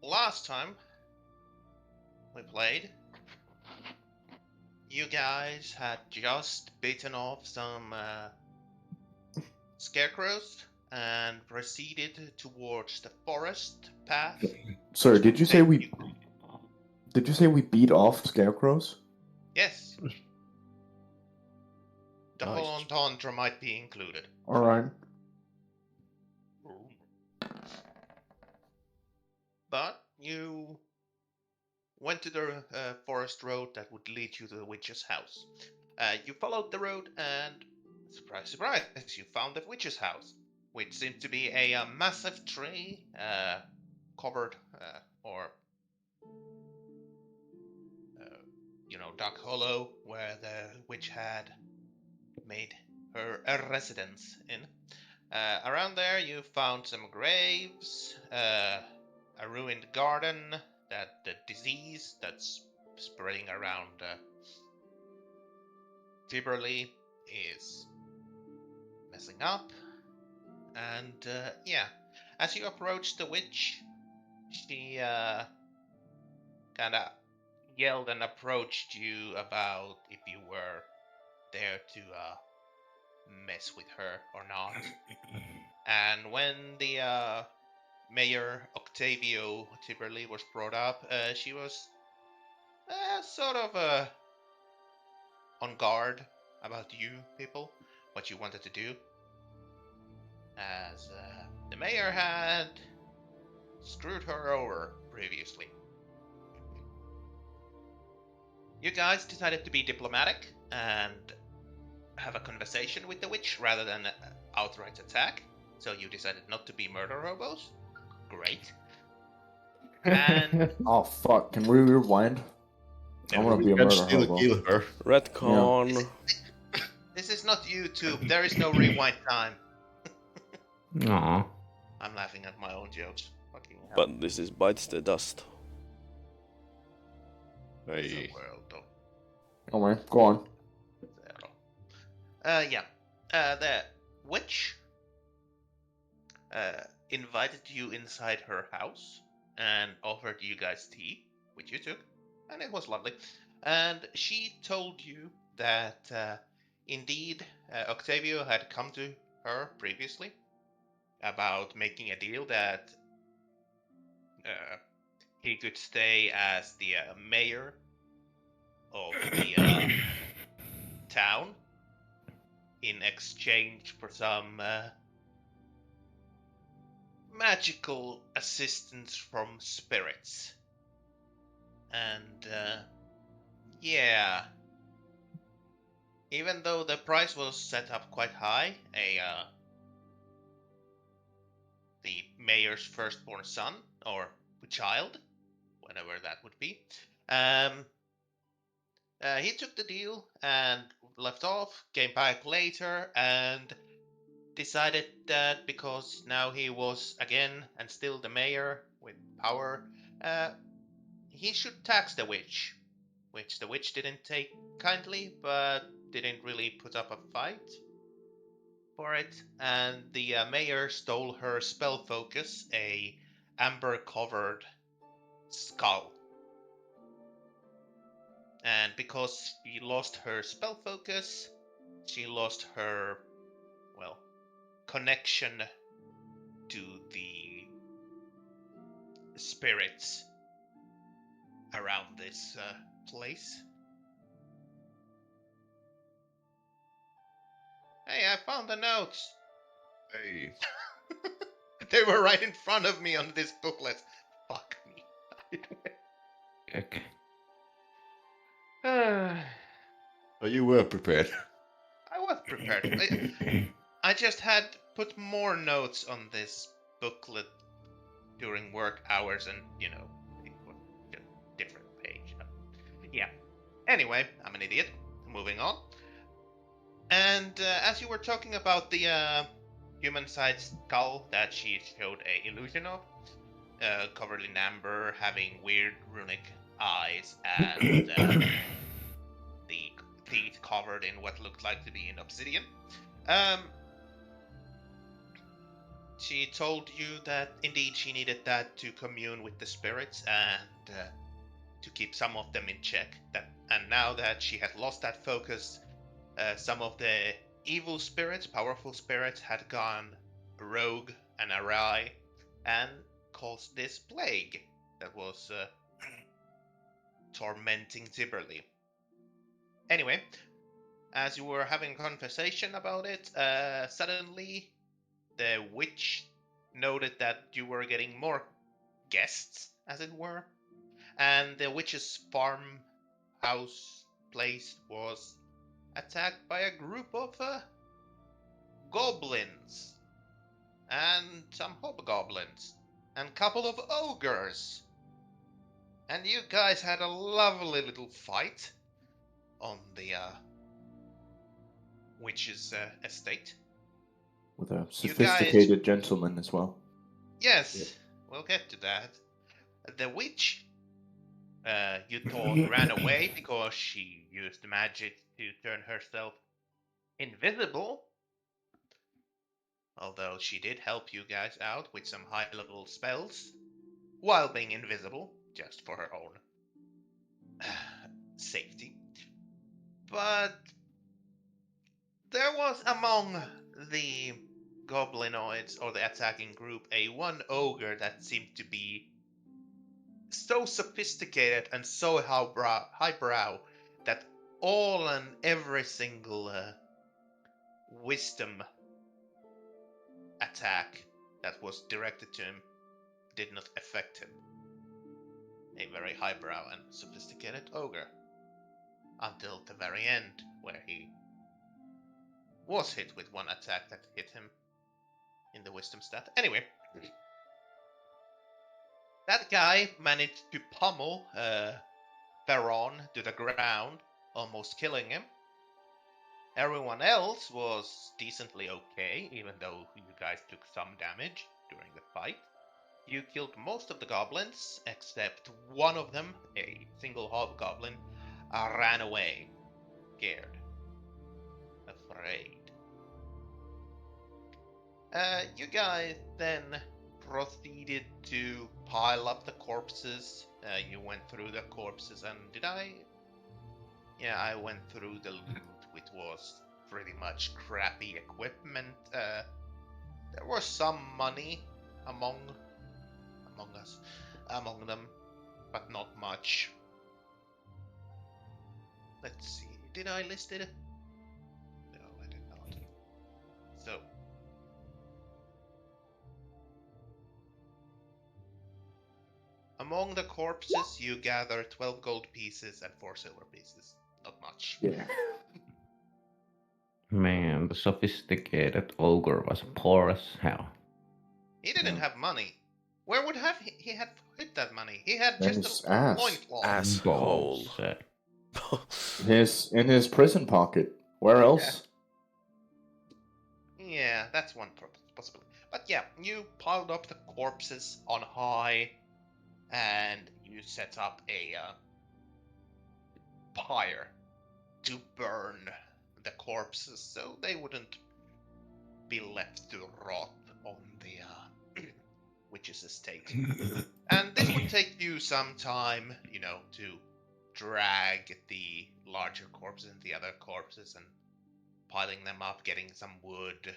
last time we played, you guys had just beaten off some scarecrows and proceeded towards the forest path. Sorry, which did would you say take we you- did you say we beat off scarecrows? Yes, the Nice. whole entendre might be included. All right. But you went to the forest road that would lead you to the witch's house. You followed the road and, surprise, surprise, you found the witch's house, which seemed to be a massive tree covered or dark hollow where the witch had made her a residence in. Around there, you found some graves, a ruined garden, that the disease that's spreading around Tiberley is messing up, and as you approach the witch, she kind of yelled and approached you about if you were there to mess with her or not. And when the Mayor Octavio Tiberley was brought up, she was sort of on guard about you people, what you wanted to do, as the mayor had screwed her over previously. You guys decided to be diplomatic and have a conversation with the witch rather than outright attack, so you decided not to be murder hobos. Great. And Oh fuck! Can we rewind? I want to be a We can murder still hobo. kill her. Retcon. this is not YouTube. There is no rewind time. Aw. I'm laughing at my own jokes. Fucking hell. But this is bites the dust. It's Hey. a world of Oh man, go on. zero. The witch invited you inside her house and offered you guys tea, which you took, and it was lovely. And she told you that indeed Octavio had come to her previously about making a deal that he could stay as the mayor of the town in exchange for some magical assistance from spirits. And yeah, even though the price was set up quite high, the mayor's firstborn son or child, whatever that would be, he took the deal and left off, came back later, and decided that because now he was again and still the mayor with power, he should tax the witch, which the witch didn't take kindly, but didn't really put up a fight for it. And the mayor stole her spell focus, a amber-covered skull. And because she lost her spell focus, she lost her, well, connection to the spirits around this place. Hey, I found the notes. Hey. They were right in front of me on this booklet. Fuck me. Okay. So you were prepared. I was prepared. I just had put more notes on this booklet during work hours, and it was just a different page. Yeah. Anyway, I'm an idiot. Moving on. And as you were talking about the human-sized skull that she showed a illusion of, covered in amber, having weird runic eyes, and the teeth covered in what looked like to be in obsidian. She told you that indeed she needed that to commune with the spirits and to keep some of them in check. And now that she had lost that focus, some of the evil spirits, powerful spirits, had gone rogue and awry and caused this plague that was tormenting Tibberley. Anyway, as you were having a conversation about it, suddenly the witch noted that you were getting more guests, as it were, and the witch's farmhouse place was attacked by a group of goblins and some hobgoblins and a couple of ogres. And you guys had a lovely little fight on the witch's estate. With a You guys- sophisticated gentleman as well. Yes, we'll get to that. The witch, you thought ran away because she used magic to turn herself invisible. Although she did help you guys out with some high-level spells while being invisible, just for her own safety. But there was among the goblinoids or the attacking group one ogre that seemed to be so sophisticated and so highbrow that all and every single wisdom attack that was directed to him did not affect him. A very highbrow and sophisticated ogre. Until the very end, where he was hit with one attack that hit him in the wisdom stat. Anyway, that guy managed to pummel Theron to the ground, almost killing him. Everyone else was decently okay, even though you guys took some damage during the fight. You killed most of the goblins, except one of them, a single hobgoblin, ran away, scared, afraid. You guys then proceeded to pile up the corpses. You went through the corpses, and did I? Yeah, I went through the loot, which was pretty much crappy equipment. There was some money among them, but not much. Let's see. Did I list it? No, I did not. So. Among the corpses, you gather 12 gold pieces and 4 silver pieces. Not much. Yeah. Man, the sophisticated ogre was poor as hell. He didn't Yeah. have money. Where would have he had hid that money? He had In just his a ass. loincloth. Asshole. Bullshit. In his prison pocket. Where else? Yeah, that's one possibility. But yeah, you piled up the corpses on high, and you set up a pyre to burn the corpses so they wouldn't be left to rot on the witch's estate. And this would take you some time, to drag the larger corpses and the other corpses and piling them up, getting some wood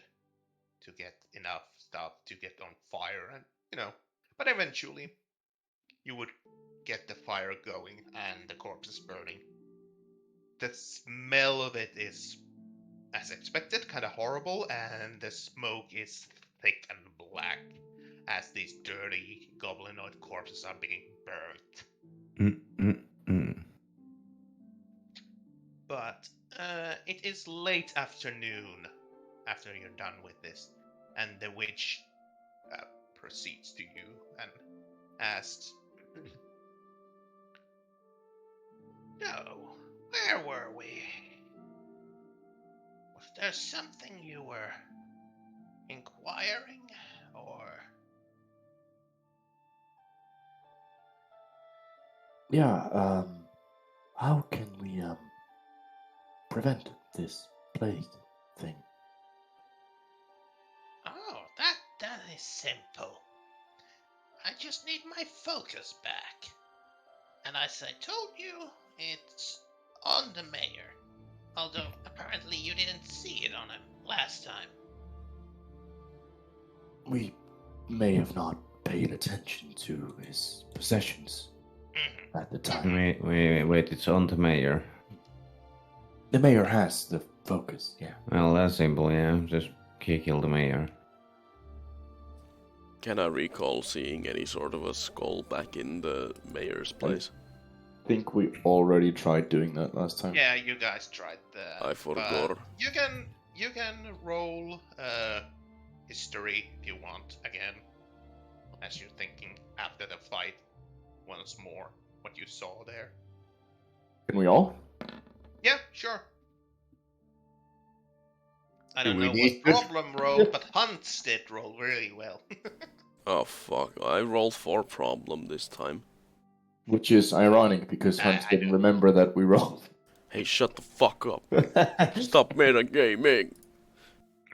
to get enough stuff to get on fire, and but eventually you would get the fire going and the corpses burning. The smell of it is, as expected, kind of horrible, and the smoke is thick and black as these dirty goblinoid corpses are being burnt. But it is late afternoon after you're done with this, and the witch proceeds to you and asks, "No, where were we? Was there something you were inquiring, or?" Yeah, how can we, prevent this plague thing? Oh, that simple. I just need my focus back. And as I told you, it's on the mayor. Although apparently you didn't see it on him last time. We may have not paid attention to his possessions Mhm. at the time. Wait, it's on the mayor. The mayor has the focus, yeah. Well, that's simple, yeah. Just kill the mayor. Can I recall seeing any sort of a skull back in the mayor's place? I think we already tried doing that last time. Yeah, you guys tried that. I forgot. But you can roll history if you want again, as you're thinking after the fight once more what you saw there. Can we all? Yeah, sure. I Do don't we know need what to- problem rolled, but Hunts did roll really well. Oh fuck, I rolled 4 problem this time. Which is ironic because Hunt I didn't know. remember that we rolled. Hey, shut the fuck up. Stop metagaming.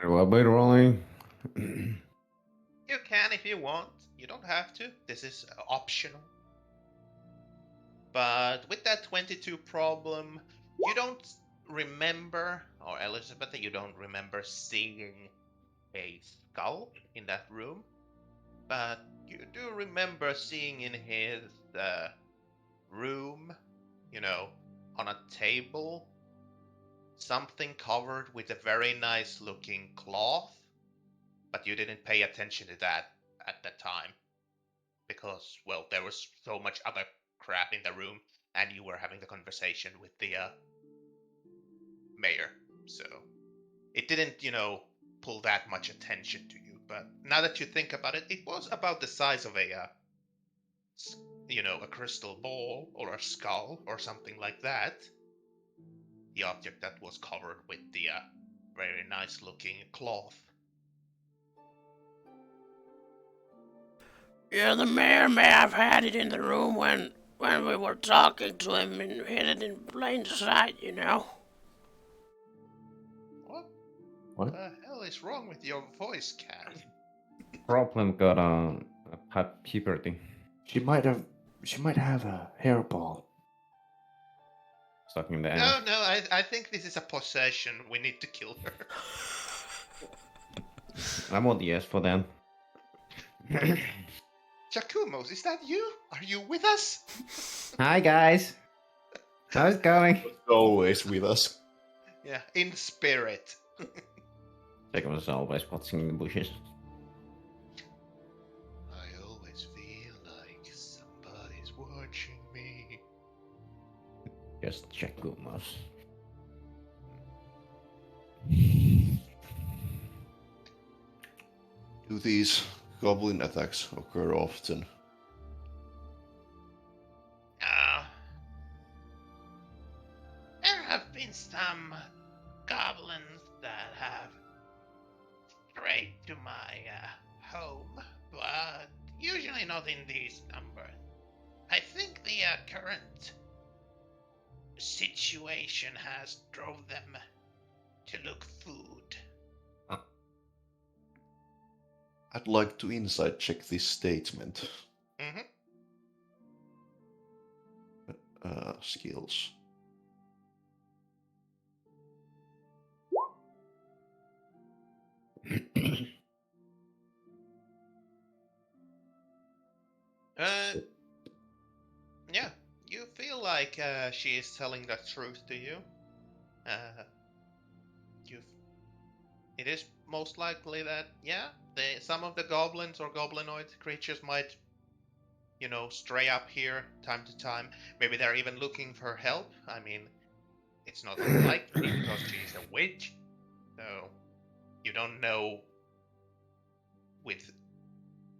What we rolling? You can if you want. You don't have to. This is optional. But with that 22 problem, you don't remember, or Elizabeth, you don't remember seeing a skull in that room. But you do remember seeing in his room, on a table, something covered with a very nice looking cloth. But you didn't pay attention to that at the time. Because, well, there was so much other crap in the room, and you were having the conversation with the mayor. So it didn't, pull that much attention to you. But now that you think about it, it was about the size of a crystal ball or a skull or something like that. The object that was covered with the very nice looking cloth. Yeah, the mayor may have had it in the room when we were talking to him and hid it in plain sight, you know. What the hell is wrong with your voice, Cat? Problem got a puberty. She might have a hairball. Stuck in the No, ass. no, I think this is a possession. We need to kill her. I want yes for them. Jakumos, is that you? Are you with us? Hi guys. How's it going? Always with us. Yeah, in spirit. Jacob was always watching in the bushes. I always feel like somebody's watching me. Just Jacumos. Do these goblin attacks occur often? There have been some goblins that have strayed to my home, but usually not in these numbers. I think the current situation has drove them to look food. I'd like to inside check this statement. Mm-hmm. Skills. Yeah, you feel like she is telling the truth to you. It is most likely that, yeah, some of the goblins or goblinoid creatures might, stray up here time to time. Maybe they're even looking for help. I mean, it's not unlikely because she's a witch. So, you don't know with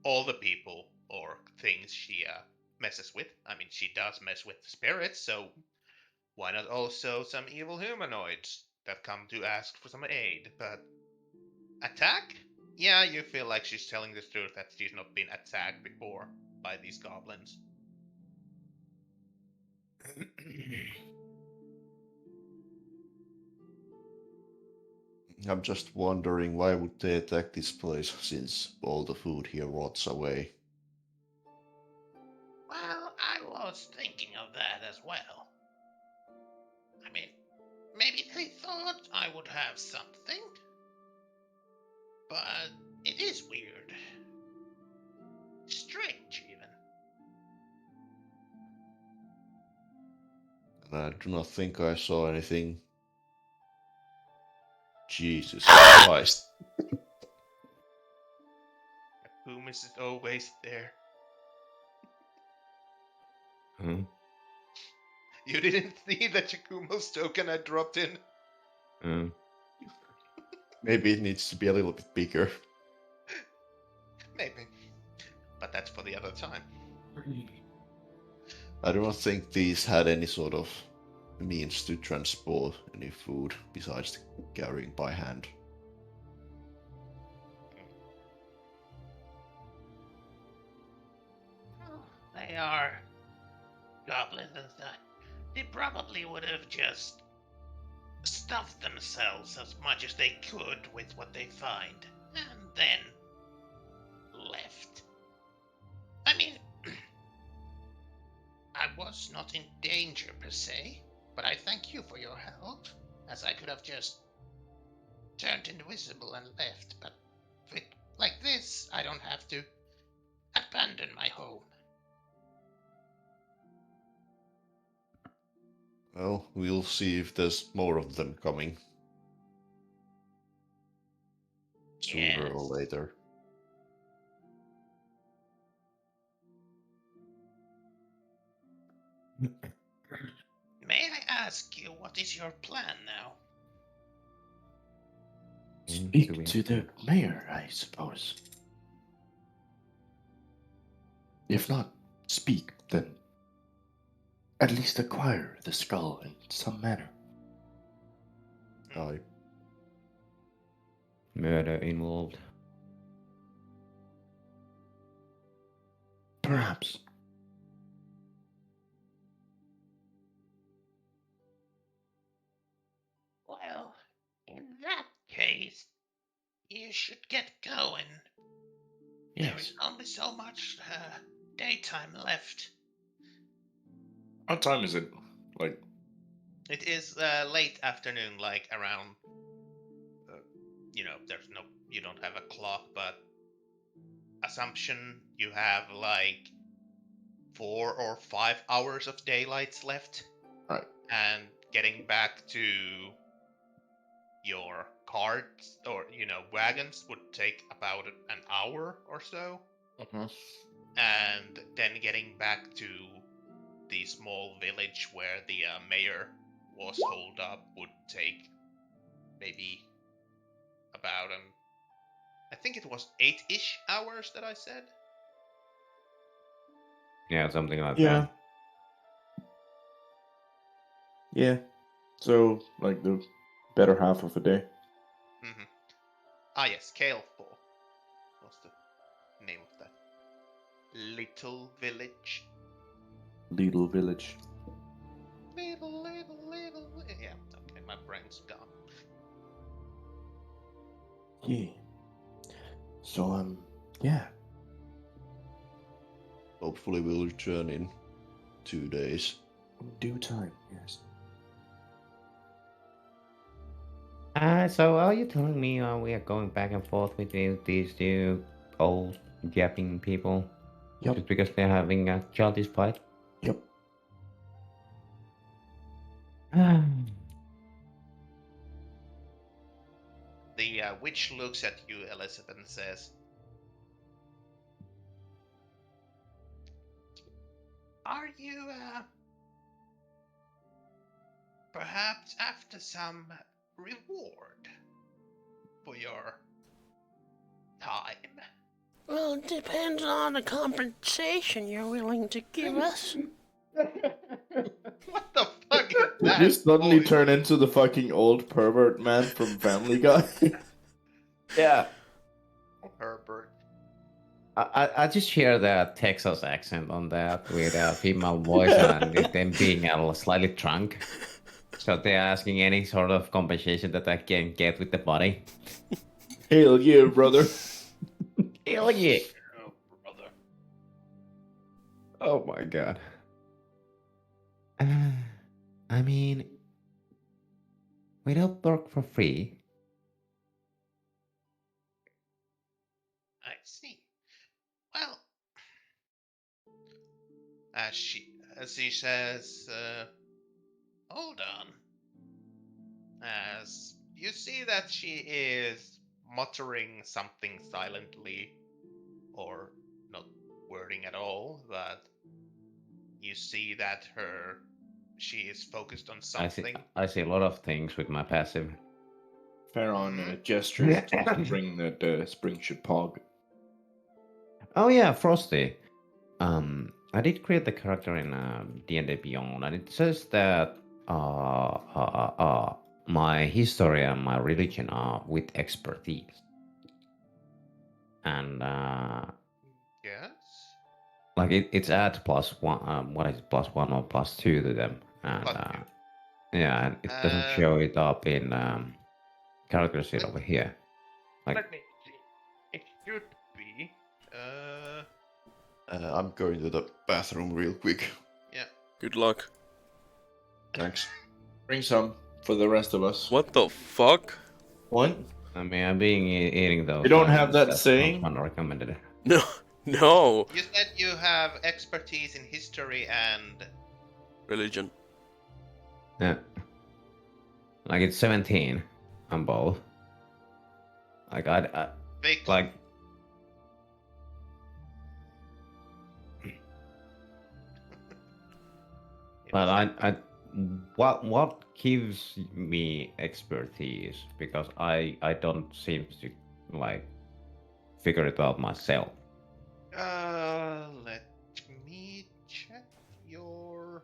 all the people or things she messes with. I mean, she does mess with spirits, so why not also some evil humanoids that come to ask for some aid? But attack? Yeah, you feel like she's telling the truth that she's not been attacked before by these goblins. I'm just wondering why would they attack this place since all the food here rots away. Well, I was thinking of that as well. I mean, maybe they thought I would have something. But it is weird. Strange, even. And I do not think I saw anything. Jesus Christ. Whom is it always there? Huh? You didn't see that Yakumo's token had dropped in? Maybe it needs to be a little bit bigger. Maybe. But that's for the other time. I do not think these had any sort of means to transport any food besides carrying by hand. They are goblins and such. They probably would have just stuffed themselves as much as they could with what they find, and then left. I mean, I was not in danger per se, but I thank you for your help, as I could have just turned invisible and left, but with, like this, I don't have to abandon my home. Well, we'll see if there's more of them coming. Sooner or Yes. later. May I ask you, what is your plan now? Speak to the mayor, I suppose. If not speak, then at least acquire the skull in some manner. Aye. Murder involved. Perhaps. Well, in that case, you should get going. There Yes. is only so much daytime left. What time is it? Like, It is late afternoon, like around. You don't have a clock, but assumption you have like 4 or 5 hours of daylights left. Right. And getting back to your carts or wagons would take about an hour or so. And then getting back to the small village where the mayor was holed up would take maybe about I think it was 8-ish hours that I said. Yeah, something like yeah. that. Yeah. So, like, the better half of a day. Mm-hmm. Ah yes, Kalefall was the name of that little village. Little village. Little. Yeah, okay, my brain's gone. Yeah. So, yeah. Hopefully we'll return in 2 days. In due time, yes. So are you telling me we are going back and forth with these two old yapping people? Yep. Just because they're having a childish fight? Yep. The witch looks at you, Elizabeth, and says, "Are you perhaps after some reward for your time?" Well, it depends on the compensation you're willing to give us. What the fuck is that? You suddenly voice? turn into the fucking old pervert man from Family Guy. Yeah. Herbert. I just hear the Texas accent on that with a female voice and them being a little slightly drunk. So they're asking any sort of compensation that I can get with the body. Hell yeah, brother. Hell yeah! Oh, brother. Oh my god. I mean, we don't work for free. I see. Well, as she says, hold on. As you see that she is muttering something silently, or not wording at all, but you see that she is focused on something. I see a lot of things with my passive. Farron Mhm. gestures to the spring that spring should pog. Oh yeah, Frosty. I did create the character in D&D Beyond, and it says that my history and my religion are with expertise, and Yes. like it's at +1. What is it, +1 or +2 to them? And Plus yeah, and it doesn't Um, show it up in character sheet let- over here. Like, Let me see. It should be. I'm going to the bathroom real quick. Yeah. Good luck. Thanks. Bring some for the rest of us. What the fuck? What? I mean, I'm being eating those. You don't have that that's saying? not recommended. No, no. You said you have expertise in history and Religion. Yeah. Like it's 17 on both. Like I Vic. like but I what gives me expertise, because I don't seem to like figure it out myself. Let me check your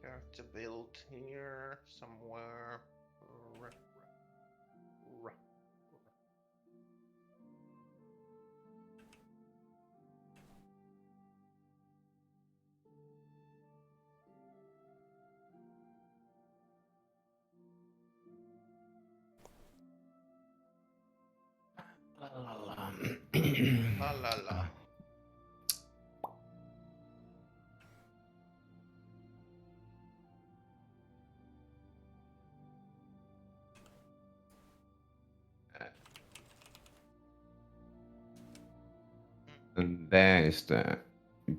character build here somewhere. La la la. And there is the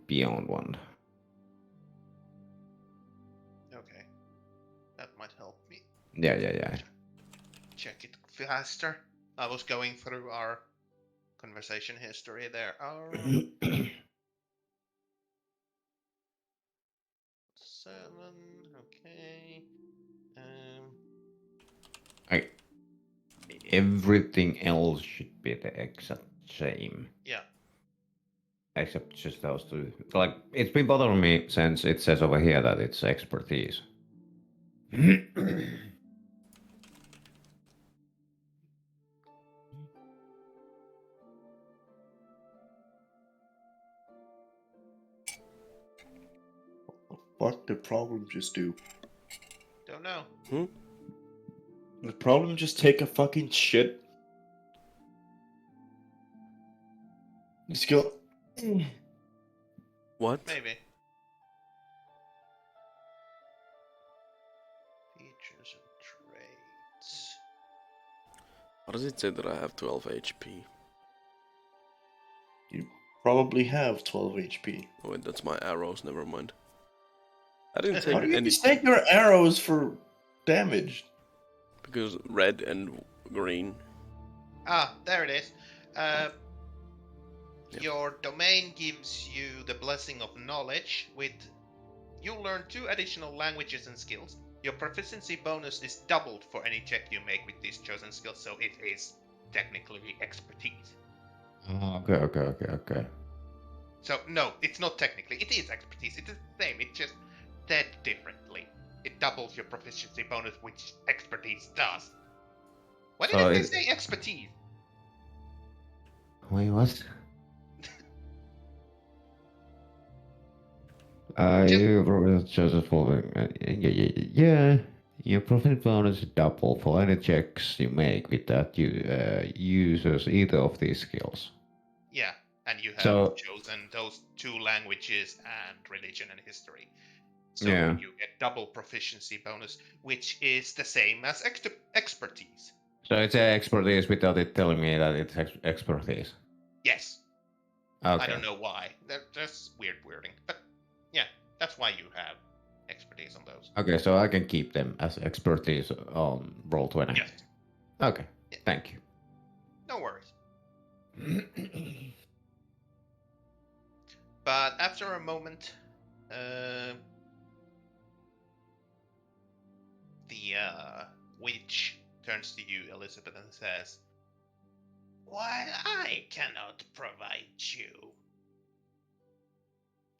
Beyond one. Okay. That might help me Yeah. check it faster. I was going through our conversation history there. 7, okay. Like everything else should be the exact same. Yeah. Except just those two. Like, it's been bothering me since it says over here that it's expertise. What did problem just do? Don't know. Did problem just take a fucking shit? Let's go. What? Maybe. Features and traits. How does it say that I have 12 HP? You probably have 12 HP. Oh wait, that's my arrows, never mind. I didn't How take do you any mistake your arrows for damage? because red and green. Ah, there it is. Yep. Your domain gives you the blessing of knowledge. With you learn 2 additional languages and skills. Your proficiency bonus is doubled for any check you make with these chosen skills, so it is technically expertise. Okay. So no, it's not technically. It is expertise. It is the same. It's just said differently. It doubles your proficiency bonus, which expertise does. Why So didn't they it- say expertise? Wait, what? You roll just for yeah. Your profit bonus is double for any checks you make with that you uses either of these skills. Yeah, and you have So- chosen those 2 languages and religion and history. So Yeah. you get double proficiency bonus, which is the same as expertise. So it's expertise without it telling me that it's expertise. Yes, Okay. I don't know why. That's weird wording, but yeah, that's why you have expertise on those. Okay, so I can keep them as expertise on roll 20. Yes, Okay. Yeah. Thank you. no worries. But after a moment, the witch turns to you, Elizabeth, and says, "While I cannot provide you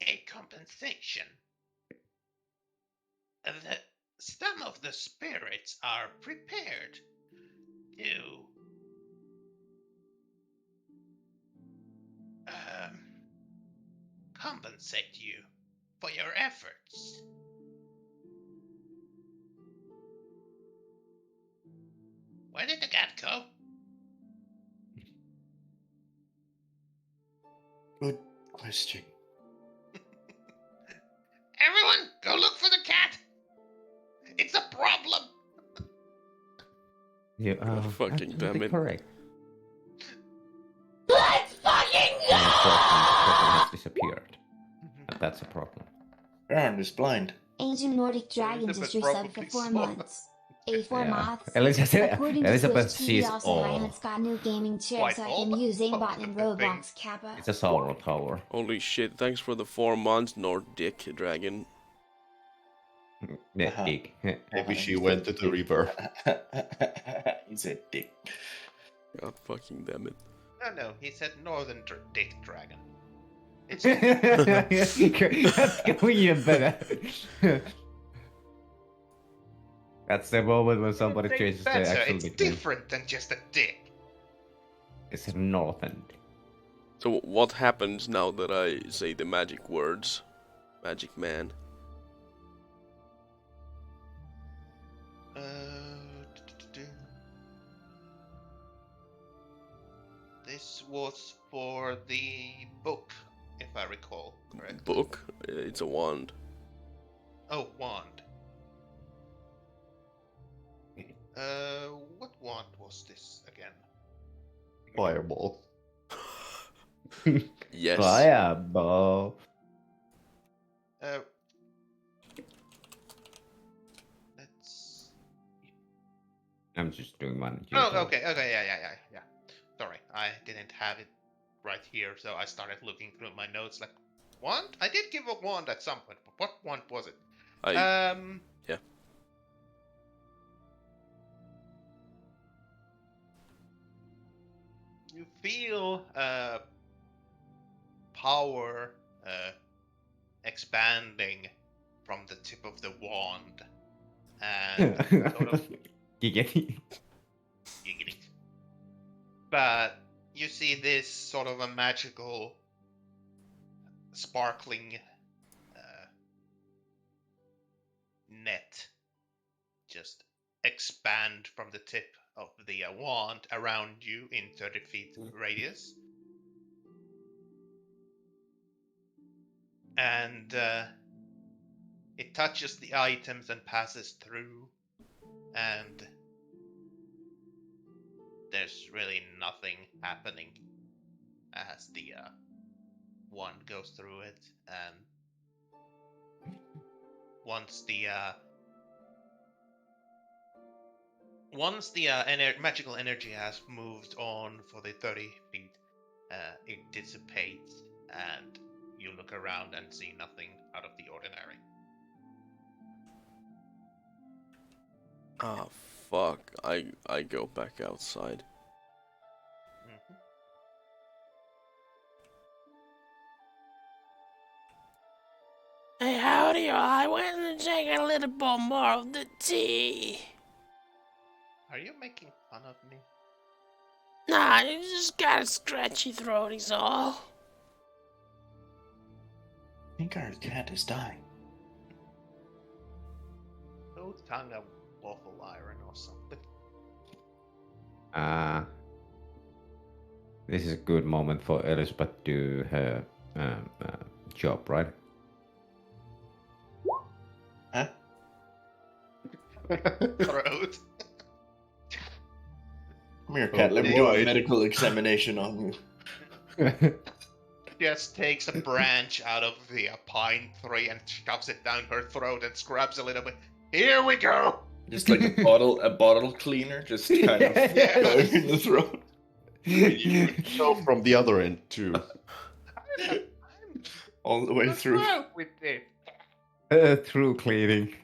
a compensation, some of the spirits are prepared to compensate you for your efforts." Where did the cat go? Good question. Everyone, go look for the cat! It's a problem! You God are fucking damn absolutely it. correct. Let's fucking The go! person has disappeared. That's a problem. Aaron is blind. Ancient Nordic dragons Elizabeth are resetted for probably 4 saw. months. A4 Yeah. moths. Elizabeth, According to Elizabeth Twitch TV, sees also all. Hyanet's got new gaming chair Quite so I all, can but use aimbot most and of the Roblox things- Kappa. It's a solar tower. Holy shit, thanks for the 4 months, Nordic dragon. Yeah, Uh-huh. dig. Maybe she He's went a to the dick. river. He's a dick. God fucking damn it. No, he said Northern Dick Dragon. It's That's going even better. That's the moment when somebody It's changes the better, actual it's nickname. different than just a dick. It's a northern. So what happens now that I say the magic words? Magic man. This was for the book, if I recall correctly. Book? It's a wand. Oh, wand. What wand was this again? Fireball. Yes. Fireball. Let's. I'm just doing one. Oh, okay, yeah. Sorry, I didn't have it right here, so I started looking through my notes. Like, wand? I did give a wand at some point, but what wand was it? Yeah. You feel power expanding from the tip of the wand, and sort of Giggity. giggity. But you see this sort of a magical, sparkling net just expand from the tip of the wand around you in 30 feet radius. And it touches the items and passes through, and there's really nothing happening as the wand goes through it. And once the magical energy has moved on for the 30 feet, it dissipates, and you look around and see nothing out of the ordinary. Ah, fuck. I go back outside. Mhm. Hey, howdy, I went and take a little bit more of the tea. Are you making fun of me? Nah, you just got a scratchy throat, is all. think our cat is dying. Go tongue a waffle iron or something. This is a good moment for Elizabeth to do her job, right? Huh? Throat. Come here, cat. Let me do a medical examination on you. Just takes a branch out of the pine tree and shoves it down her throat and scrubs a little bit. Here we go. Just like a bottle cleaner, just kind of Yeah. going in the throat. You go from the other end too. All the way through. With this. Through cleaning.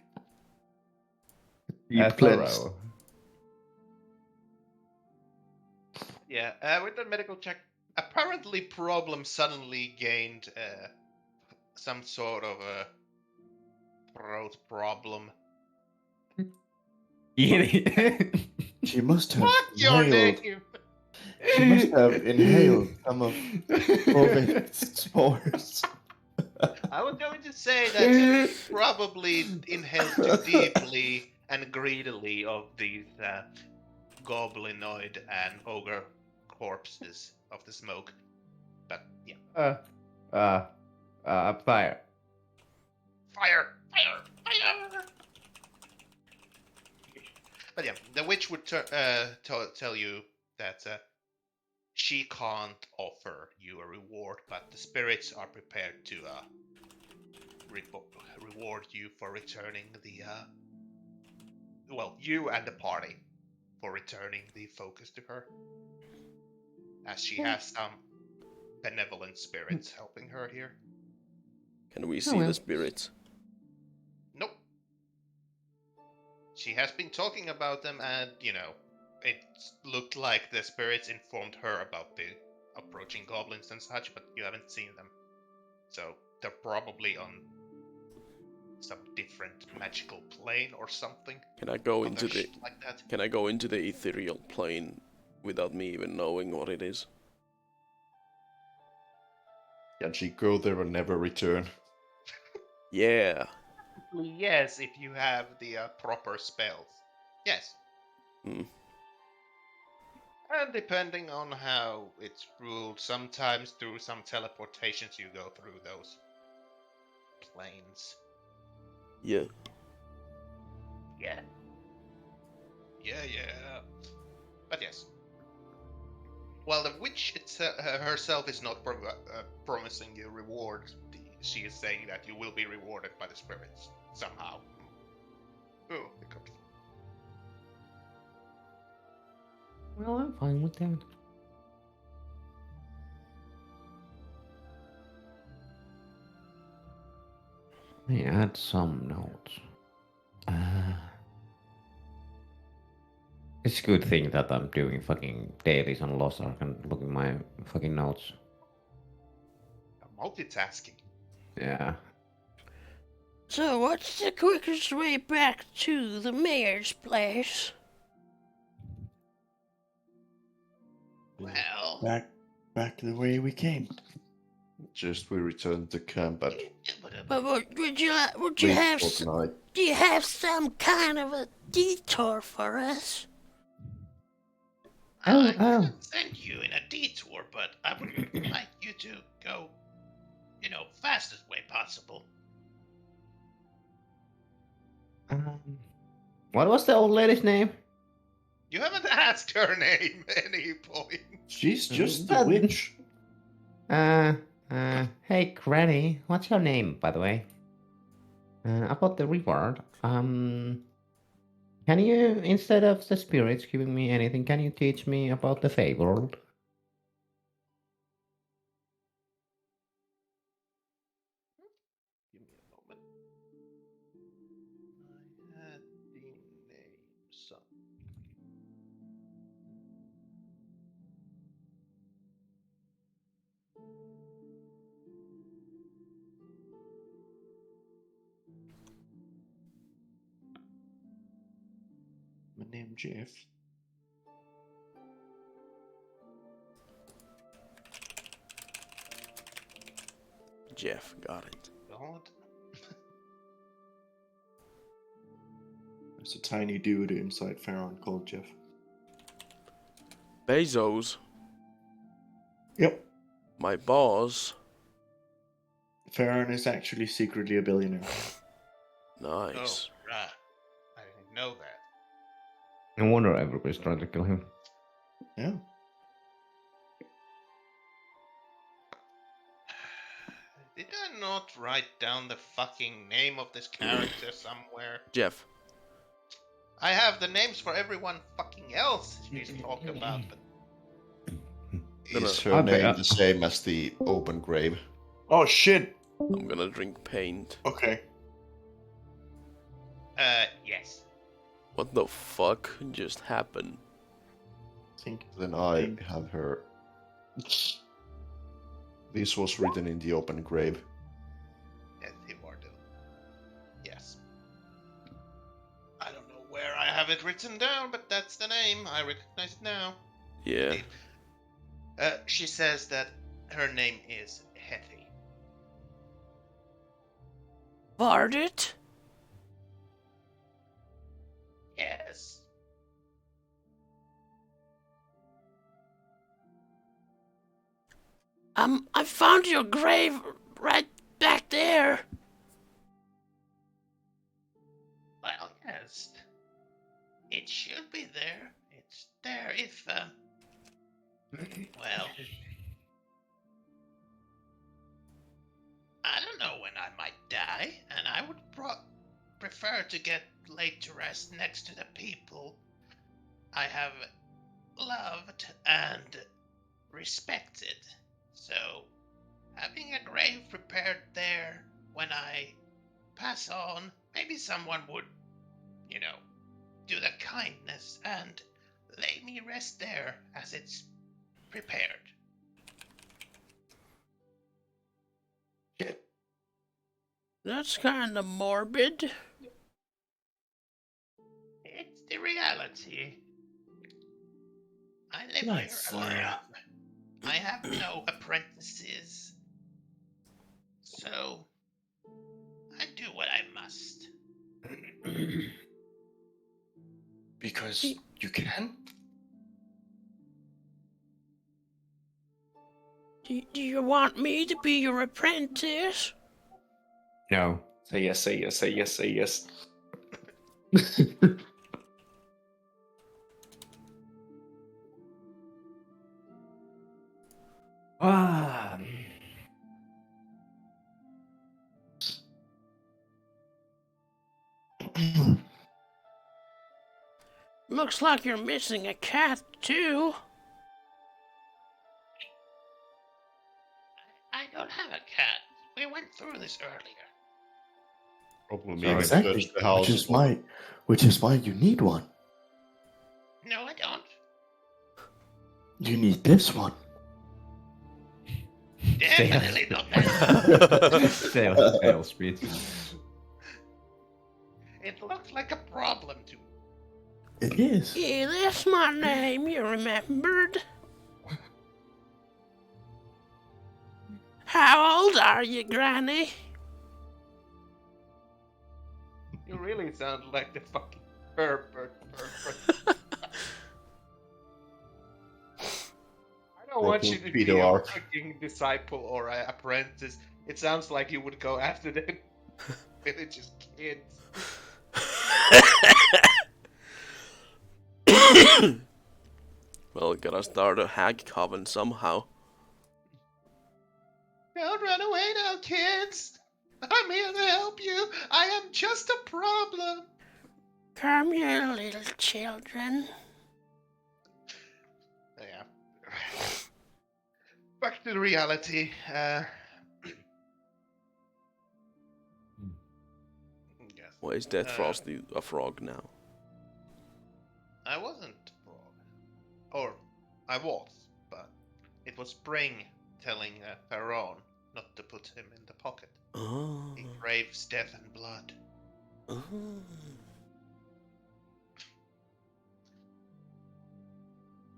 Deep cleanse. Thorough. Yeah, with the medical check, apparently problem suddenly gained some sort of a throat problem. She must have Fuck your inhaled. name! She must have inhaled some of COVID's spores. I was going to say that you probably inhaled too deeply and greedily of these goblinoid and ogre corpses of the smoke. But yeah. Fire. Fire! Fire! Fire! But yeah, the witch would tell you that she can't offer you a reward, but the spirits are prepared to reward you for returning the you and the party for returning the focus to her, as she has some benevolent spirits helping her here. Can we see the spirits? Nope. She has been talking about them, and it looked like the spirits informed her about the approaching goblins and such, but you haven't seen them. So they're probably on some different magical plane or something. Can I go Other into the shit like that. Can I go into the ethereal plane without me even knowing what it is? Can she go there and never return? Yeah. Yes, if you have the proper spells. Yes. Hmm. And depending on how it's ruled, sometimes through some teleportations you go through those planes. Yeah. Yeah. Yeah. But yes. Well, the witch herself is not promising you reward. She is saying that you will be rewarded by the spirits somehow. Oh, hiccups. Well, I'm fine with that. Let me add some notes. It's a good thing that I'm doing fucking dailies on Lost Ark and look at my fucking notes. Multitasking. Yeah. So, what's the quickest way back to the mayor's place? Well, Back the way we came. Just we return to camp at But would you least have fortnight. do you have some kind of a detour for us? I could send you in a detour, but I would like you to go, fastest way possible. What was the old lady's name? You haven't asked her name any point. She's just the witch. Hey, Granny, what's your name, by the way? About the reward, can you, instead of the spirits giving me anything, can you teach me about the Feywild? Give me a moment. I had the name some. My name Jeff. Jeff got it. lord. There's a tiny dude inside Farron called Jeff. Bezos, Yep. my boss. Farron is actually secretly a billionaire. Nice. Oh, right. I didn't know that. No wonder everybody's trying to kill him. Yeah. Did I not write down the fucking name of this character somewhere? Jeff. I have the names for everyone fucking else she's talked about, but Is No. her Okay, name the same as the open grave? Oh shit! I'm gonna drink paint. Okay. yes. What the fuck just happened? Think. Then I have her. This was written in the open grave. Yes, Immortal. Yes. I don't know where I have it written down, but that's the name. I recognize it now. Yeah. Indeed. She says that her name is Hetty. Vardit? Yes. I found your grave right back there. Well, yes. It should be there. It's there if, well, I don't know when I might die, and I would prefer to get laid to rest next to the people I have loved and respected. So, having a grave prepared there when I pass on, maybe someone would, you know, do the kindness and lay me rest there as it's prepared. That's kinda morbid. It's the reality. I live Nice. here alone. I have no apprentices. So, I do what I must. Because you can? Do you want me to be your apprentice? No. Say yes, say yes, say yes, say yes. Ah. Looks like you're missing a cat, too. I don't have a cat. We went through this earlier. Problem Sorry. even Exactly. search the house. Which is why you need one. No, I don't. You need this one. Definitely not that. Sales speech. It looks like a problem to me. It is. Yeah, that's my name, you remembered. How old are you, Granny? You really sound like the fucking Herbert. I don't want you to be Peter a Ark. fucking disciple or an apprentice. It sounds like you would go after the village's kids. Well, gotta start a hag coven somehow. Don't run away now, kids. I'm here to help you. I am just a problem. Come here, little children. Yeah. Back to the reality. Yes. Why is Death Frost a frog now? I wasn't frog. Or, I was, but it was Spring telling Pharaoh not to put him in the pocket. Oh. He craves death and blood. Oh.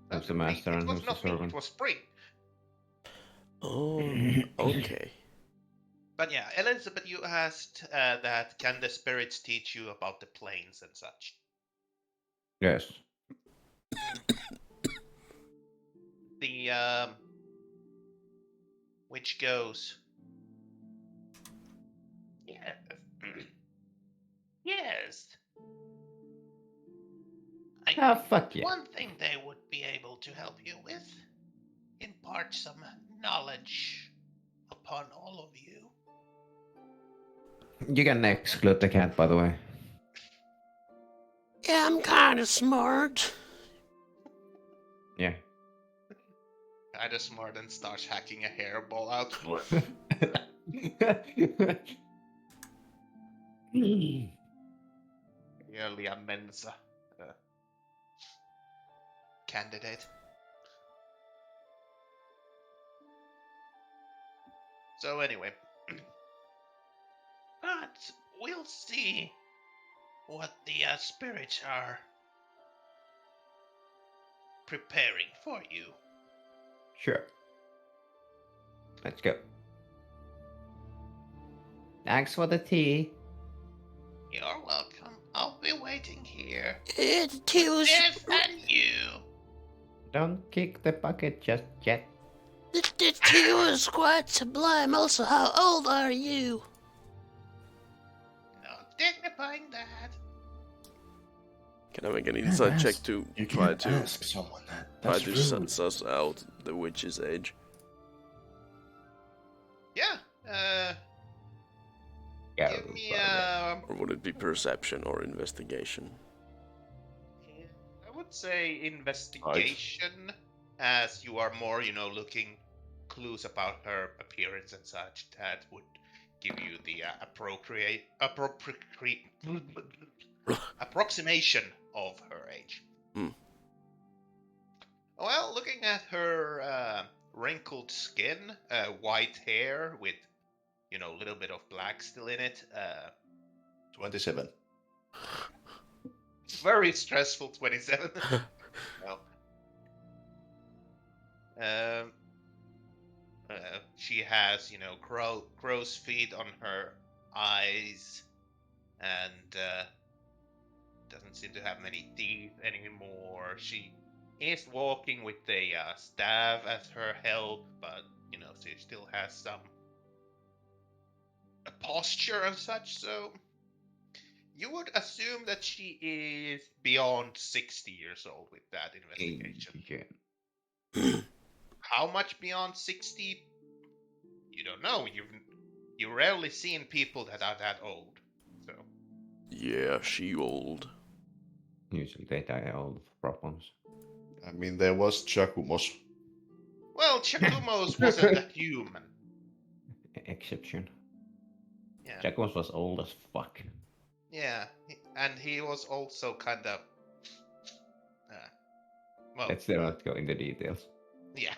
That's the me. master and It was who's the not me, servant. it was Spring. Oh. Okay. But yeah, Elizabeth, you asked that can the spirits teach you about the planes and such? Yes. The which goes. Yes. Yes. I Ah, think fuck yeah. one thing they would be able to help you with, impart some knowledge upon all of you. You can exclude the cat, by the way. Yeah, I'm kind of smart. Yeah. Kinda smart and starts hacking a hairball out. Really a Mensa candidate. So anyway, but we'll see what the spirits are preparing for you. Sure. Let's go. Thanks for the tea. You're welcome. I'll be waiting here. The tea was Yes, and you. Don't kick the bucket just yet. the tea was quite sublime. Also, how old are you? No dignifying that. Can I make an can't insight check ask- to You try can't to ask someone that. try That's to rude. suss out the witch's age? Yeah. Go, Give me brother. Or would it be perception or investigation? I would say investigation, as you are more, looking clues about her appearance and such. That would give you the approximation of her age. Hmm. Well, looking at her wrinkled skin, white hair with, a little bit of black still in it. 27. Very stressful 27. No. She has, crow's feet on her eyes, and doesn't seem to have many teeth anymore. She is walking with a staff as her help, but she still has some posture and such. So you would assume that she is beyond 60 years old with that investigation. Yeah. How much beyond 60? You don't know. You've rarely seen people that are that old. So Yeah, she old. Usually they die of problems. I mean, there was Chakumos. well, Chakumos wasn't a human. Exception. Yeah, Jacobs was old as fuck. yeah, and he was also kind of. Well, Let's not go into details. yeah.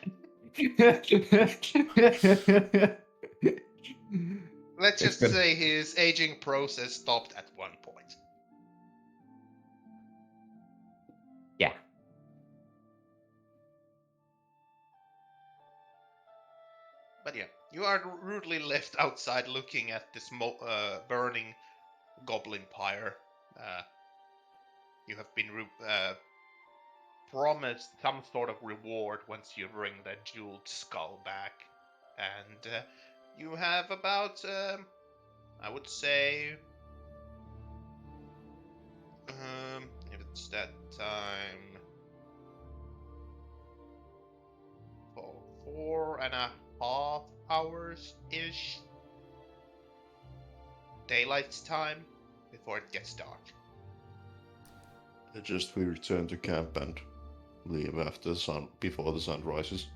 Let's It's just been- say his aging process stopped at one point. Yeah. But yeah, you are rudely left outside looking at this burning goblin pyre. You have been promised some sort of reward once you bring the jeweled skull back. And you have about, I would say, if it's that time, for 4.5 hours-ish daylight time before it gets dark. Just we return to camp and leave after before the sun rises.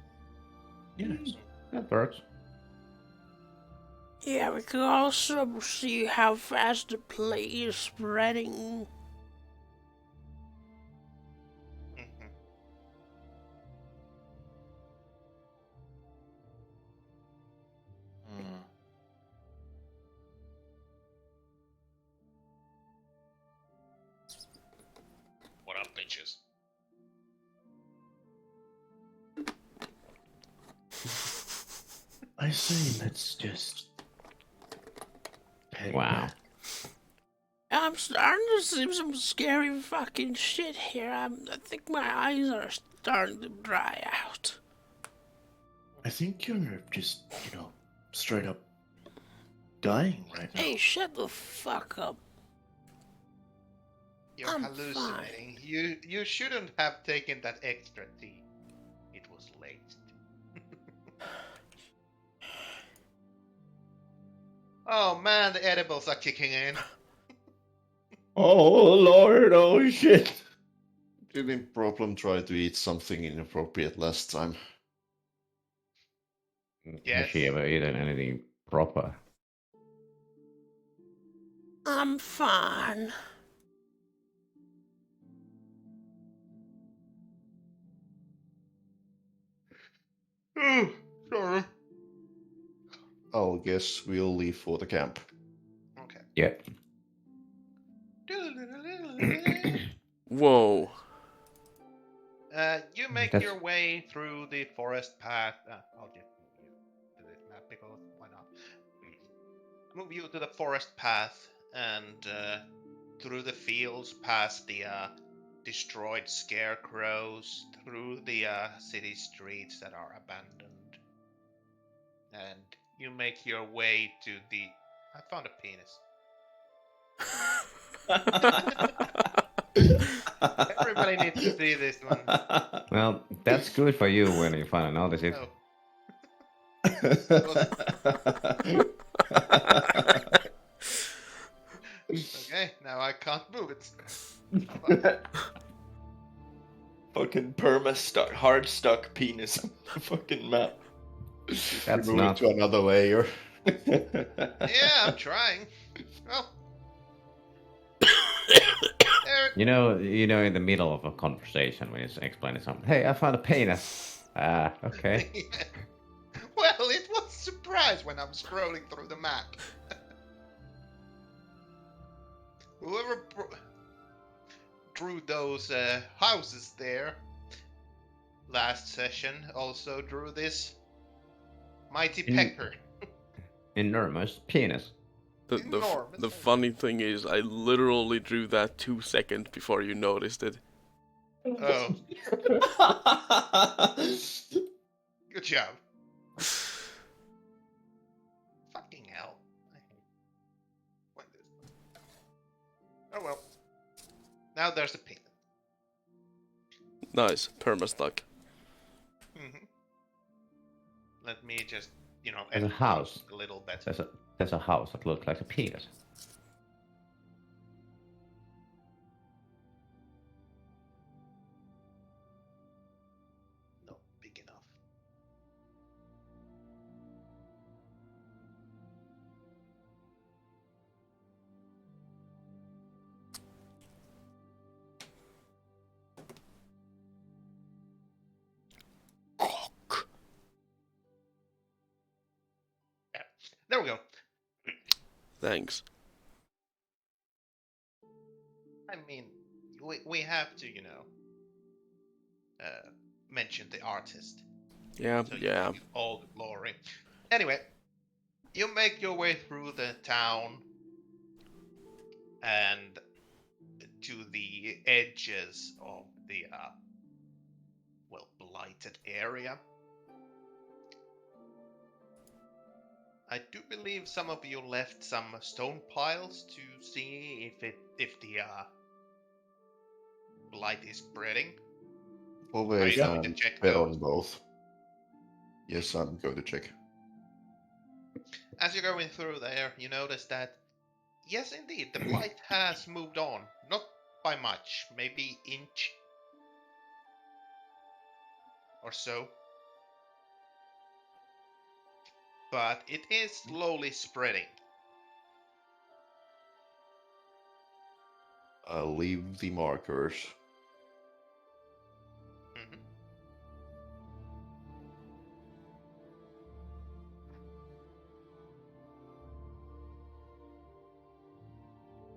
Yes. That works. Yeah, we could also see how fast the plague is spreading. Mhm. Hmm. What up, bitches? I say let's just Wow. I'm starting to see some scary fucking shit here. I think my eyes are starting to dry out. I think you're just, straight up dying right now. Hey, shut the fuck up. You're I'm hallucinating. You shouldn't have taken that extra tea. It was laced. Oh man, the edibles are kicking in. Oh Lord, oh shit. Didn't problem try to eat something inappropriate last time? Yes. Has she ever eaten anything proper? I'm fine. Sorry. I'll guess we'll leave for the camp. Okay. Yep. Whoa. You make That's- your way through the forest path. I'll just move you to this map because why not? Move you to the forest path and through the fields, past the destroyed scarecrows, through the city streets that are abandoned, and you make your way to the. I found a penis. Everybody needs to see this one. Well, that's good for you when you find out this is. Oh. Okay, now I can't move it. Fucking perma-stuck, hard-stuck penis on the fucking map. That's Move not. it to another layer. Yeah, I'm trying. Well, there. In the middle of a conversation when he's explaining something. Hey, I found a penis. Okay. Well, it was a surprise when I'm scrolling through the map. Whoever drew those houses there last session also drew this mighty pecker. Enormous penis. Enormous. The funny thing is, I literally drew that 2 seconds before you noticed it. Oh, good job. Fucking hell. I hate when this. Oh well. Now there's a penis. Nice, perma-stuck. Mm-hmm. Let me just, There's a edit house. a little bit. There's a house that looks like a penis. Not big enough. Yeah. There we go. Thanks. I mean, we have to, mention the artist. Yeah, So you yeah. give all the glory. Anyway, you make your way through the town and to the edges of the blighted area. I do believe some of you left some stone piles to see if the blight is spreading. Are Always you going to check bet those? on both. Yes, I'm going to check. As you're going through there, you notice that, yes, indeed, the blight has moved on. Not by much, maybe inch or so. But it is slowly spreading. I'll leave the markers. Mhm.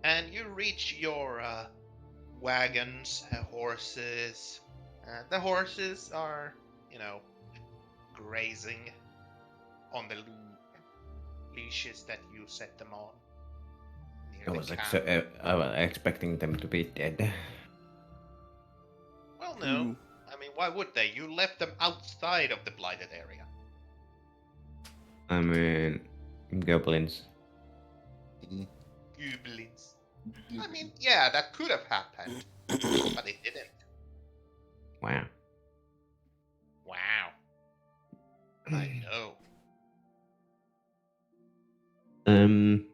And you reach your wagons, horses. The horses are, grazing on the leashes that you set them on. I the was, camp. I was expecting them to be dead. Well, no. Mm. I mean, why would they? You left them outside of the blighted area. I mean, goblins. Goblins. I mean, yeah, that could have happened, but it didn't. Wow. Wow. I know. Um.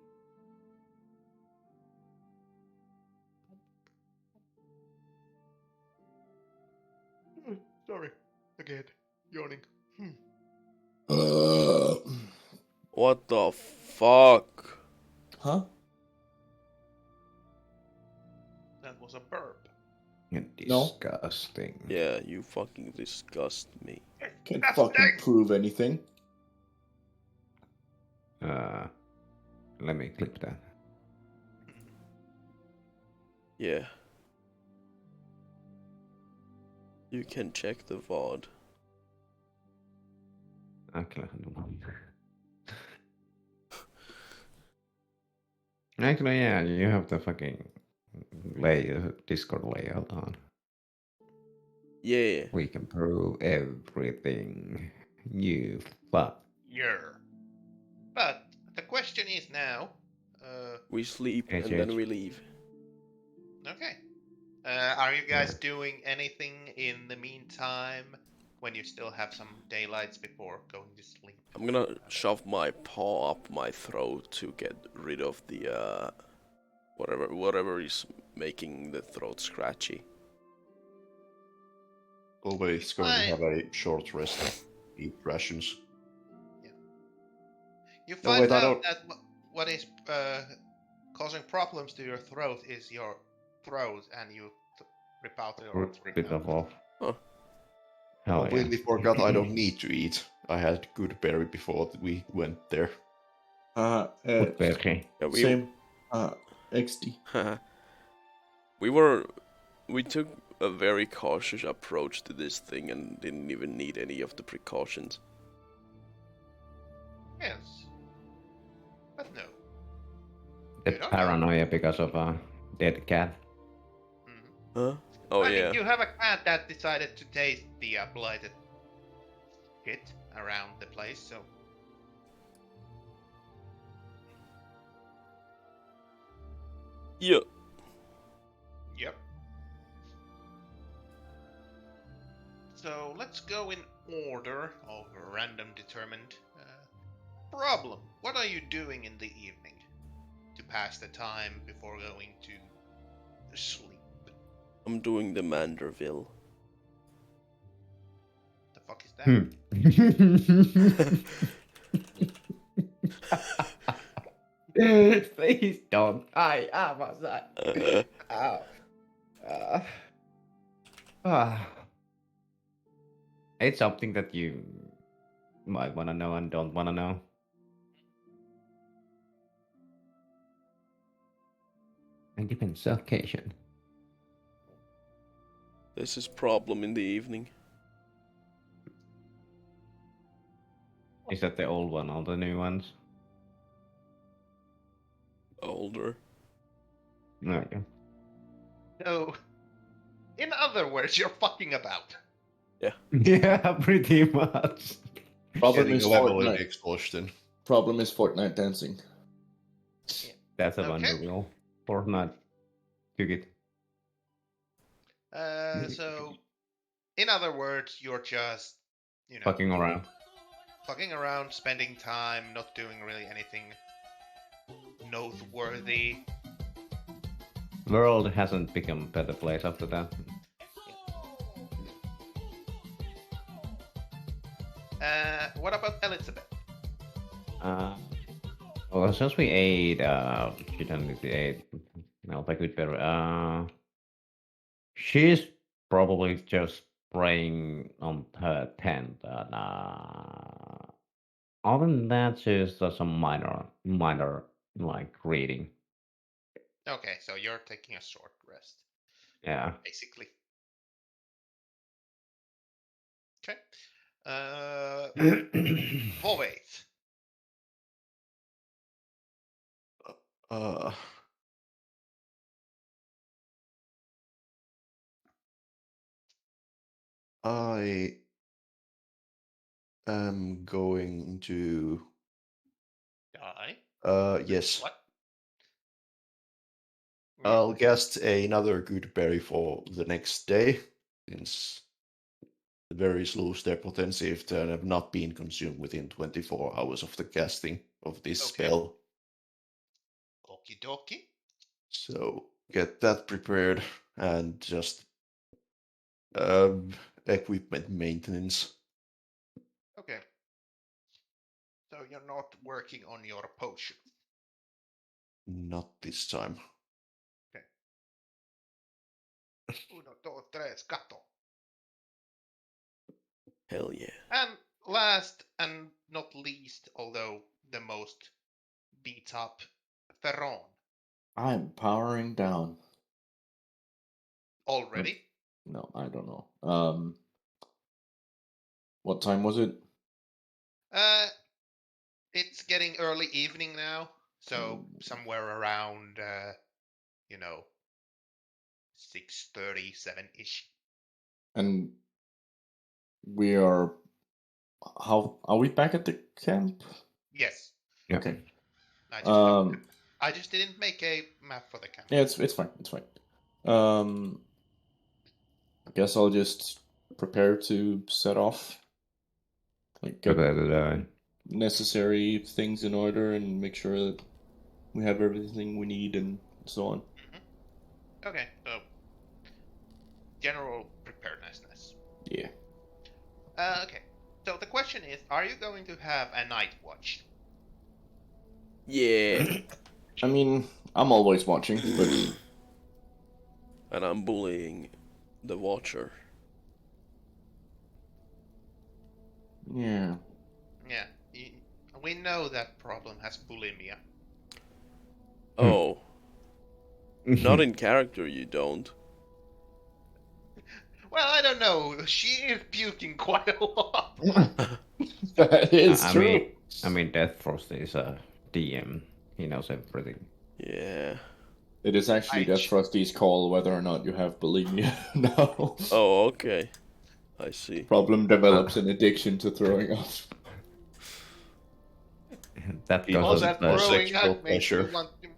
Sorry. Again. Yawning. What the fuck? Huh? That was a burp. No. Disgusting. Yeah, you fucking disgust me. Can't That's fucking dang- prove anything. Let me clip that. Yeah. You can check the VOD. Actually, yeah, you have the fucking Discord layout on. Yeah. We can prove everything. You fuck. Yeah. But the question is now. We sleep Hey, and then Judge. we leave. Okay. Are you guys doing anything in the meantime when you still have some daylights before going to sleep? I'm gonna shove my paw up my throat to get rid of the whatever is making the throat scratchy. Always going to I- have a short rest. Eat rations. You No, find wait, I out don't- that what is causing problems to your throat is your throat, and you rip out your Bit of off. Huh. Hell Completely forgot I don't need to eat. I had good berry before we went there. Berry. Yeah, Same. XD. we took a very cautious approach to this thing and didn't even need any of the precautions. Yes. But no. The You don't know. paranoia because of a dead cat. Mhm. Huh? Oh I yeah. mean, you have a cat that decided to taste the blighted shit around the place, so. Yeah. Yep. So let's go in order of random determined. Problem. What are you doing in the evening to pass the time before going to sleep? I'm doing the Manderville. The fuck is that? Please don't. Was that? It's something that you might want to know and don't want to know. It depends on occasion. This is problem in the evening. Is that the old one or the new ones? Older. Okay. So, in other words, you're fucking about. Yeah, pretty much. Problem Getting is a level in Fortnite. exhaustion. Problem is Fortnite dancing. That's a Okay. wonder wheel. Fortnite took it. So, in other words, you're just, Fucking around. fucking around, spending time, not doing really anything noteworthy. World hasn't become a better place after that. What about Elizabeth? Well, since we ate, she done the ate. No, like with better. She's probably just praying on her tent. And, other than that, she's just some minor like reading. Okay, so you're taking a short rest, Yeah. basically. Okay. Volvate. I am going to. Die. Yes. What? I'll cast another good berry for the next day, since the berries lose their potency if they have not been consumed within 24 hours of the casting of this Okay. spell. Okie dokie. So get that prepared and just equipment maintenance. Okay. So you're not working on your potion. Not this time. Uno, dos, tres, cuatro. Hell yeah. And last and not least, although the most beat up, Theron. I'm powering down. Already? No, I don't know. What time was it? It's getting early evening now, so Mm. somewhere around, 6:37 ish. And we are. How are we back at the camp? Yes. Yeah. Okay. I just didn't make a map for the camp. Yeah, it's fine. It's fine. I guess I'll just prepare to set off. Like get necessary things in order and make sure that we have everything we need and so on. Okay, so general preparedness. Yeah. Okay. So the question is, are you going to have a night watch? Yeah. I mean, I'm always watching, but And I'm bullying the Watcher. yeah. Yeah, we know that problem has bulimia. Oh. Not in character, you don't. Well, I don't know. She is puking quite a lot. That is true. I mean, Death Frost is a DM. He knows everything. Yeah. It is actually Death Frosty's call whether or not you have bulimia now. Oh, okay. I see. Problem develops an addiction to throwing up. That People goes That on the, throwing sexual up makes you pleasure. want to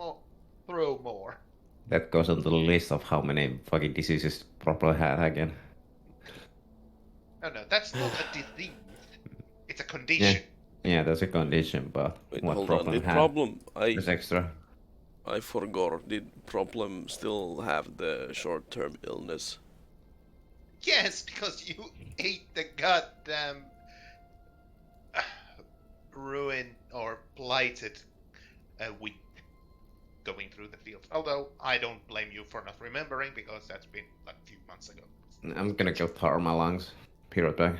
throw more. that goes on the list of how many fucking diseases probably had again. No, that's not a disease. It's a condition. Yeah, that's a condition, but Wait, what hold problem on. Did had Problem... is extra? I forgot. Did Problem still have the short-term illness? Yes, because you ate the goddamn ruined or blighted wheat going through the fields. Although I don't blame you for not remembering because that's been like a few months ago. I'm gonna go tar my lungs. Period back.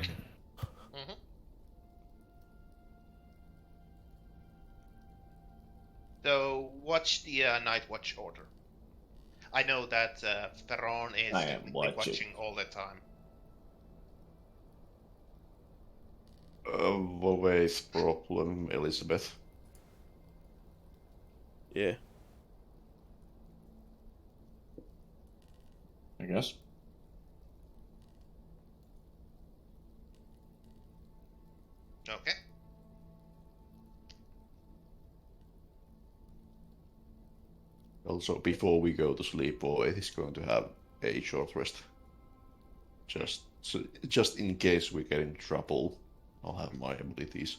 So watch the Night Watch order. I know that Theron is I am watching all the time. Always problem, Elizabeth. Yeah. I guess. Okay. Also, before we go to sleep, always is going to have a short rest. Just in case we get in trouble, I'll have my abilities.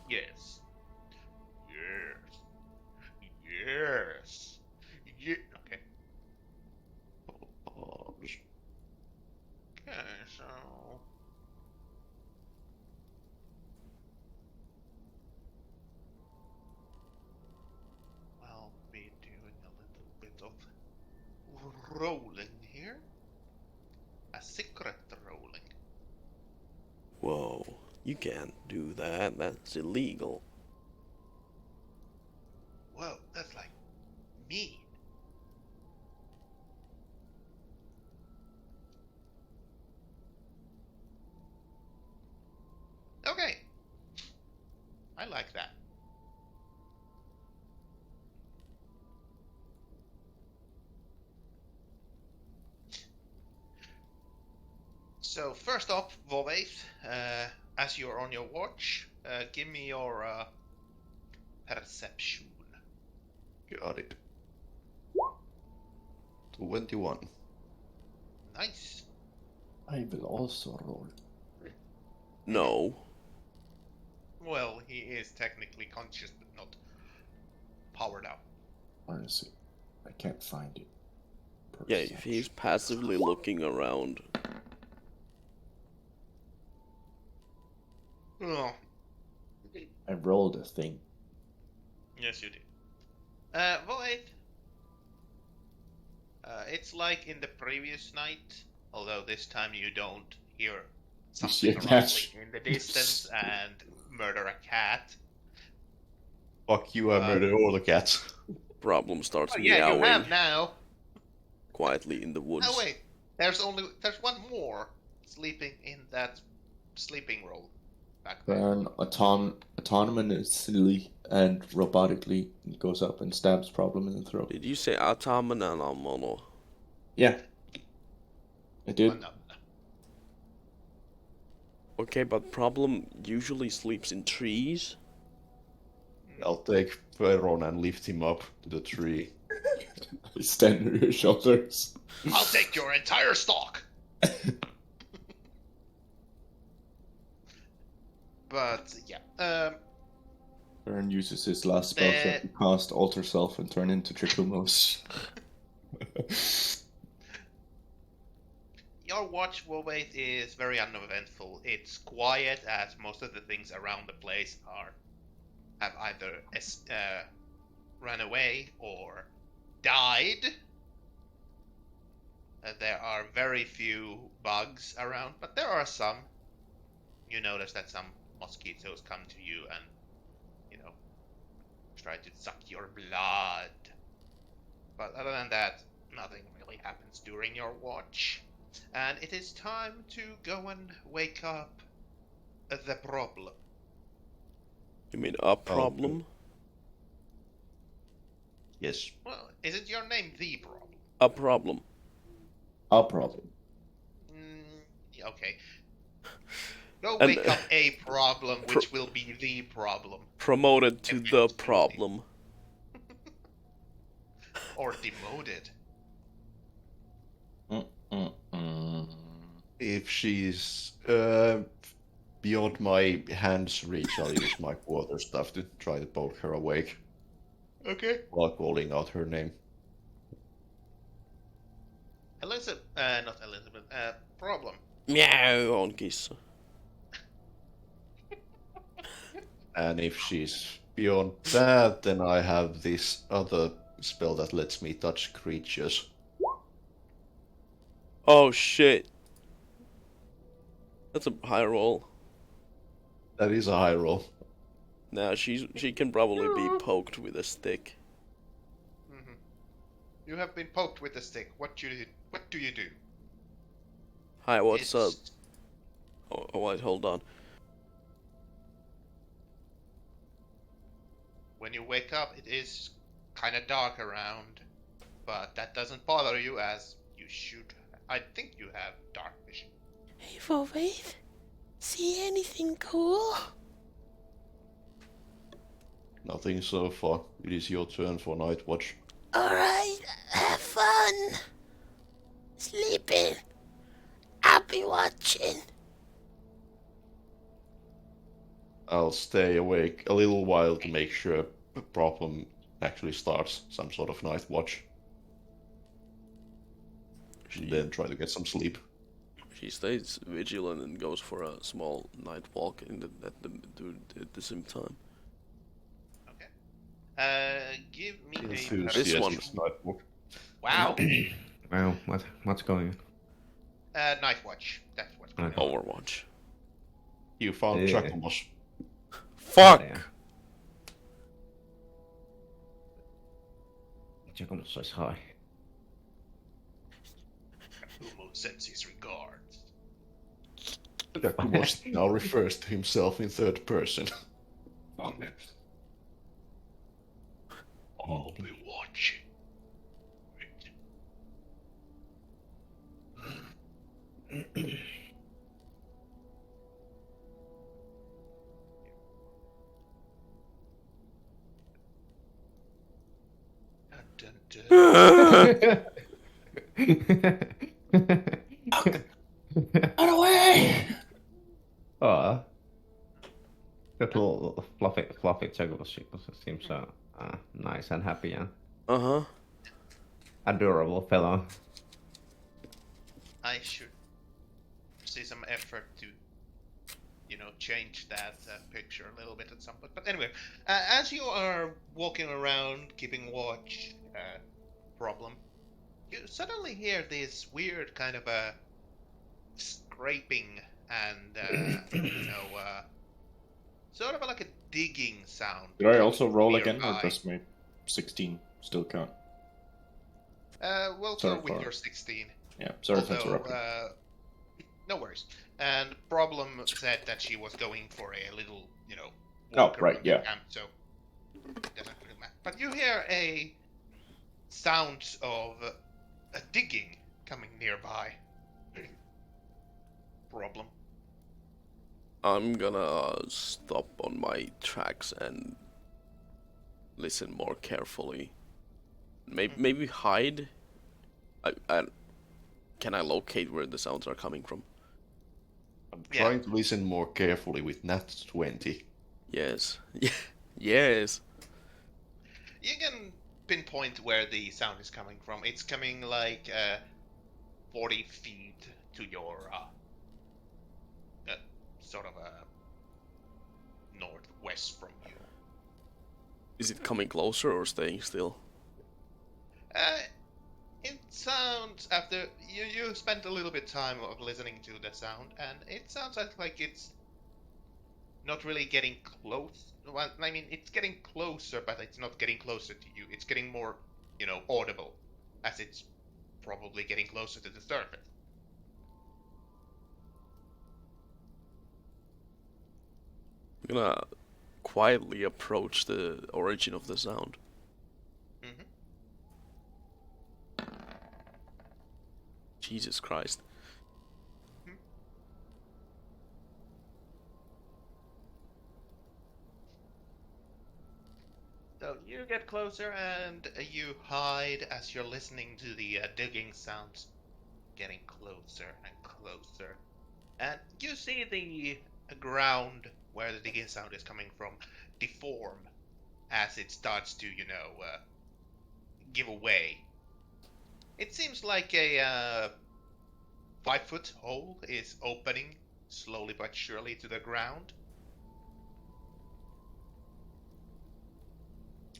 Yes. Yes. Yeah. Okay. Okay, so I'll be doing a little bit of rolling here. A secret rolling. Whoa. You can't do that. That's illegal. Whoa, that's like mean. Okay. I like that. So first off, Volvaith, as you're on your watch, give me your perception. Got it. 21. Nice. I will also roll. No. Well, he is technically conscious, but not powered up. Where is it? I can't find it. Yeah, if he's passively looking around. Oh, I rolled a thing. yes, you did. Volvaith. It's like in the previous night, although this time you don't hear something Yeah, rustling in the distance and murder a cat. Fuck you, I murdered all the cats. Problem starts Oh, yeah, you meowing have now. quietly in the woods. Oh wait, there's one more sleeping in that sleeping roll back there. Then autonomously and robotically goes up and stabs Problem in the throat. Did you say Atamananamono? Yeah, I Oh, did. no. Okay, but Problem usually sleeps in trees. I'll take Veron and lift him up to the tree. I stand on your shoulders. I'll take your entire stock. But yeah, Baron uses his last spell slot to cast Alter Self and turn into Trikumos. your watch, Wolwaith, is very uneventful. It's quiet, as most of the things around the place have either run away or died. There are very few bugs around, but there are some. You notice that some mosquitoes come to you and, try to suck your blood. But other than that, nothing really happens during your watch. And it is time to go and wake up the problem. You mean a problem? Yes. Well, is it your name the problem? A problem. A problem. Okay. Go And, wake up a problem, which will be the problem. Promoted to the problem. Or demoted. If she's beyond my hand's reach, I'll use my quarter staff to try to poke her awake Okay. while calling out her name. Elizabeth, not Elizabeth, problem. Meow on kissa. And if she's beyond that, then I have this other spell that lets me touch creatures. Oh shit. That's a high roll. That is a high roll. Now she can probably be poked with a stick. Mm-hmm. You have been poked with a stick. What do you do? Hi, what's up? It's- Oh wait, hold on. When you wake up, it is kind of dark around, but that doesn't bother you, as you should. I think you have dark vision. Hey, Volvaith, see anything cool? Nothing so far. It is your turn for Night Watch. Alright, have fun. Sleeping. I'll be watching. I'll stay awake a little while to make sure the problem actually starts some sort of Night Watch. And then try to get some sleep. She stays vigilant and goes for a small night walk at the same time. Okay. Give me a This one. Enthusiastic Night Walk. Wow. Well, what's going Night Watch. That's what's on? going on. Overwatch. You found Yeah. Chacomos. Fuck! Yeah. Giacomo's is high. Humo sends his regards. Chacomos now refers to himself in third person. I'll be watching. dun. Run away! Oh, that little fluffy Juggalo seems so nice and happy and Uh-huh. adorable fellow. I should see some effort to, change that picture a little bit at some point. But anyway, as you are walking around, keeping watch, problem, you suddenly hear this weird kind of a scraping and, sort of like a digging sound. Did I also roll nearby. again, or does my 16 still count? We'll Sorry go with for- your 16. Yeah, sorry for Although, interrupting. no worries. And Problem said that she was going for a little, Oh, walk right, around the yeah. camp, so doesn't really matter. But you hear a sound of a digging coming nearby. Problem. I'm gonna stop on my tracks and listen more carefully. Maybe hide. Can I locate where the sounds are coming from? I'm Yeah. trying to listen more carefully with Nat 20. Yes. Yes. You can pinpoint where the sound is coming from. It's coming like 40 feet to your sort of northwest from you. Is it coming closer or staying still? It sounds after you spent a little bit time of listening to the sound, and it sounds like it's not really getting close. Well, I mean, it's getting closer, but it's not getting closer to you. It's getting more, audible, as it's probably getting closer to the surface. I'm gonna quietly approach the origin of the sound. Mhm. Jesus Christ. So you get closer and you hide as you're listening to the digging sounds getting closer and closer. And you see the ground where the digging sound is coming from deform as it starts to, give away. It seems like a 5-foot hole is opening slowly but surely to the ground.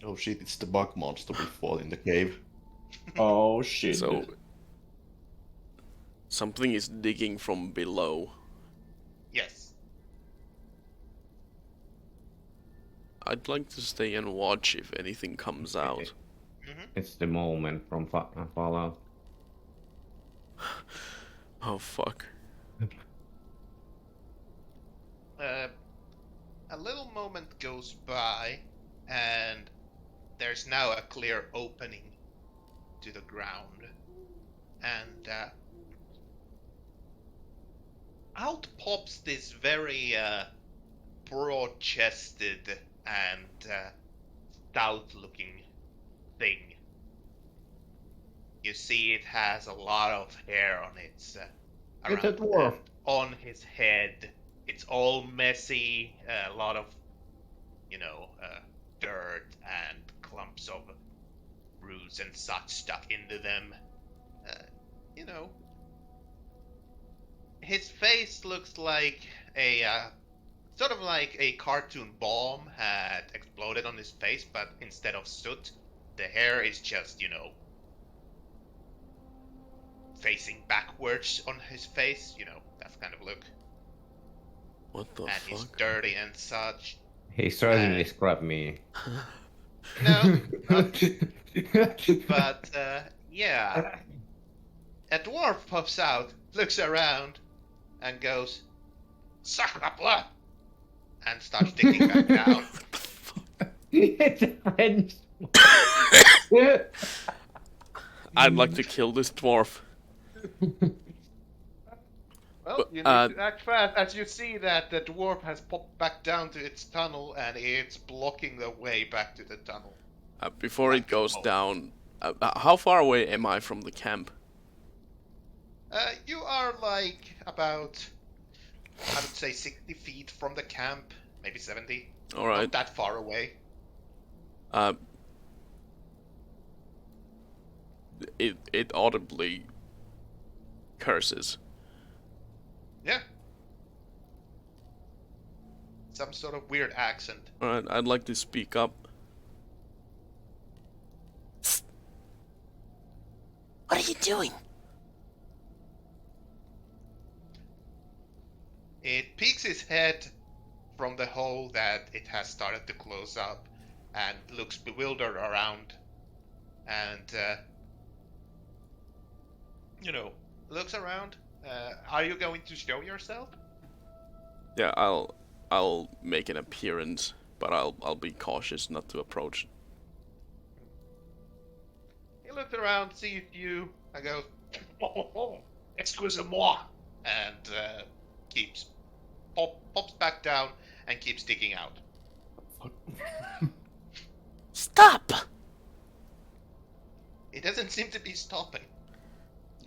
Oh shit, it's the bug monster we fought in the cave. Oh shit. So something is digging from below. Yes. I'd like to stay and watch if anything comes out. It's the moment from Fallout. Oh fuck. A little moment goes by, and there's now a clear opening to the ground, and out pops this very broad-chested and stout-looking thing. You see, it has a lot of hair on its It's a around- dwarf. on his head. It's all messy, a lot of, dirt and clumps of roots and such stuck into them. His face looks like a sort of like a cartoon bomb had exploded on his face, but instead of soot, the hair is just, facing backwards on his face. That kind of look. What the And he's fuck? dirty and such. He certainly scrubbed me. No, not, but yeah. A dwarf pops out, looks around, and goes, "Sacre, and starts digging back down. It's a French. I'd like to kill this dwarf. Well, But, you need to act fast as you see that the dwarf has popped back down to its tunnel and it's blocking the way back to the tunnel. Before it goes Oh. down, How far away am I from the camp? You are like about, I would say, 60 feet from the camp, maybe 70. All right. Not that far away. It audibly curses. Yeah. Some sort of weird accent. All right, I'd like to speak up. What are you doing? It peeks its head from the hole that it has started to close up and looks bewildered around and, looks around. Are you going to show yourself? Yeah, I'll make an appearance, but I'll be cautious not to approach. He looks around, sees you, and goes, oh, excusez-moi, and pops back down and keeps digging out. Stop! It doesn't seem to be stopping.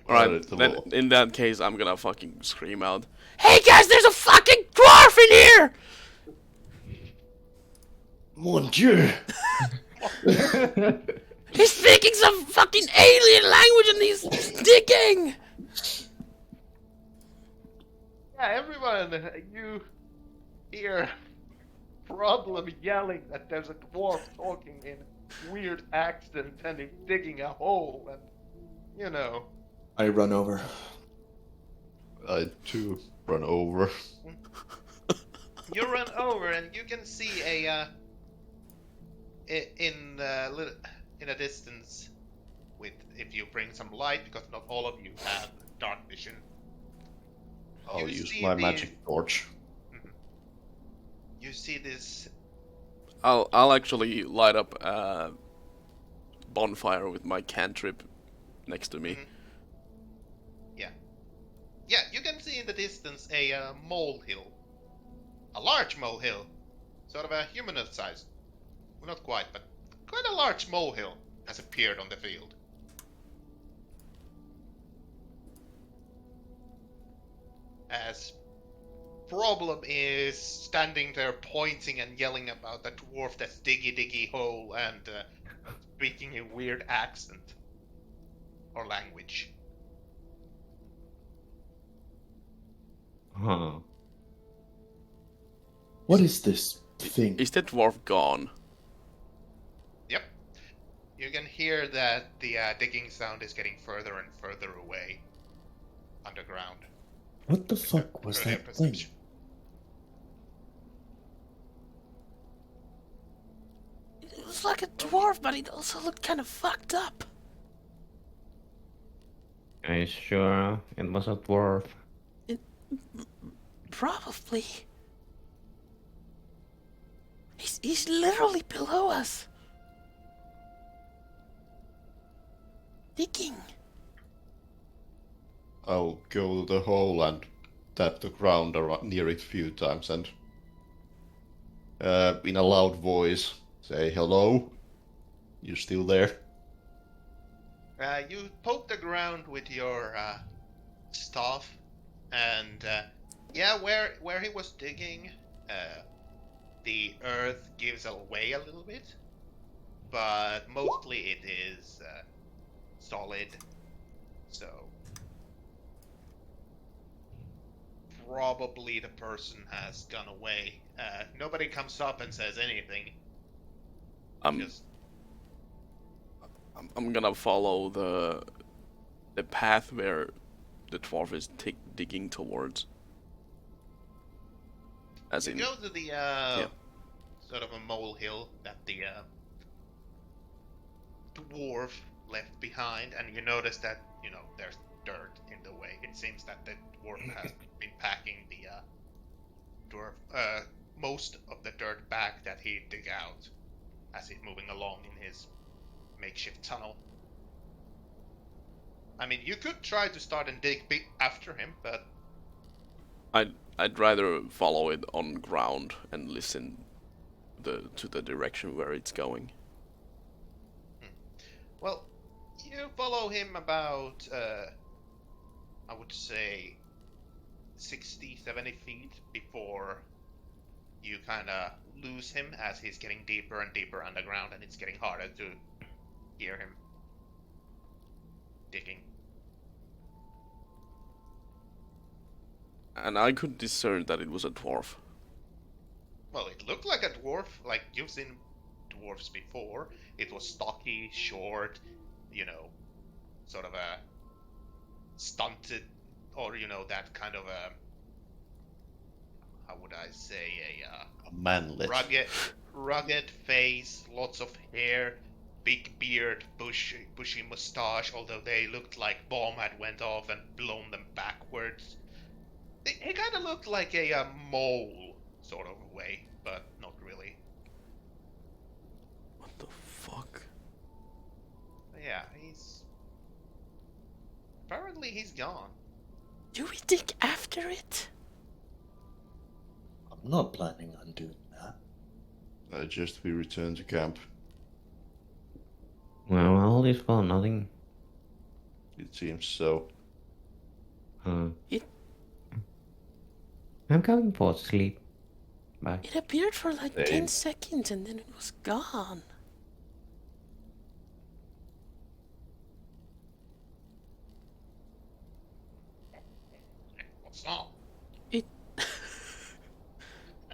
Alright, then in that case, I'm gonna fucking scream out. Hey guys, there's a fucking dwarf in here! Mon Dieu! He's speaking some fucking alien language and he's digging! Yeah, everyone, you hear Problem yelling that there's a dwarf talking in weird accent and he's digging a hole and, I run over. I too run over. You run over and you can see in a distance, if you bring some light, because not all of you have dark vision. I'll You use see my the- magic torch. You see this. I'll actually light up a bonfire with my cantrip next to me. Mhm. Yeah, you can see in the distance a molehill. A large molehill. Sort of a humanoid size. Well, not quite, but quite a large molehill has appeared on the field. As Problem is standing there pointing and yelling about the dwarf that's diggy hole and speaking in weird accent. Or language. Huh. What is this thing? Is the dwarf gone? Yep. You can hear that the digging sound is getting further and further away. Underground. What the fuck was Earlier that thing? perception. It was like a dwarf, but it also looked kind of fucked up. Are you sure it was a dwarf? Probably. He's literally below us. Digging. I'll go to the hole and tap the ground near it a few times and in a loud voice say, hello? You still there? You poke the ground with your staff, and where he was digging, the earth gives away a little bit, but mostly it is solid. So probably the person has gone away. Nobody comes up and says anything. Just I'm gonna follow the path where the dwarf is digging towards. As you in, go to the sort of a molehill that the dwarf left behind, and you notice that there's dirt in the way. It seems that the dwarf has been packing the dwarf most of the dirt back that he dig out as he's moving along in his makeshift tunnel. I mean, you could try to start and dig after him, but I'd rather follow it on ground and listen to the direction where it's going. well, You follow him about, I would say, 60, 70 feet before you kind of lose him as he's getting deeper and deeper underground, and it's getting harder to hear him digging. And I could discern that it was a dwarf. Well, it looked like a dwarf, like you've seen dwarfs before. It was stocky, short, sort of a stunted, or that kind of a, how would I say, A manlet. rugged face, lots of hair, big beard, bushy mustache, although they looked like bomb had went off and blown them backwards. He kind of looked like a mole sort of way, but not really. What the fuck? Yeah, apparently he's gone. Do we dig after it? I'm not planning on doing that. We return to camp. Well, all is for nothing. It seems so. I'm going for sleep. Bye. It appeared for like Same. 10 seconds and then it was gone. What's wrong?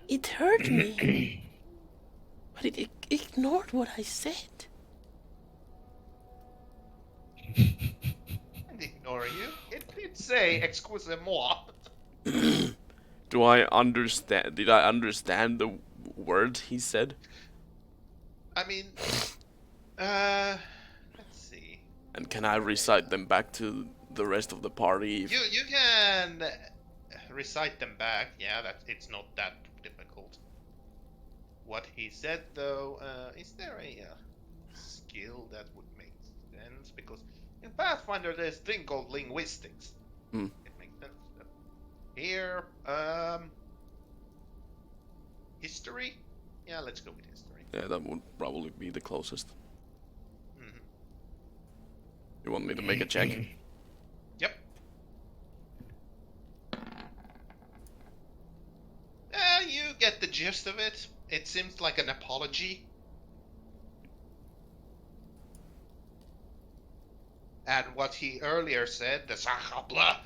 It hurt me. But it ignored what I said. And ignore you. It did say excusez-moi. Do I understand? Did I understand the word he said? I mean, let's see. And can I recite them back to the rest of the party? You can recite them back. Yeah, it's not that difficult. What he said, though, is there a skill that would make sense? Because in Pathfinder, there's a thing called linguistics. Hmm. It makes sense. Here, history. Yeah, let's go with history. Yeah, that would probably be the closest. Mhm. You want me to make a check? Yep. You get the gist of it. It seems like an apology. And what he earlier said, the Zahabla,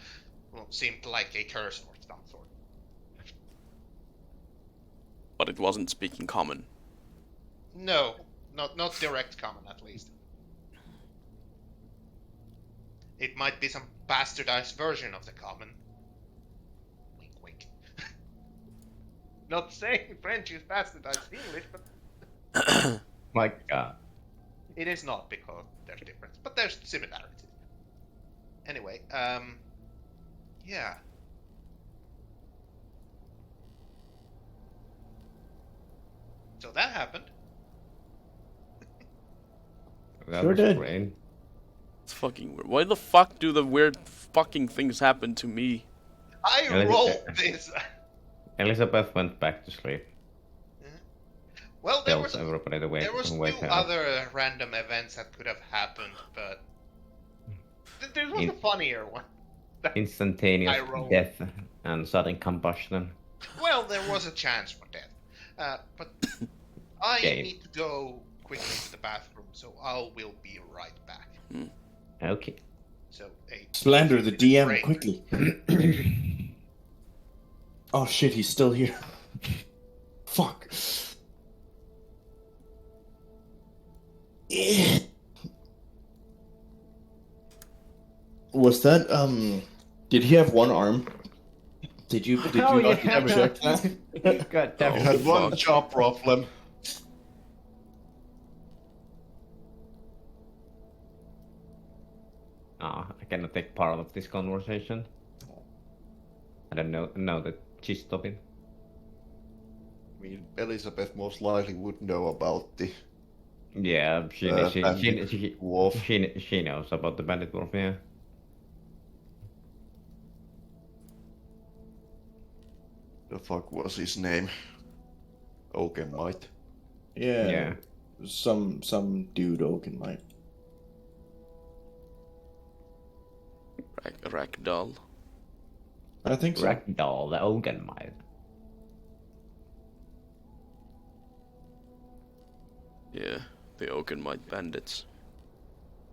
seemed like a curse or some sort. But it wasn't speaking common. No, not direct common at least. It might be some bastardized version of the common. Wink, wink. Not saying French is bastardized English, but My God. it is not because there's difference, but there's similarities. Anyway, yeah. So that happened. That Sure was did. great. It's fucking weird. Why the fuck do the weird fucking things happen to me? I Yeah, rolled this. Elizabeth went back to sleep. Well, there Tells was everybody to wake, there was wake two her up. other random events that could have happened, but this was In- the funnier one. Instantaneous I rolled. death and sudden combustion. Well, there was a chance for death, but I Okay. need to go quickly to the bathroom, so I will be right back. Okay. So, a Slander the DM break. quickly. Oh shit, he's still here. Fuck. Was that did he have one arm? Did you Oh, not yeah. check that? God I damn it. had one fuck. jaw problem. Ah, I cannot take part of this conversation. I don't know the gist of it. I mean, Elizabeth most likely would know about the Yeah, bandit wolf. she knows about the bandit wolf, yeah. The fuck was his name? Oakenmite. Yeah. Yeah. Some dude Oaken might. Ragdoll. I think so. Ragdoll, the Ogan might. Yeah, the Oakenmite bandits.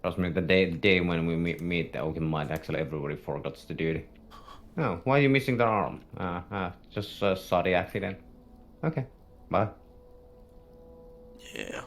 Trust me, the day when we meet the Ogan might, actually everybody forgets to do it. Oh, why are you missing the arm? Just a sorry accident. Okay, bye. Yeah.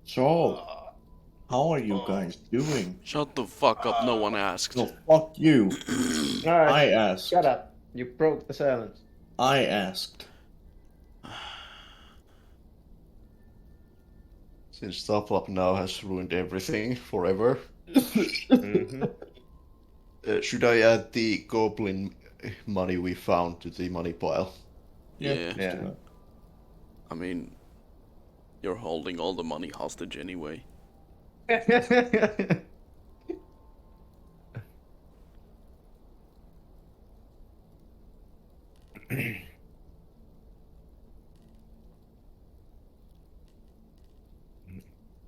So, how are you guys doing? Shut the fuck up, no one asked. No, fuck you. Alright, I asked. shut up. You broke the silence. I asked. Since Top Up now has ruined everything forever, Mm-hmm. should I add the goblin money we found to the money pile? Yeah. let's do that. I mean, you're holding all the money hostage anyway.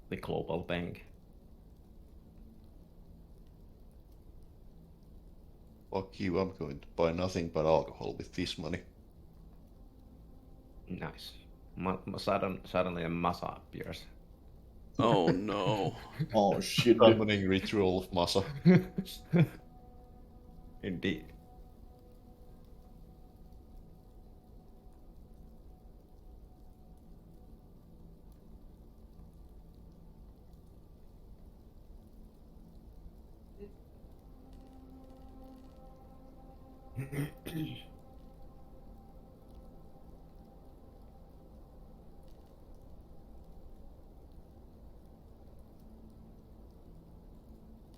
The global bank. Fuck you, I'm going to buy nothing but alcohol with this money. Nice. Suddenly a masa appears. Oh no. Oh shit. Summoning ritual of Masa. Indeed.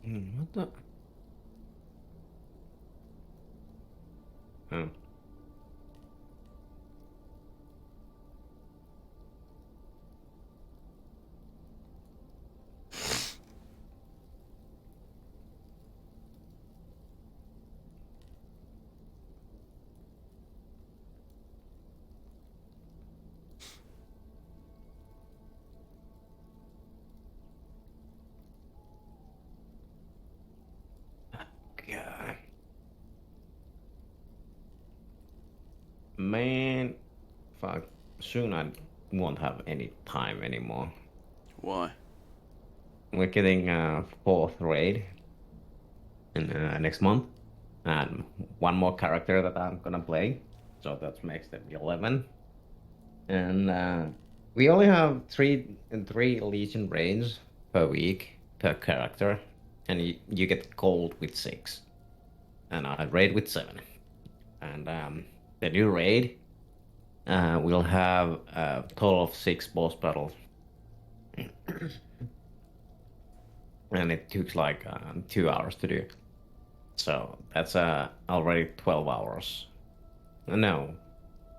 What the? Oh. God. Man, fuck. Soon I won't have any time anymore. Why? We're getting fourth raid in next month, and one more character that I'm gonna play, so that makes them 11. And we only have three Legion raids per week per character, and you get gold with 6, and I raid with 7. And the new raid will have a total of 6 boss battles. And it took like 2 hours to do. So that's already 12 hours. No,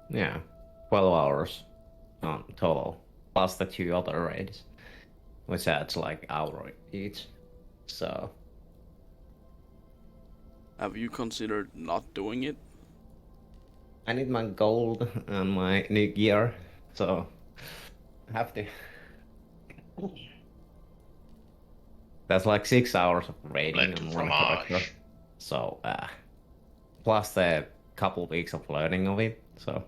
yeah, 12 hours on total, plus the 2 other raids, which adds like hour each. So Have you considered not doing it? I need my gold and my new gear, so I have to. That's like 6 hours of raiding Let on one fromage. character. So plus the couple weeks of learning of it. So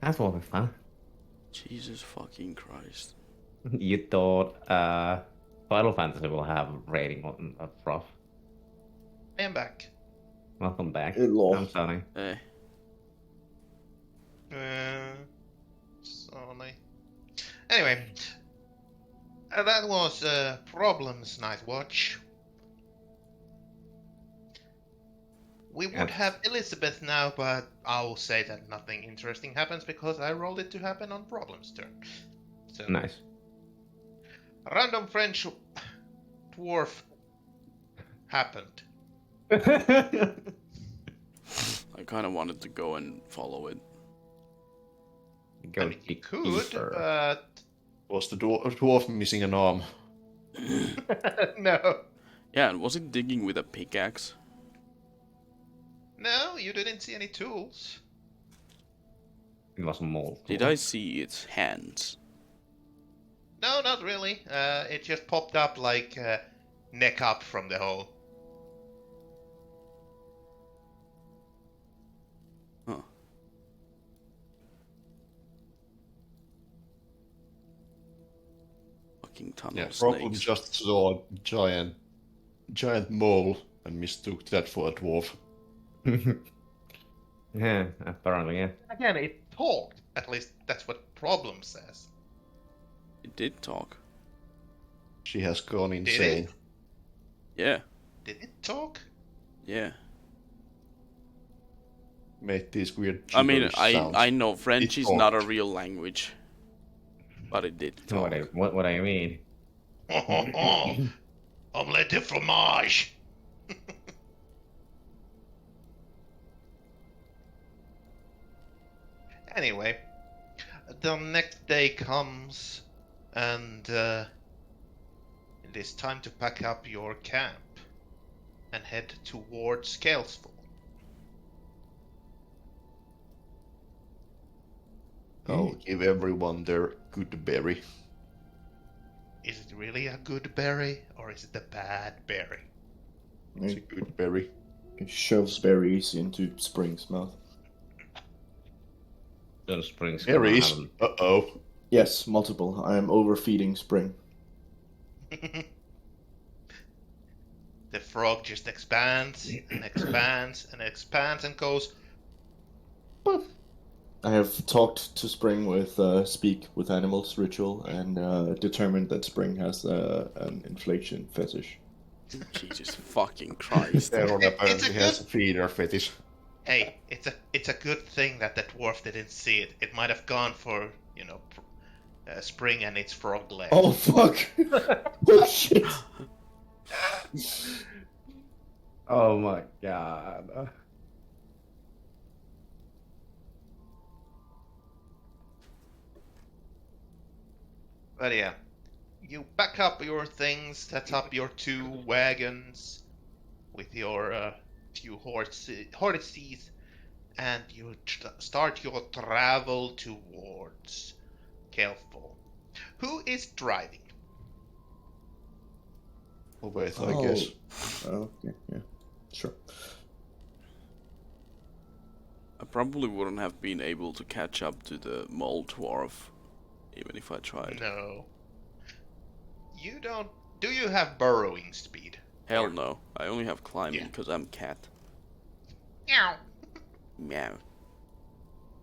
that will be fun. Jesus fucking Christ. You thought Final Fantasy will have rating on Froth. I am back. Welcome back. Hello. I'm sorry. Eh. Sorry. Anyway, that was Problems Nightwatch. We would Yes. have Elizabeth now, but I'll say that nothing interesting happens because I rolled it to happen on Problems turn. So, Nice. random French dwarf happened. I kind of wanted to go and follow it. Go I mean, you dig could, deeper. but Was the dwarf missing an arm? no. Yeah, and was it digging with a pickaxe? No, you didn't see any tools. It was a mole. Did I see its hands? No, not really. It just popped up like neck up from the hole. Huh. Fucking tunnel Yeah, probably snakes. just saw a giant mole and mistook that for a dwarf. Yeah, apparently, yeah. Again, it talked. At least that's what Problem says. It did talk. She has gone Did insane. it? Yeah, Did it talk? yeah. Made these weird I mean, gibberish sounds. I know French It is not a talked. real language, but it did talk. What do you mean? Omelette de fromage. Anyway, the next day comes, and it is time to pack up your camp and head towards Scalesfall. I'll give everyone their good berry. Is it really a good berry, or is it a bad berry? It's a good berry. It shoves berries into Spring's mouth. Those springs. Berries? Uh-oh. Yes, multiple. I am overfeeding Spring. The frog just expands and expands and expands and goes. Poof. I have talked to Spring with Speak with Animals ritual and determined that Spring has an inflation fetish. Jesus fucking Christ. Theron It's apparently a has good- a feeder fetish. Hey, it's a good thing that the dwarf didn't see it. It might have gone for Spring and its frog leg. Oh fuck! Oh shit! Oh my god. But yeah, you pack up your things, set up your 2 wagons with your few horses, and you start your travel towards Kelfall. Who is driving? Wait, I guess. Okay, yeah. Sure. I probably wouldn't have been able to catch up to the mole dwarf, even if I tried. No. You don't. Do you have burrowing speed? Hell no. I only have climbing Yeah. because I'm cat. Meow. Meow.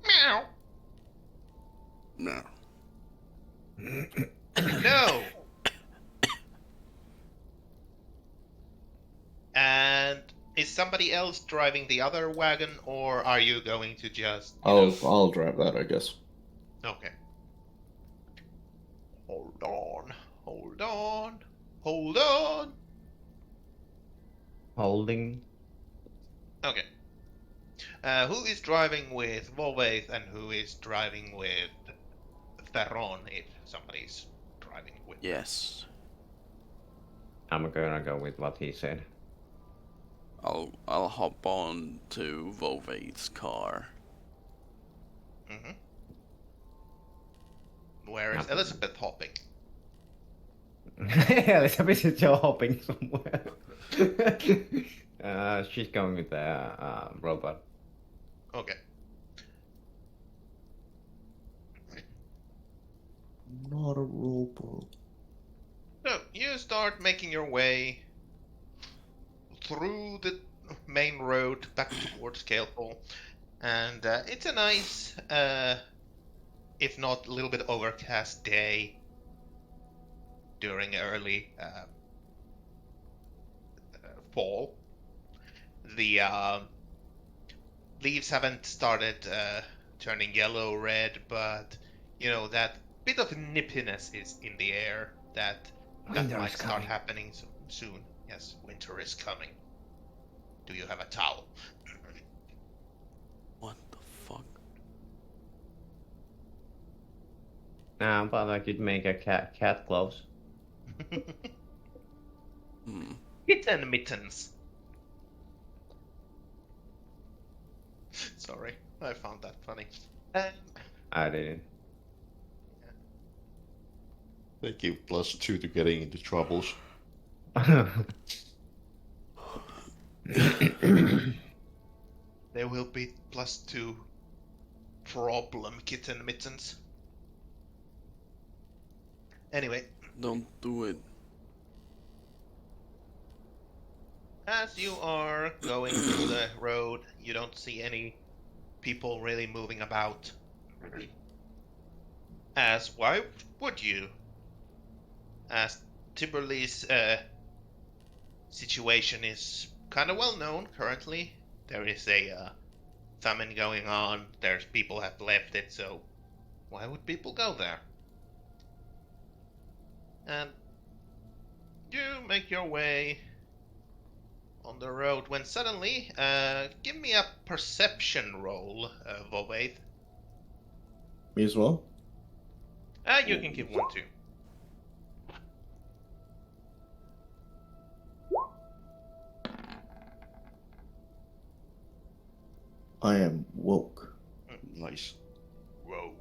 Meow. No. No. And is somebody else driving the other wagon, or are you going to just? I'll drive that, I guess. Okay. Hold on. Hold on. Hold on. Holding. Okay. Who is driving with Volvaith and who is driving with Theron if somebody's driving with them? Yes. I'm gonna go with what he said. I'll hop on to Volvaith's car. Mm-hmm. Where is Nothing. Elizabeth hopping? Elizabeth is still hopping somewhere. She's going with the robot. Okay. Not a robot. So you start making your way through the main road back towards Kelfall, and it's a nice, if not a little bit overcast day during early fall. The leaves haven't started turning yellow, red, but you know that bit of nippiness is in the air that Winter might is start coming. happening soon. Yes, winter is coming. Do you have a towel? What the fuck? But I could make a cat gloves. Hmm. Kitten mittens. Sorry, I found that funny. I didn't. They give +2 to getting into troubles. There will be +2 problem kitten mittens. Anyway, Don't do it. as you are going through the road, you don't see any people really moving about. As why would you? As Timberley's situation is kind of well known currently. There is a famine going on. There's people have left it, so why would people go there? And you make your way on the road when suddenly, give me a perception roll, Volvaith. Me as well? You can give one too. I am woke. Nice. Whoa.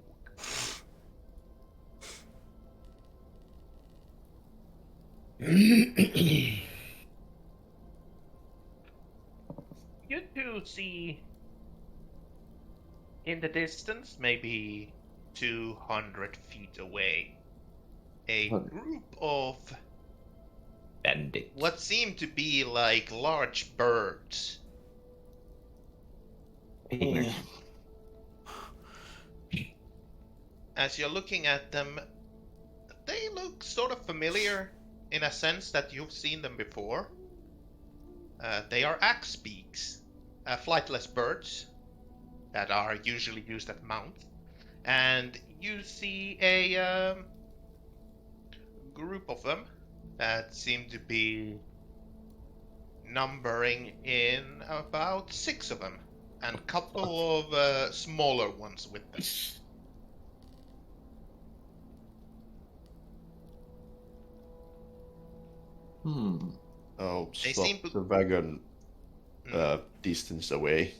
You two see in the distance, maybe 200 feet away, a group of Bandit. what seem to be like large birds. Ignorant. As you're looking at them, they look sort of familiar in a sense that you've seen them before. They are axe beaks, flightless birds that are usually used at mounts. And you see a group of them that seem to be numbering in about 6 of them, and a couple of smaller ones with them. I'll They stop seem to- the wagon distance away.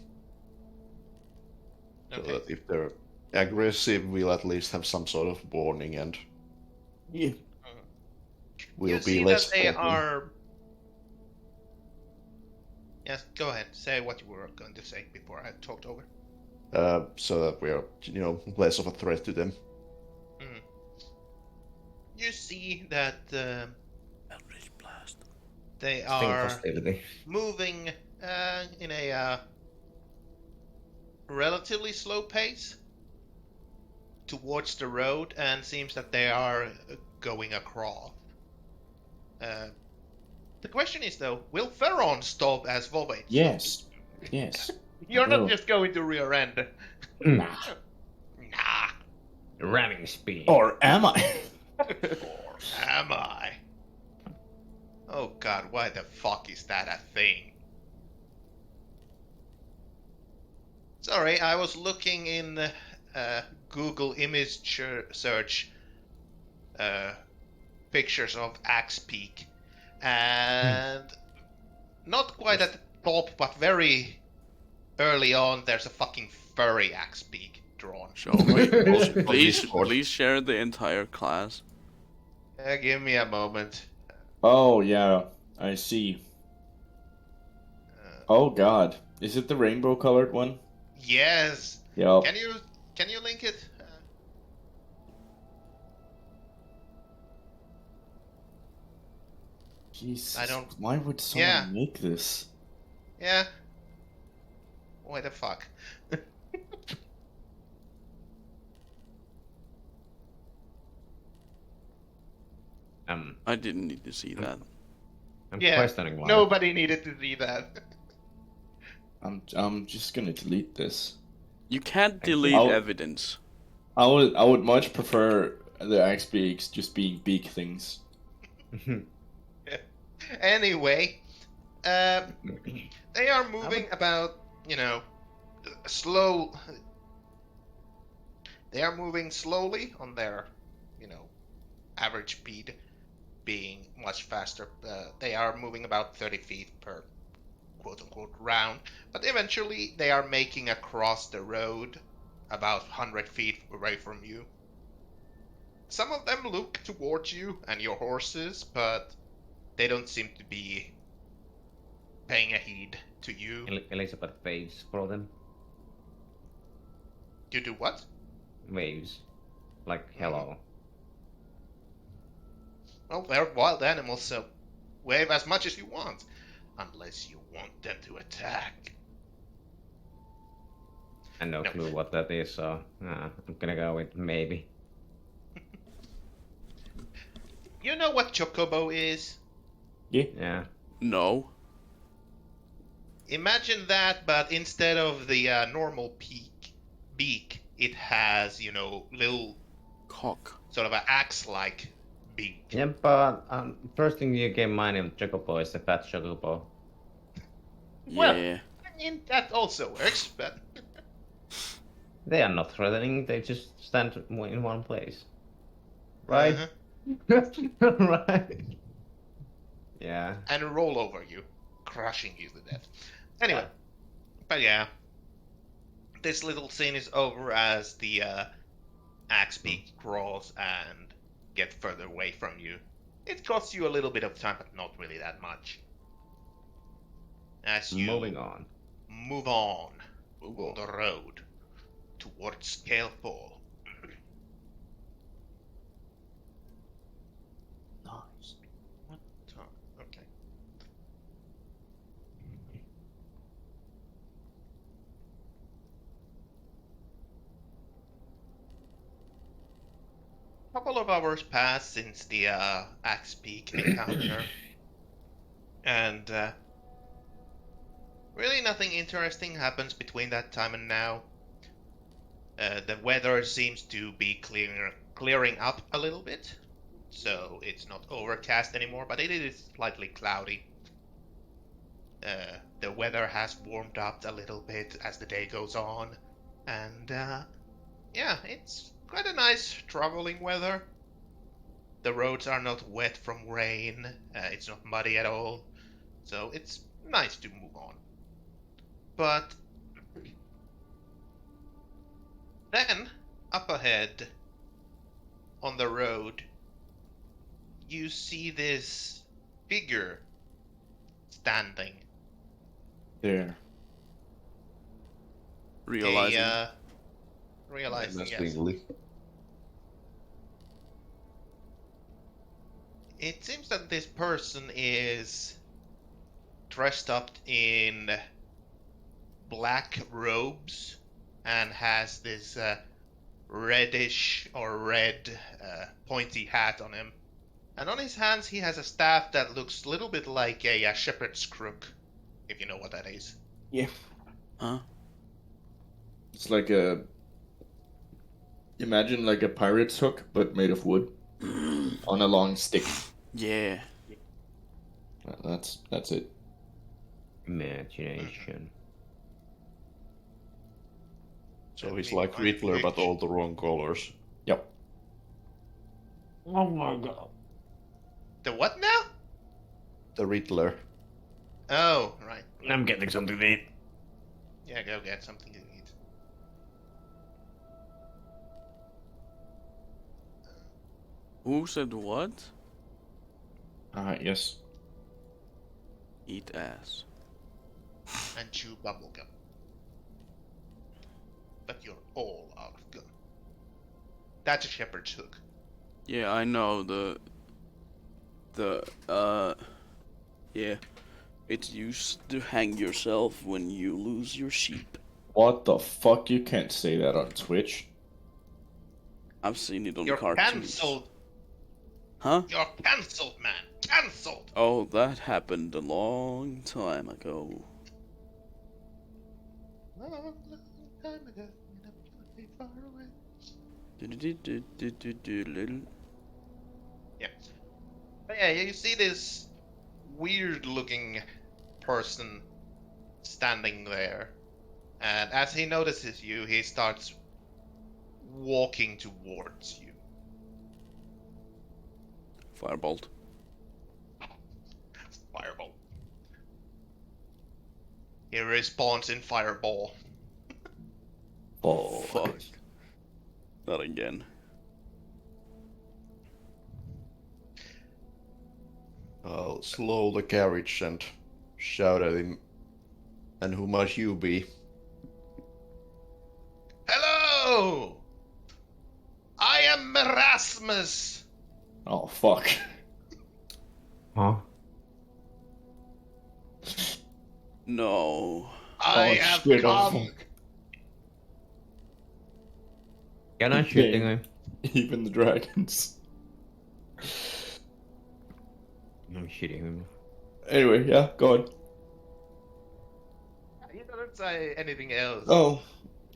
So Okay. that if they're aggressive, we'll at least have some sort of warning and Yeah. we'll You be see less that they problem. are. Yes, go ahead. Say what you were going to say before I talked over. So that we're, less of a threat to them. You see that Eldritch Blast. they Sting are hostility. moving in a relatively slow pace towards the road, and seems that they are going across. The question is though, will Theron stop as Volvate? Yes. Yes. You're not Will. just going to rear end. Nah. Nah. Ramming speed. Or am I? Am I? Oh god, why the fuck is that a thing? Sorry, I was looking in Google image search pictures of Axe Peak, and not quite at the top, but very early on, there's a fucking furry Axe Peak drawn. Show me. please, Discord. please share the entire class. Give me a moment. Oh, yeah. I see. Uh, Oh, God. Is it the rainbow colored one? yes. Yep. Can you link it? Jesus. I don't- Why would someone Yeah. make this? Yeah. What the fuck? I didn't need to see that. I'm Yeah, questioning why. Nobody needed to see that. I'm just gonna delete this. You can't Thank you. delete I'll- evidence. I would much prefer the axe beaks just being beak things. Anyway, they are moving about, slow. They are moving slowly on their, average speed being much faster. They are moving about 30 feet per quote-unquote round, but eventually they are making across the road about 100 feet away from you. Some of them look towards you and your horses, but they don't seem to be paying a heed to you. Elizabeth waves for them. You do what? Waves. Like hello. Well, they're wild animals, so wave as much as you want. Unless you want them to attack. And no No. clue what that is, so I'm gonna go with maybe. You know what Chocobo is? Yeah. No. Imagine that, but instead of the normal beak, it has, little Cock. sort of an axe-like beak. Yeah, but first thing you came mind of Chocobo is the fat Chocobo. Well- Yeah. I mean, that also works, but They are not threatening, they just stand in one place. Right? Uh-huh. Right. Yeah. And roll over you, crushing you to death. Anyway, but yeah, this little scene is over as the axe beak crawls and get further away from you. It costs you a little bit of time, but not really that much. As you Moving on. move on the road towards Scalefall. Nice. Okay. Couple of hours pass since the Axe Peak encounter, and really nothing interesting happens between that time and now. The weather seems to be clearing up a little bit, so it's not overcast anymore, but it is slightly cloudy. The weather has warmed up a little bit as the day goes on, and yeah, it's quite a nice traveling weather. The roads are not wet from rain, it's not muddy at all, so it's nice to move on. But then, up ahead, on the road, you see this figure standing. There. Realizing. Realizing, yes. Menacingly. It seems that this person is dressed up in black robes and has this reddish or red pointy hat on him. And on his hands he has a staff that looks a little bit like a shepherd's crook, if you know what that is. Yeah. Huh? It's like a. Imagine like a pirate's hook, but made of wood. On a long stick. Yeah. That's it. Imagination. So he's like Riddler, but all the wrong colors. Yep. Oh my god. The what now? The Riddler. Oh, right. I'm getting something to eat. Yeah, go get something to eat. Who said what? Yes. Eat ass. And chew bubblegum. But you're all out of gum. That's a shepherd's hook. Yeah, I know yeah. It's used to hang yourself when you lose your sheep. What the fuck? You can't say that on Twitch. I've seen it on You're cartoons. cancelled. Huh? You're cancelled, man. Cancelled. Oh, that happened a long time ago. Long time ago, when I was way far away. Little. Yeah. But yeah, you see this weird-looking person standing there, and as he notices you, he starts walking towards you. Firebolt. Fireball. He responds in fireball. Oh, Fuck. Not again. I'll slow the carriage and shout at him. And who must you be? Hello! I am Erasmus! Oh fuck. Huh? No. I Oh, have shit, oh, come. fuck. Can I shoot him? Even the dragons. I'm shooting him. Anyway, yeah, go on. He doesn't say anything else. Oh,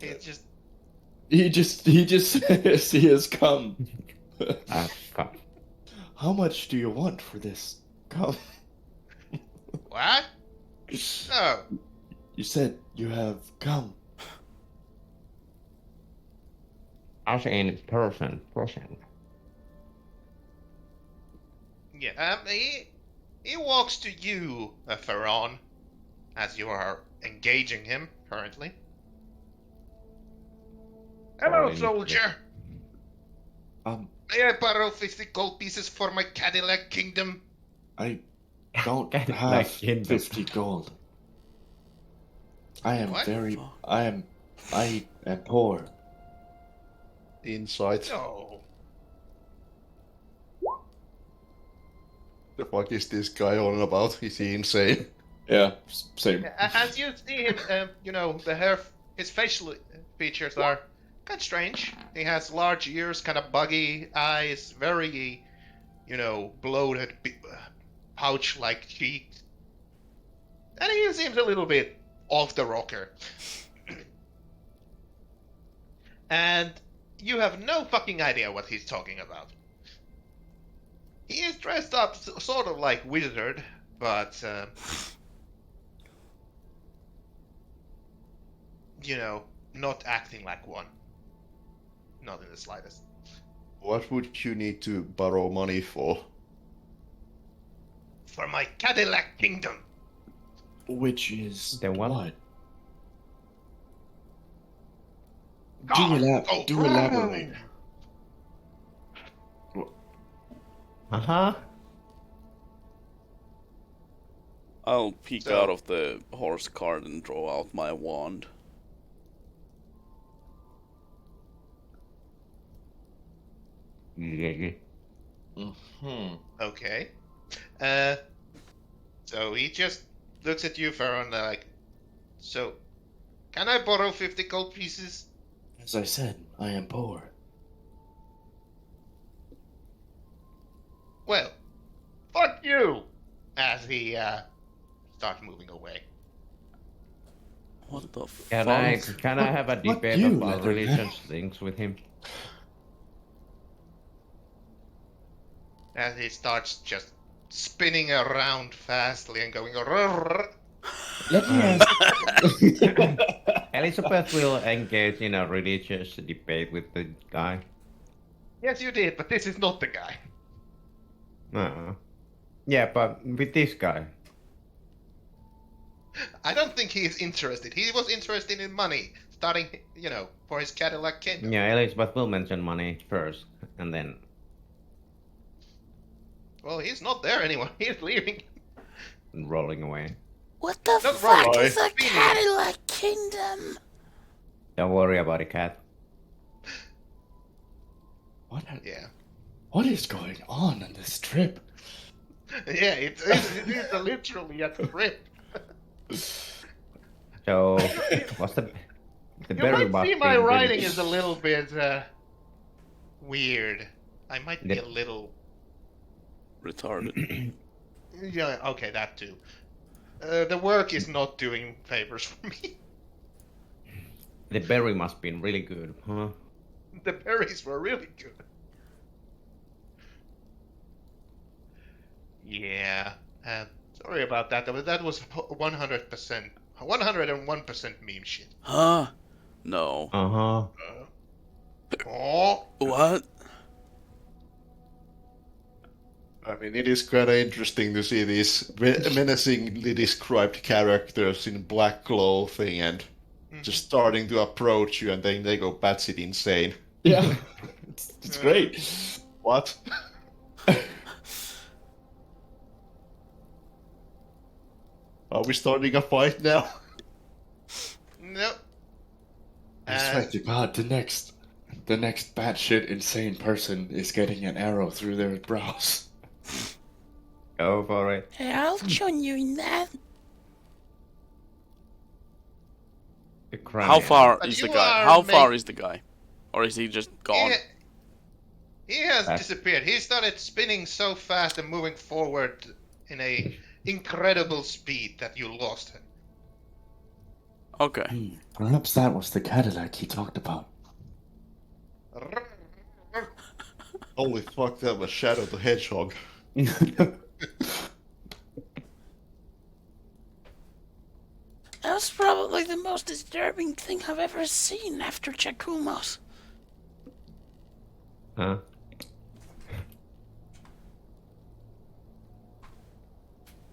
It's just he just says he has come. Ah, fuck. How much do you want for this? Come. what? No. You said you have come. As in person. Yeah. He walks to you, Theron, as you are engaging him currently. Hello, Sorry, soldier. Um, May I borrow 50 gold pieces for my Cadillac kingdom? I don't Get it have back in. 50 gold. I am What? Fuck. I am poor. Insight. No. The fuck is this guy on about? Is he insane? Yeah, same. As you see him, the hair, his facial features are kind of strange. He has large ears, kind of buggy eyes, very, bloated, pouch-like cheeks. And he seems a little bit off the rocker. And you have no fucking idea what he's talking about. He is dressed up sort of like wizard, but not acting like one. Not in the slightest. What would you need to borrow money for? For my Cadillac kingdom. Which is The what? what? God, Do elaborate. Uh-huh. I'll peek So- out of the horse cart and draw out my wand. Yeah. Okay. So he just looks at you, Farron, like, so, can I borrow 50 gold pieces? As I said, I am poor. Well, fuck you! As he, starts moving away. What the Can fuck? I have a Fuck debate you, about Leatherhead. religious things with him? As he starts just spinning around fastly and going, "Rrrr." Let me ask. Elizabeth will engage in a religious debate with the guy. Yes, you did, but this is not the guy. Yeah, but with this guy. I don't think he is interested. He was interested in money, starting, for his Cadillac kingdom. Yeah, Elizabeth will mention money first, and then. Well, he's not there anymore. He's leaving. Rolling away. What the Not fuck right. is a Really? Cadillac Kingdom? Don't worry about it, cat. Yeah. What is going on this trip? Yeah, it is literally a trip. So, what's the You berry might buff see my being writing really- is a little bit weird. I might be a little. Retarded. Yeah, okay, that too. The work is not doing favors for me. The berry must be really good, huh? The berries were really good. Yeah. Sorry about that. That was 100%. 101% meme shit. Huh? No. Uh-huh. Oh. What? I mean, it is kind of interesting to see these menacingly described characters in black clothing and just starting to approach you, and then they go batshit insane. Yeah, it's great. What? Are we starting a fight now? No. I swear to God, the next batshit insane person is getting an arrow through their brows. Go for it. Hey, I'll join you in that. The crown. How far But is you the guy? are How far make- is the guy? Or is he just gone? He has Fast. disappeared. He started spinning so fast and moving forward in a incredible speed that you lost him. Okay. Perhaps that was the Cadillac he talked about. Holy fuck, that was Shadow the Hedgehog. That was probably the most disturbing thing I've ever seen after Chakumos. Huh?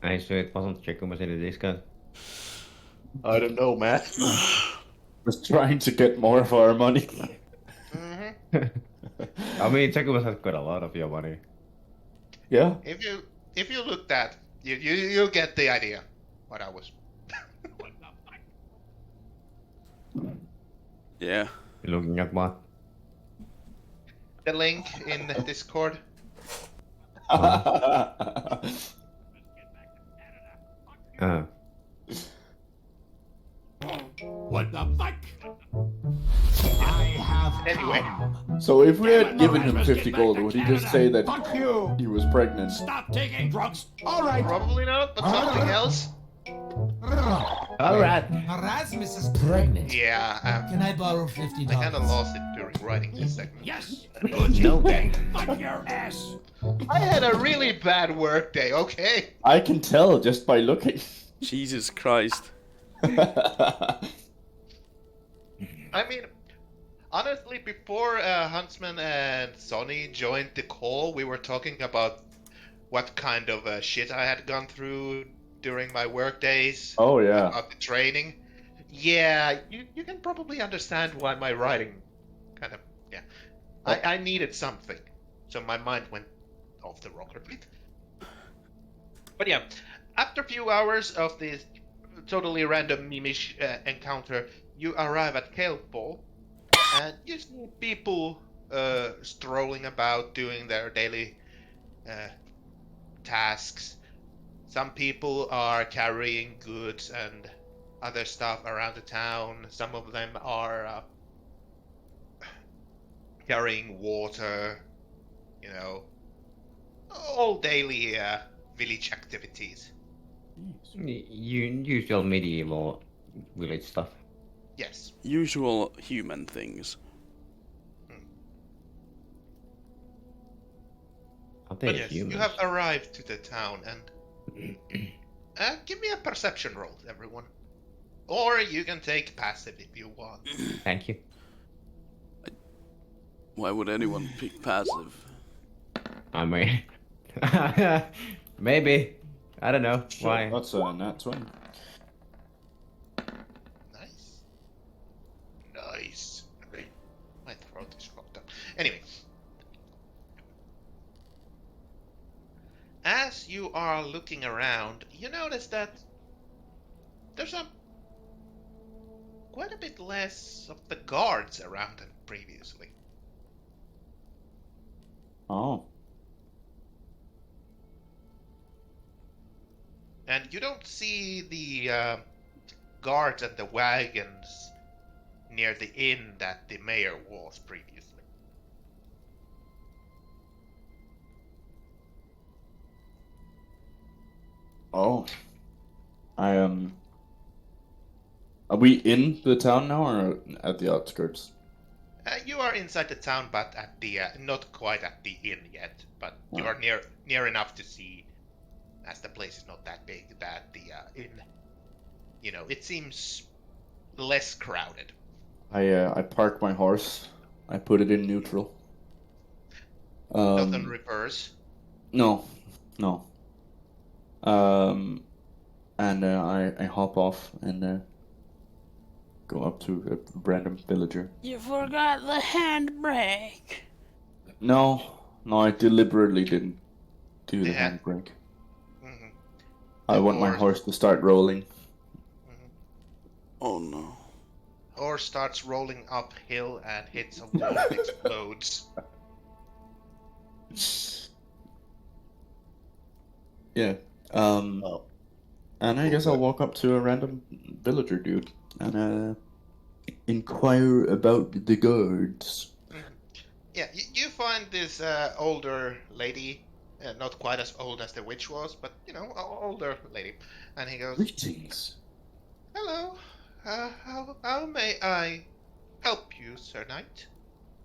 I swear it wasn't Chakumas in the Discord. I don't know, man. Was trying to get more of our money. I mean, Chakumas has got a lot of your money. Yeah. If you look that, you get the idea. What I was. Yeah. Looking at what? The link in Discord. What the fuck? I have Anyway. So if we had given him 50 gold, would he just say that Fuck you! he was pregnant? Stop taking drugs! Alright! Probably not, but something else. Alright. Erasmus is pregnant. Yeah, Can I borrow $50? I kind of lost it during writing this segment. Yes! No way. Fuck your ass! I had a really bad work day, okay? I can tell just by looking. Jesus Christ. I mean, honestly, before Huntsman and Sonny joined the call, we were talking about what kind of shit I had gone through during my work days, Oh yeah. about the training. Yeah, you can probably understand why my writing kind of, yeah. I needed something, so my mind went off the rocker bit. But yeah, after a few hours of this totally random mimish encounter, you arrive at Kelpol, and you see people strolling about doing their daily uh, tasks. Some people are carrying goods and other stuff around the town. Some of them are carrying water, you know, all daily village activities. Usual medieval village stuff. Yes. Usual human things. Are But they yes, humans? you have arrived to the town, and give me a perception roll, everyone. Or you can take passive if you want. Thank you. Why would anyone pick passive? I mean, maybe. I don't know Sure, why. that's a nat 20. Nice. Nice. My throat is fucked up. Anyway. As you are looking around, you notice that there's quite a bit less of the guards around than previously. Oh. And you don't see the guards and the wagons near the inn that the mayor was previously. Oh. Are we in the town now or at the outskirts? You are inside the town, but at the not quite at the inn yet. But you are near enough to see, as the place is not that big, that the inn, you know, it seems less crowded. I park my horse. I put it in neutral. Nothing reverse. No. And I hop off and go up to a random villager. You forgot the handbrake. No, I deliberately didn't do the handbrake. Mm-hmm. I want my horse to start rolling. Mm-hmm. Oh no. Horse starts rolling uphill and hits a wall and explodes. Yeah. And I guess I'll walk up to a random villager dude and inquire about the guards. Mm-hmm. Yeah, you find this older lady, not quite as old as the witch was, but you know, older lady, and he goes, Greetings. "Hello, how may I help you, Sir Knight?"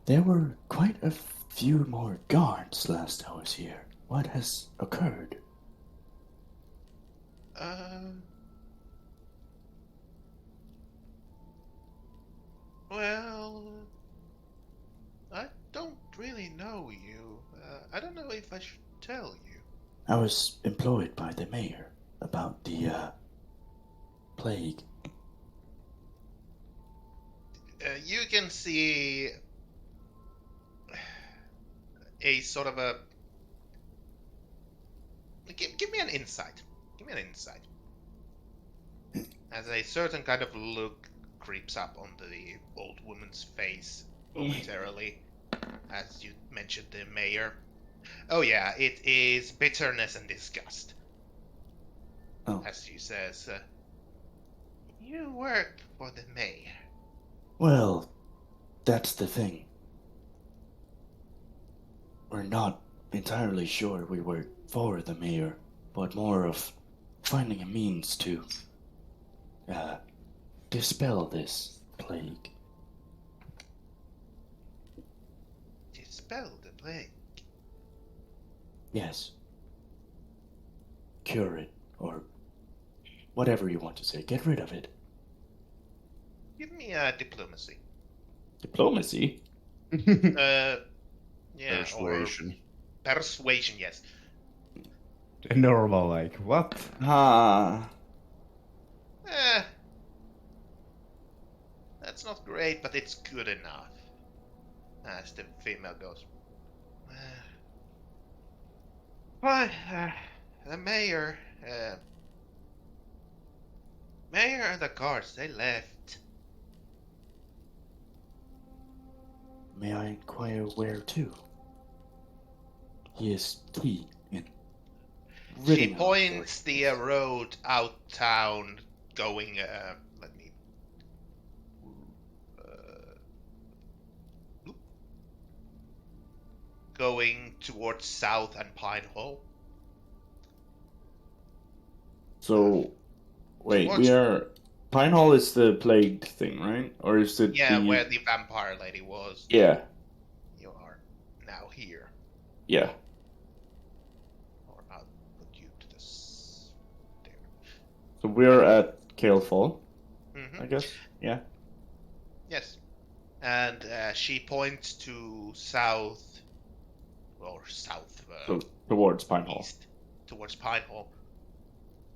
There were quite a few more guards last I was here. What has occurred? Well, I don't really know you. I don't know if I should tell you. I was employed by the mayor about the plague. You can see a sort of a. Give me an insight. Give me an insight. As a certain kind of look creeps up onto the old woman's face momentarily, as you mentioned the mayor. Oh yeah, it is bitterness and disgust. Oh. As she says, you work for the mayor. Well, that's the thing. We're not entirely sure we work for the mayor, but more of finding a means to dispel this plague. Dispel the plague? Yes. Cure it, or whatever you want to say. Get rid of it. Give me a diplomacy. Diplomacy? Yeah, Persuasion. or persuasion. Yes. Normal, like, what? Ah. Eh, that's not great, but it's good enough. As the female goes. Well, the mayor and the guards, they left. May I inquire where to? He is key in She ridding our points the road out town, going. Let me. Going towards South and Pine Hall. So, wait, Towards- we are. Pine Hall is the plagued thing, right? Or is it Yeah, the. where the vampire lady was. Yeah, You are now here. yeah. Or I'll put you to this. There. So we're at Kale Fall, Mm-hmm. I guess. Yeah. Yes. And she points to south. Or south. So towards Pine Hall. East. Towards Pine Hall.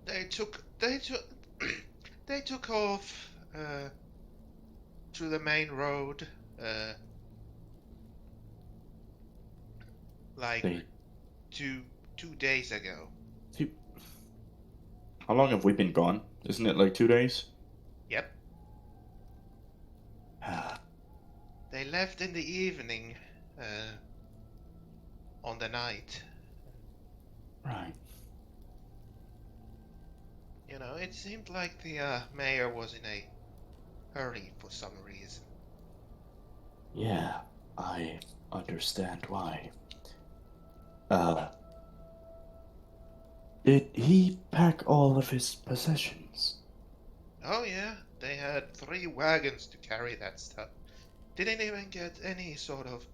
They took they took off to the main road like They- 2 days ago. How long have we been gone? Isn't it like 2 days? Yep. They left in the evening on the night. Right. You know, it seemed like the mayor was in a hurry for some reason. Yeah, I understand why. Did he pack all of his possessions? Oh yeah, they had 3 wagons to carry that stuff. Didn't even get any sort of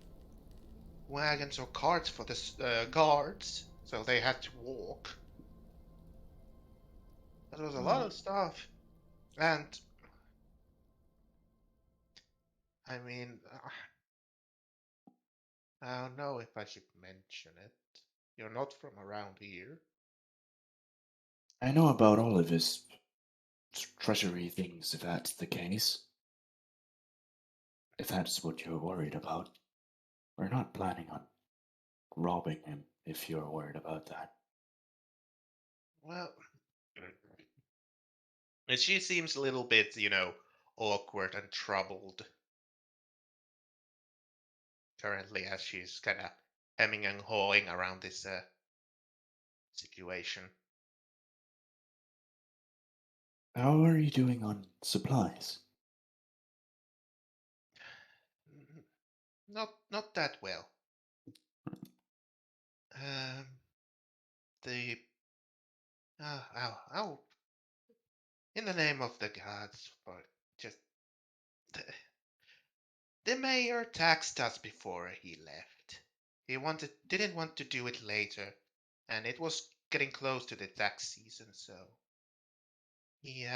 wagons or carts for the guards, so they had to walk. That was a lot of stuff. And I mean, I don't know if I should mention it. You're not from around here. I know about all of his treasury things, if that's the case. If that's what you're worried about. We're not planning on robbing him, if you're worried about that. Well, and she seems a little bit, awkward and troubled currently as she's kind of hemming and hawing around this situation. How are you doing on supplies? Not that well. The in the name of the gods, but just the mayor taxed us before he left. He didn't want to do it later, and it was getting close to the tax season, so he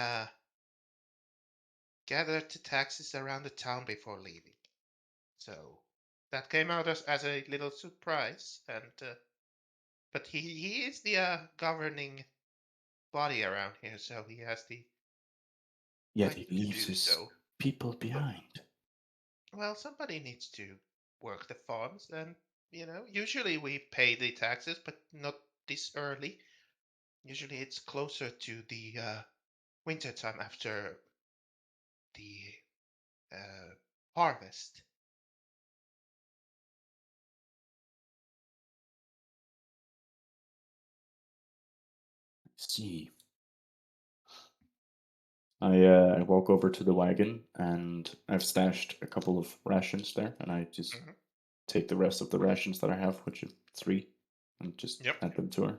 gathered the taxes around the town before leaving. So that came out as a little surprise, and but he is the governing body around here, so he has the Yet right he to leaves do his so. people behind. Well, somebody needs to work the farms, and usually we pay the taxes, but not this early. Usually it's closer to the winter time after the harvest. See. I walk over to the wagon and I've stashed a couple of rations there, and I just take the rest of the rations that I have, which is 3, and just add them to her.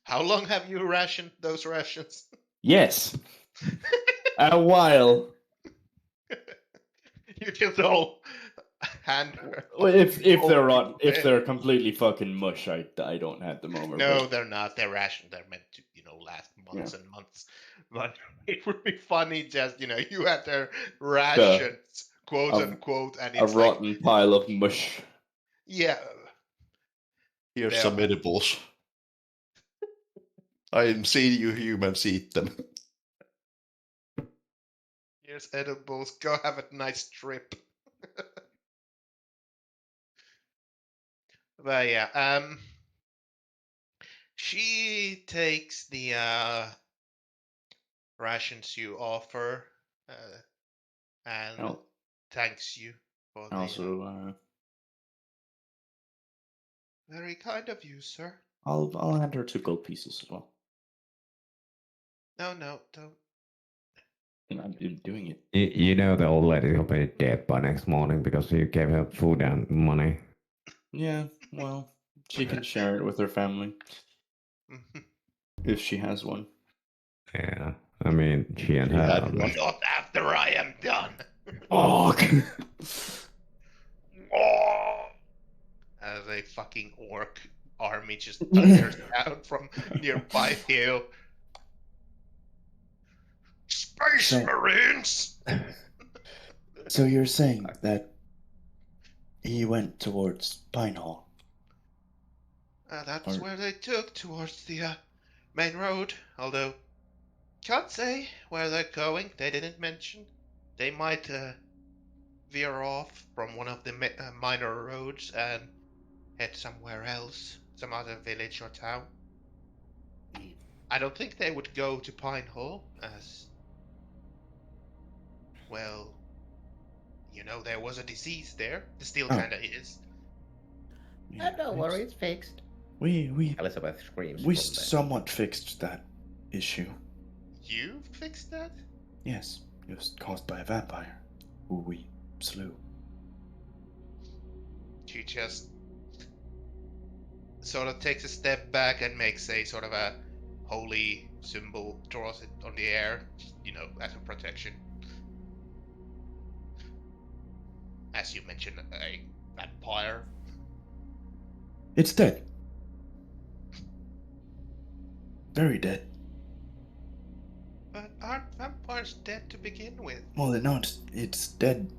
How long have you rationed those rations? Yes, a while. You just all hand her. Well, if they're completely fucking mush, I don't hand them over. No, but they're not. They're rationed. They're meant to, last months Yeah. and months. But it would be funny just, you had their rations quote A- unquote, and A it's like, rotten pile of mush. yeah, Here's There. some edibles. I'm seeing you humans eat them. here's edibles. Go have a nice trip. But yeah, she takes the rations you offer, and I'll thanks you for the also, very kind of you, sir. I'll hand her 2 gold pieces as well. No, don't. And I'm doing it. You know the old lady will be dead by next morning because you gave her food and money. Yeah, well, she can share it with her family if she has one. Yeah, I mean, she and She her. had one. Not after I am done. Oh, Oh! As a fucking orc army just thunders down from nearby hill. Space So- Marines! So you're saying that he went towards Pine Hall? That's Or- where they took, towards the main road. Although, can't say where they're going. They didn't mention. They might veer off from one of the minor roads and head somewhere else, some other village or town. I don't think they would go to Pine Hall, as well. You know, there was a disease there. There still Oh. kinda is. Yeah, don't worry, it's fixed. We Elizabeth screams. we from the- somewhat fixed that issue. You fixed that? Yes, it was caused by a vampire who we slew. She just sort of takes a step back and makes a sort of a holy symbol, draws it on the air, you know, as a protection. As you mentioned, a vampire. It's dead. Very dead. But aren't vampires dead to begin with? Well, no, it's dead.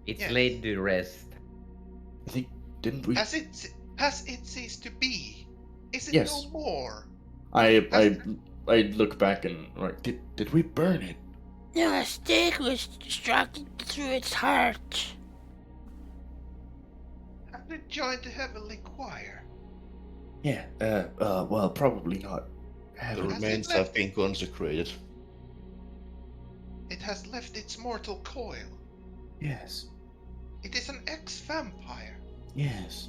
It's Yeah. laid to rest. I think didn't we? Has it ceased to be? Is it Yes. no more? I look back and like, did we burn it? No, a stake was struck through its heart. Have it joined the heavenly choir? Yeah. Well, probably not. The Heaven. Has it remains left have been consecrated. It has left its mortal coil. Yes. It is an ex-vampire. Yes.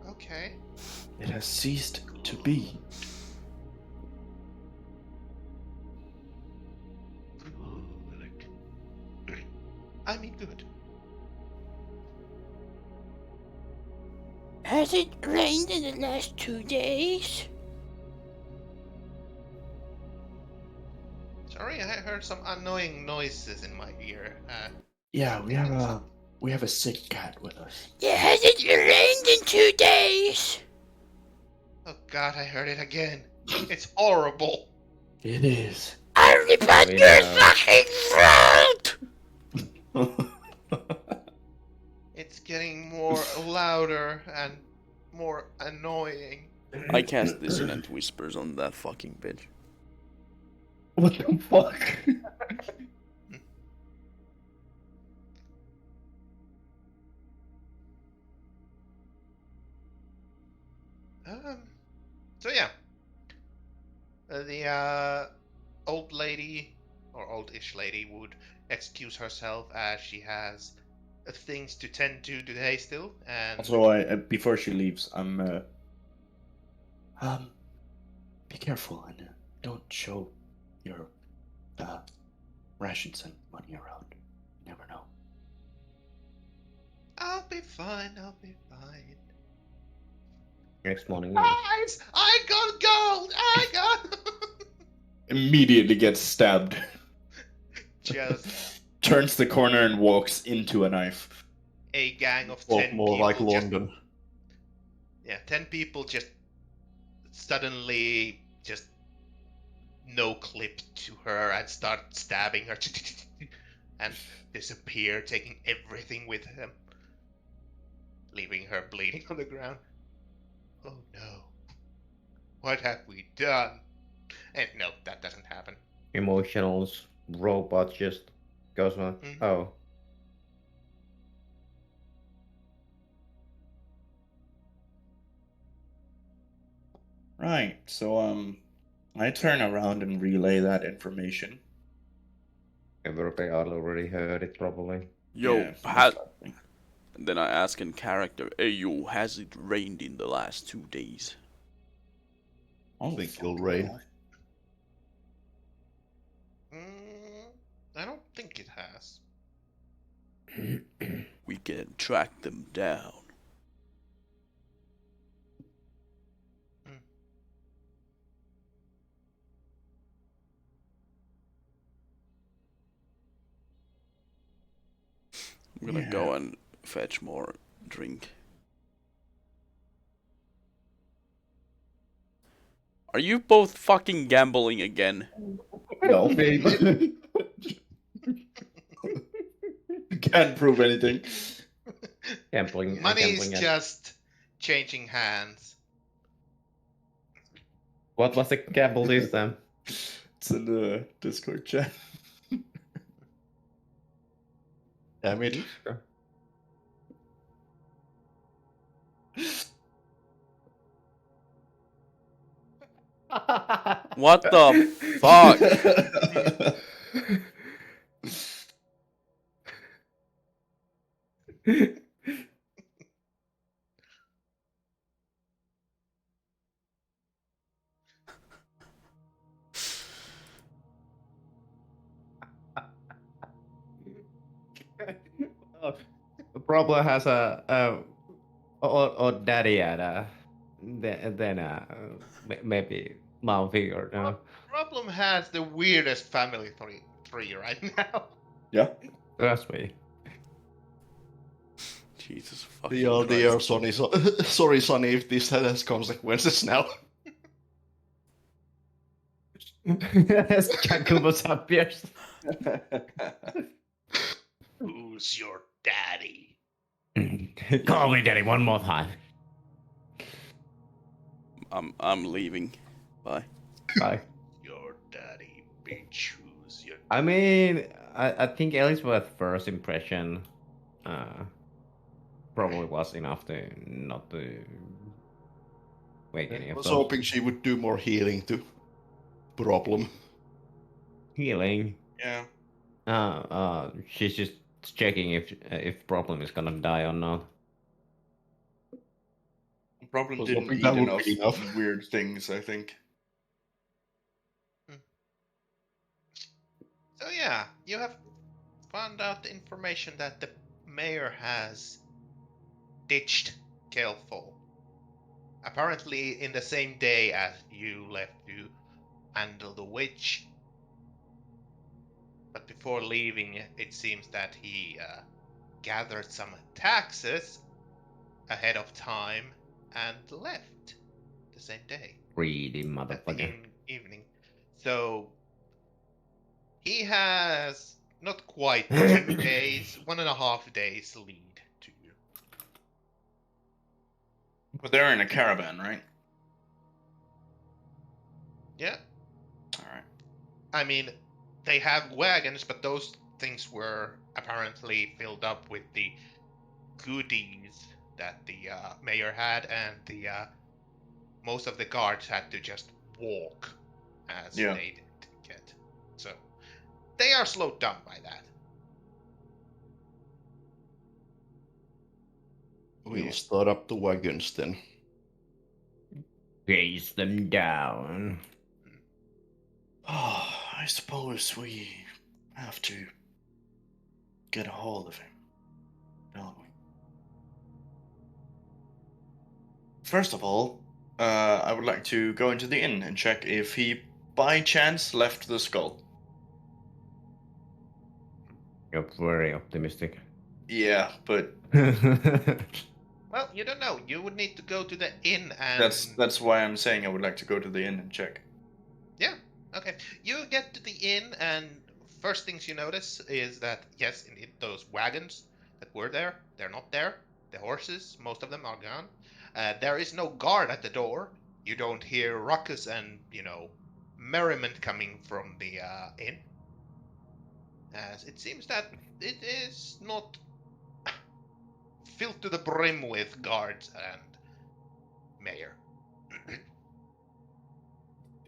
Okay. It has ceased to be. I mean, good. Has it rained in the last 2 days? Sorry, I heard some annoying noises in my ear. Yeah, we have a sick cat with us. Yeah, has it rained in 2 days? Oh god, I heard it again. It's horrible. It is. I'll rip out We your know. fucking throat! It's getting more louder and more annoying. I cast Dissonant Whispers on that fucking bitch. What the fuck? So yeah. The old lady, or old-ish lady, would excuse herself as she has things to tend to today still, and Also, I before she leaves, be careful and don't show your rations and money around. You never know. I'll be fine, I'll be fine. Next morning. Guys, I got gold! I got... Immediately gets stabbed. Just Turns the corner and walks into a knife. a gang of Or 10 more people like just... London. Yeah, 10 people just suddenly just no clip to her and start stabbing her and disappear, taking everything with him, leaving her bleeding on the ground. Oh no. What have we done? And no, that doesn't happen. Emotionals, robot just goes on. Mhm. Oh. Right. So I turn around and relay that information. Everybody already heard it, probably. Yo, Yeah, most likely. then I ask in character, hey yo, has it rained in the last 2 days? Oh, think fuck it'll rain. no. I don't think it has. We can track them down. I'm gonna go and fetch more drink. Are you both fucking gambling again? No. Can't prove anything. Gambling. Money's gambling just changing hands. What was the gamble this time? It's in the Discord chat. Damn it. What the fuck? Probably has a or daddy at then maybe mom figure. No, Problem has the weirdest family tree right now. Yeah. trust me. Jesus fucking Dear, dear, Christ. Sonny, sorry, Sonny, if this has consequences now. As Jacobus appears. Who's your daddy? Call me daddy one more time. I'm leaving. Bye. Bye. Your daddy, bitch. Who's your I mean, I think Elizabeth's first impression probably was enough to not to wake any I of was those. hoping she would do more healing to problem. Healing. Yeah. She's just checking if problem is gonna die or not. Problem Was didn't hoping eat that would enough be enough. weird things, I think. So yeah, you have found out the information that the mayor has ditched Kelfall. Apparently in the same day as you left to handle the witch. But before leaving, it seems that he gathered some taxes ahead of time and left the same day. Greedy At the motherfucker. evening. So he has not quite 2 days, 1.5 days lead to you. But they're in a caravan, right? Yeah. Alright. I mean, they have wagons, but those things were apparently filled up with the goodies that the mayor had, and the most of the guards had to just walk as Yeah. they didn't get. So they are slowed down by that. We'll start up the wagons then. Chase them down. Oh, I suppose we have to get a hold of him, don't we? First of all, I would like to go into the inn and check if he, by chance, left the skull. You're very optimistic. Yeah, but Well, you don't know. You would need to go to the inn and that's why I'm saying I would like to go to the inn and check. yeah, Okay, you get to the inn, and first things you notice is that, yes, indeed, those wagons that were there, they're not there. The horses, most of them are gone. There is no guard at the door. You don't hear ruckus and, merriment coming from the inn. As it seems that it is not filled to the brim with guards and mayor.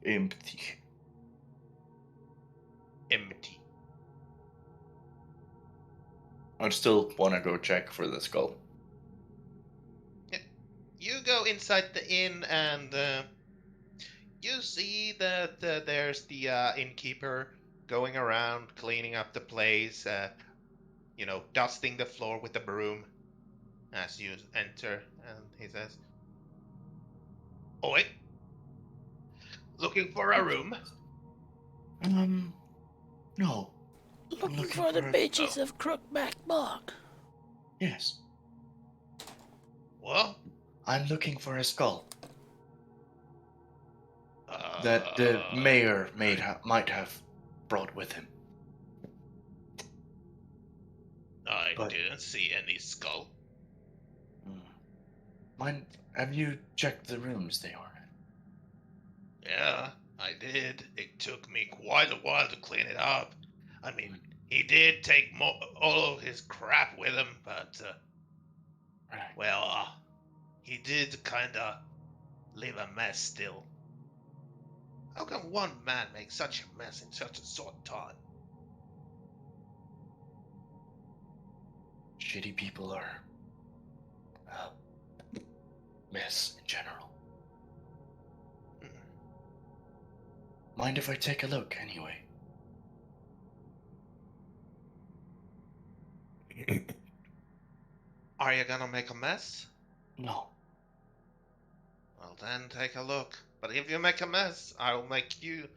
Empty. Empty. I'd still want to go check for the skull. You go inside the inn and you see that there's the innkeeper going around cleaning up the place, dusting the floor with the broom as you enter, and he says, "Oi, looking for a room?" No. Looking looking for the for a- bitches of Crookback Bog. Yes. What? I'm looking for a skull that the mayor might have brought with him. I but- didn't see any skull. Mind, have you checked the rooms they are in? Yeah, I did. It took me quite a while to clean it up. I mean, he did take all of his crap with him, but Right. well, he did kinda leave a mess still. How can one man make such a mess in such a short time? Shitty people are mess in general. Mind if I take a look anyway? Are you gonna make a mess? No. Well, then take a look. But if you make a mess, I'll make you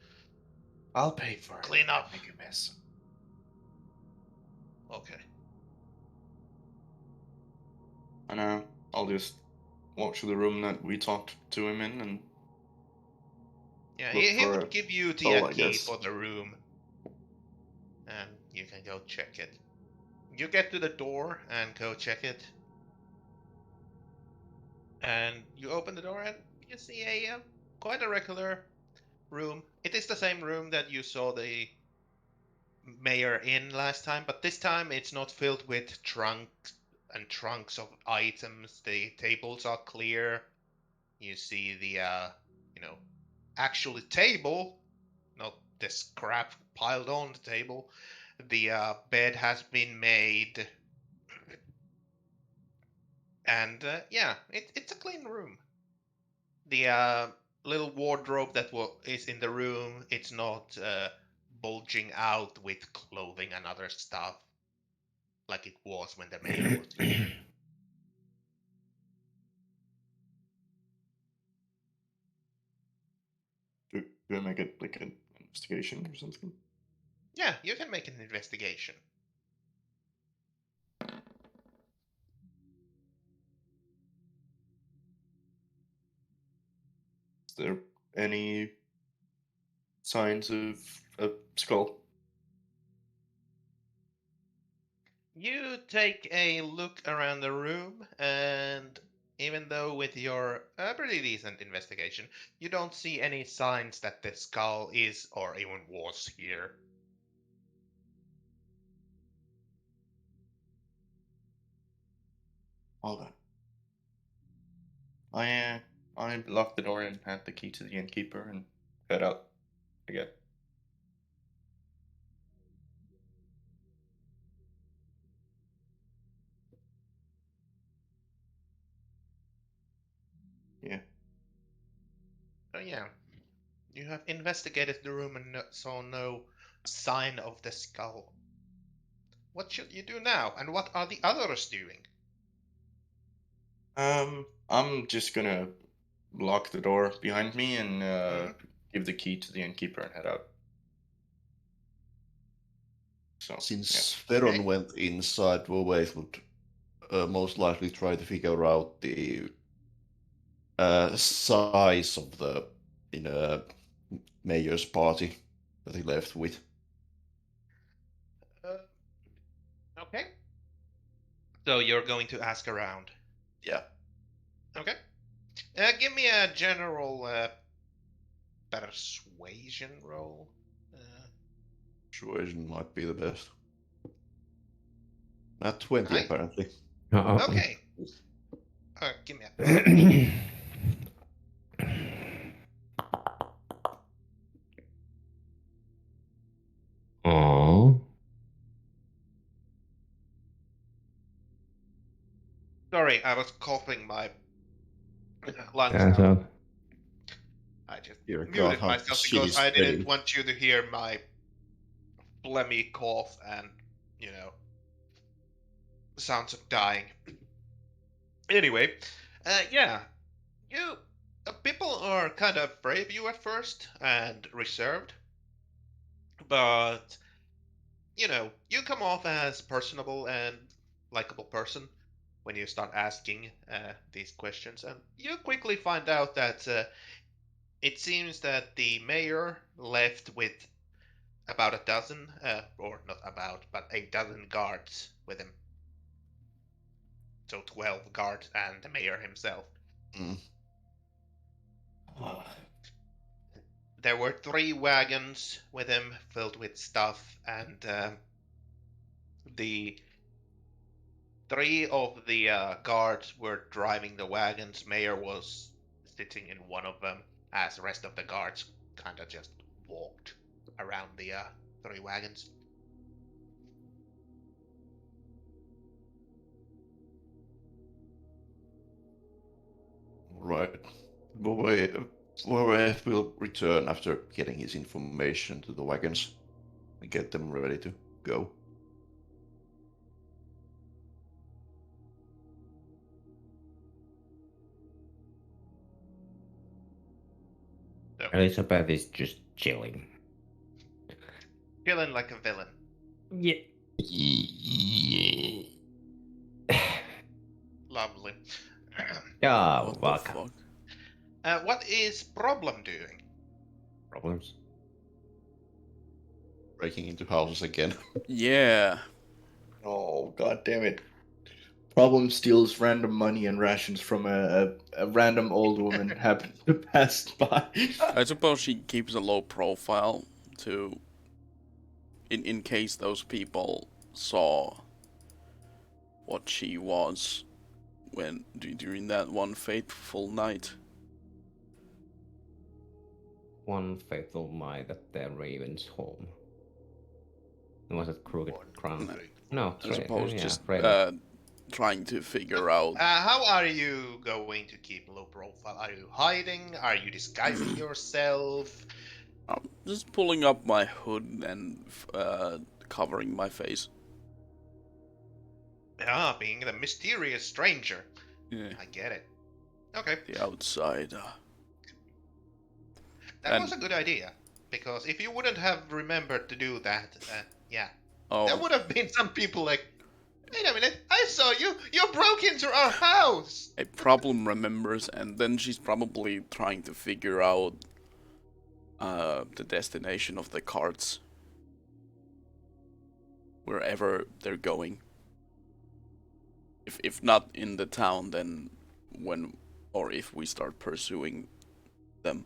I'll pay for it. clean up. Make a mess. Okay. And I'll just walk to the room that we talked to him in, and Yeah, Look he for would a give you the skull, I key guess. for the room. And you can go check it. You get to the door and go check it. And you open the door and you see a quite a regular room. It is the same room that you saw the mayor in last time, but this time it's not filled with trunks of items. The tables are clear. You see the actually table, not this crap piled on the table. The bed has been made, and it's a clean room. The little wardrobe that is in the room, it's not bulging out with clothing and other stuff like it was when the mayor was here. do I make it like an investigation or something? Yeah, you can make an investigation. Is there any signs of a skull? You take a look around the room, and even though with your pretty decent investigation, you don't see any signs that the skull is or even was here. Hold on. I lock the door and hand the key to the innkeeper and head out again. Yeah. So yeah, you have investigated the room and saw no sign of the skull. What should you do now, and what are the others doing? I'm just gonna lock the door behind me and give the key to the innkeeper and head out. So Since Veron went inside, Wove would most likely try to figure out the size of the mayor's party that he left with. Okay. So you're going to ask around. Yeah. Okay. Give me a general persuasion roll. Persuasion might be the best. Not 20 Nice. apparently. Okay. Give me a. Oh. Sorry, I was coughing my lungs That's out. all. I just Dear God, muted how myself shit because is I didn't spreading. want you to hear my phlegmy cough and, sounds of dying. Anyway, yeah, you people are kind of afraid of you at first and reserved, but you come off as personable and likable person when you start asking these questions, and you quickly find out that it seems that the mayor left with about a dozen, or not about, but a dozen guards with him. So 12 guards and the mayor himself. Mm. There were 3 wagons with him filled with stuff, and the 3 of the guards were driving the wagons. Mayor was sitting in one of them, as the rest of the guards kind of just walked around the 3 wagons. Right. Voreth will return after getting his information to the wagons and get them ready to go. So, Elizabeth is just chilling. feeling like a villain. Yeah. Lovely. Oh, What the welcome. fuck? What is Problem doing? Problems? Breaking into houses again. Yeah. Oh, god damn it. Problem steals random money and rations from a random old woman happened to pass by. I suppose she keeps a low profile to in case those people saw what she was when during that one fateful night. One fatal night at the Raven's home. Was it Crooked Crown? No, I suppose yeah, just Raven. trying to figure out. How are you going to keep low profile? Are you hiding? Are you disguising yourself? I'm just pulling up my hood and covering my face. Being the mysterious stranger. Yeah, I get it. Okay, the outsider. that was a good idea. Because if you wouldn't have remembered to do that, there Oh, would have been some people like, wait a minute, I saw you! You broke into our house! a Problem remembers, and then she's probably trying to figure out the destination of the carts. Wherever they're going. If not in the town, then when or if we start pursuing them.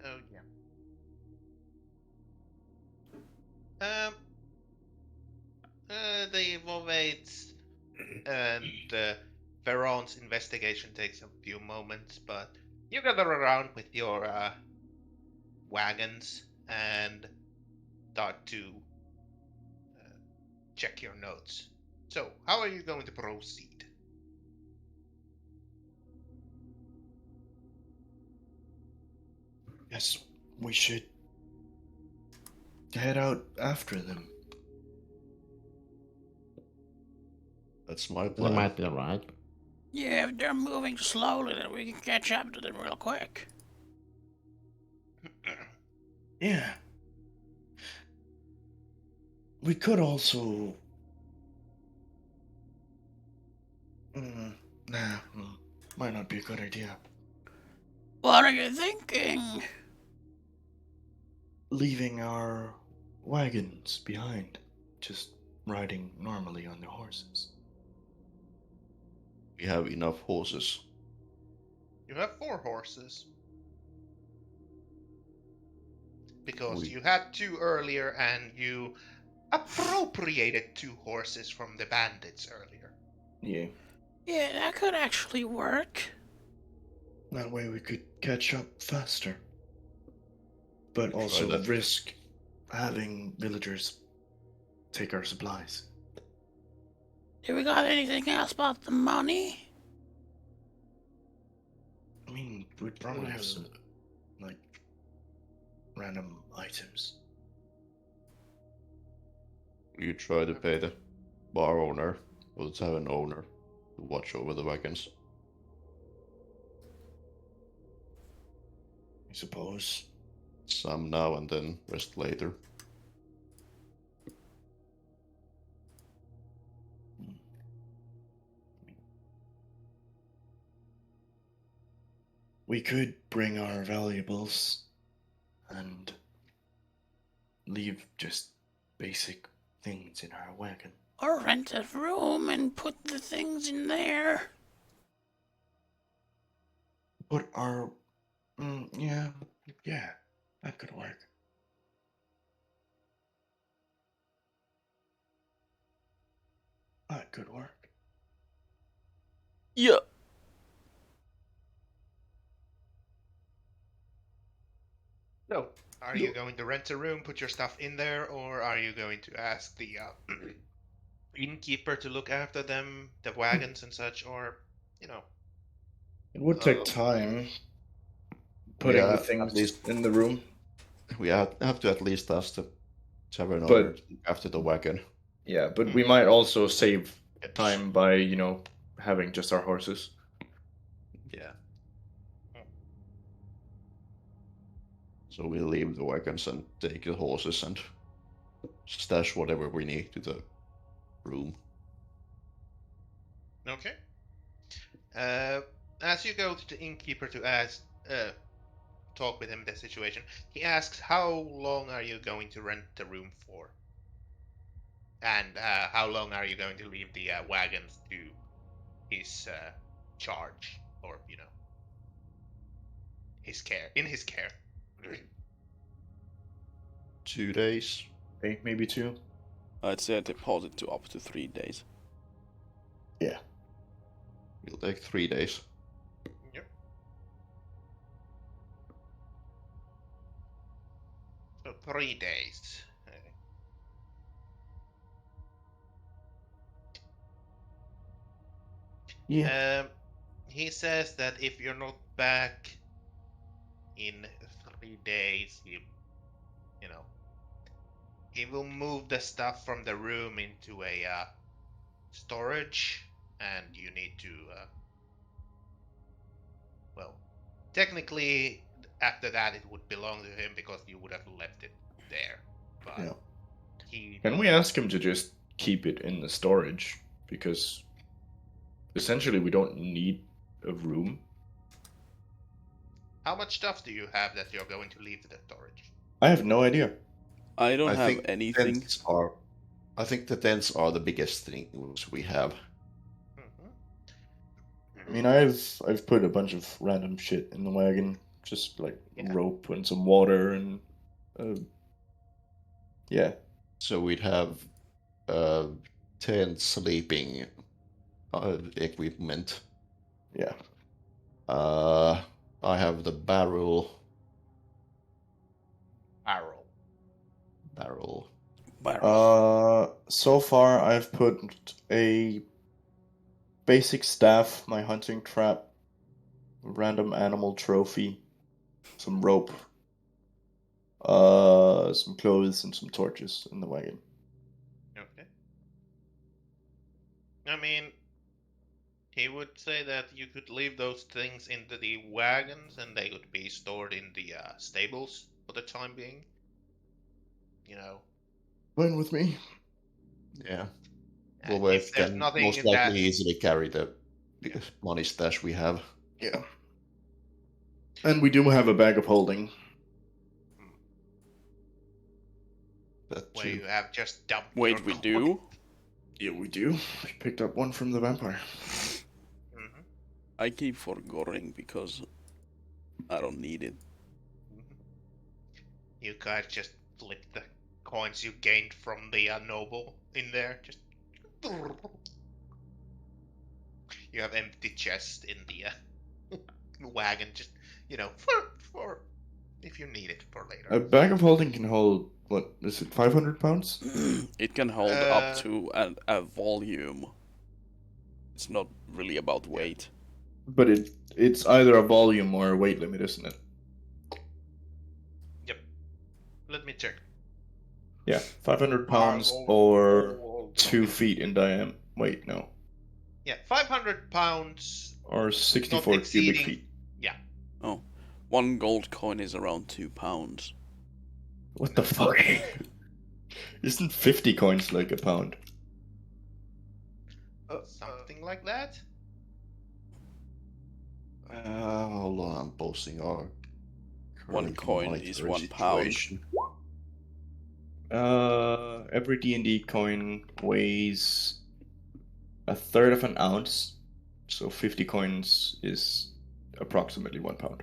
Oh, yeah. The Vovates and Veron's investigation takes a few moments, but you gather around with your wagons and start to check your notes. So, how are you going to proceed? Yes, we should head out after them. That's my That plan. might be right. Yeah, if they're moving slowly, then we can catch up to them real quick. Yeah. We could also. Might not be a good idea. What are you thinking? Leaving our wagons behind. Just riding normally on the horses. We have enough horses. You have 4 horses. Because We- you had 2 earlier and you appropriated 2 horses from the bandits earlier. Yeah. Yeah, that could actually work. That way we could catch up faster. But Try also that. risk having villagers take our supplies. Do we got anything else about the money? I mean, we'd probably have some, like, random items. You try to pay the bar owner or the tavern owner to watch over the wagons. I suppose. Some now and then, rest later. We could bring our valuables and leave just basic things in our wagon. Or rent a room and put the things in there? Put our. Yeah, that could work. That could work. Yeah. So, are you going to rent a room, put your stuff in there, or are you going to ask the innkeeper to look after them, the wagons and such, or, you know? It would take time putting putting the the things at least- in the room. We have to at least ask the tavern But- owner to look after the wagon. Yeah, but we might also save time by, having just our horses. Yeah. So we'll leave the wagons and take the horses and stash whatever we need to the room. Okay. As you go to the innkeeper to talk with him the situation, he asks, how long are you going to rent the room for? And how long are you going to leave the wagons to his charge, or his care, in his care? 2 days. Okay, maybe 2. I'd say a deposit to up to 3 days. Yeah. We'll take 3 days. Yep. So 3 days. Yeah. He says that if you're not back in 3 days, he will move the stuff from the room into a storage, and you need to, technically after that it would belong to him because you would have left it there. But Yeah. he Can we ask him to just keep it in the storage? Because essentially we don't need a room. How much stuff do you have that you're going to leave to the storage? I have no idea. I don't have think anything. I think the tents are the biggest things we have. I mean, I've put a bunch of random shit in the wagon, just like rope and some water and yeah. So we'd have 10 sleeping equipment. Yeah. I have the barrel. So far I've put a basic staff, my hunting trap, a random animal trophy, some rope, some clothes, and some torches in the wagon. Okay. I mean, He would say that you could leave those things into the wagons and they could be stored in the stables for the time being. You know, Fine with me. Yeah. and Wolverine if there's can nothing most in likely that, easily carry the money stash we have. Yeah. And we do have a bag of holding. That where too. you have just dumped Wait, your we coin. do? Yeah, we do. I picked up one from the vampire. Mhm, I keep forgetting because I don't need it. mhm. You guys just flip the coins you gained from the noble in there. Just you have empty chest in the wagon. Just for if you need it for later. A bag of holding can hold, what, is it 500 pounds? It can hold up Uh, to a volume. It's not really about weight. But it's either a volume or a weight limit, isn't it? Yep. Let me check. Yeah, 500 pounds Gold- or gold 2 limit. feet in diameter. Wait, no. Yeah, 500 pounds. Or Not 64 cubic exceeding. feet. Yeah. Oh, 1 gold coin is around 2 pounds. What the fuck? Isn't 50 coins like a pound? Something like that. Hold on, I'm posting our 1 current coin is monetary 1 pound. situation. Every D&D coin weighs a third of an ounce, so 50 coins is approximately 1 pound.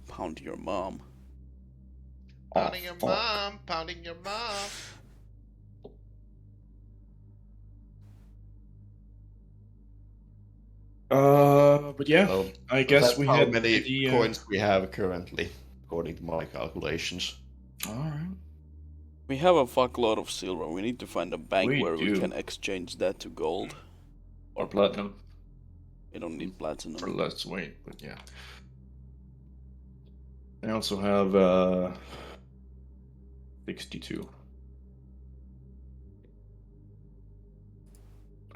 Pound your mom. Pounding Oh, your fuck. mom. Pounding your mom. But yeah, So, I guess that's we how had many the, coins we have currently, according to my calculations. Alright. We have a fuckload of silver. We need to find a bank We where we do. can exchange that to gold. Or platinum. We don't need platinum. For less weight, but yeah. I also have 62.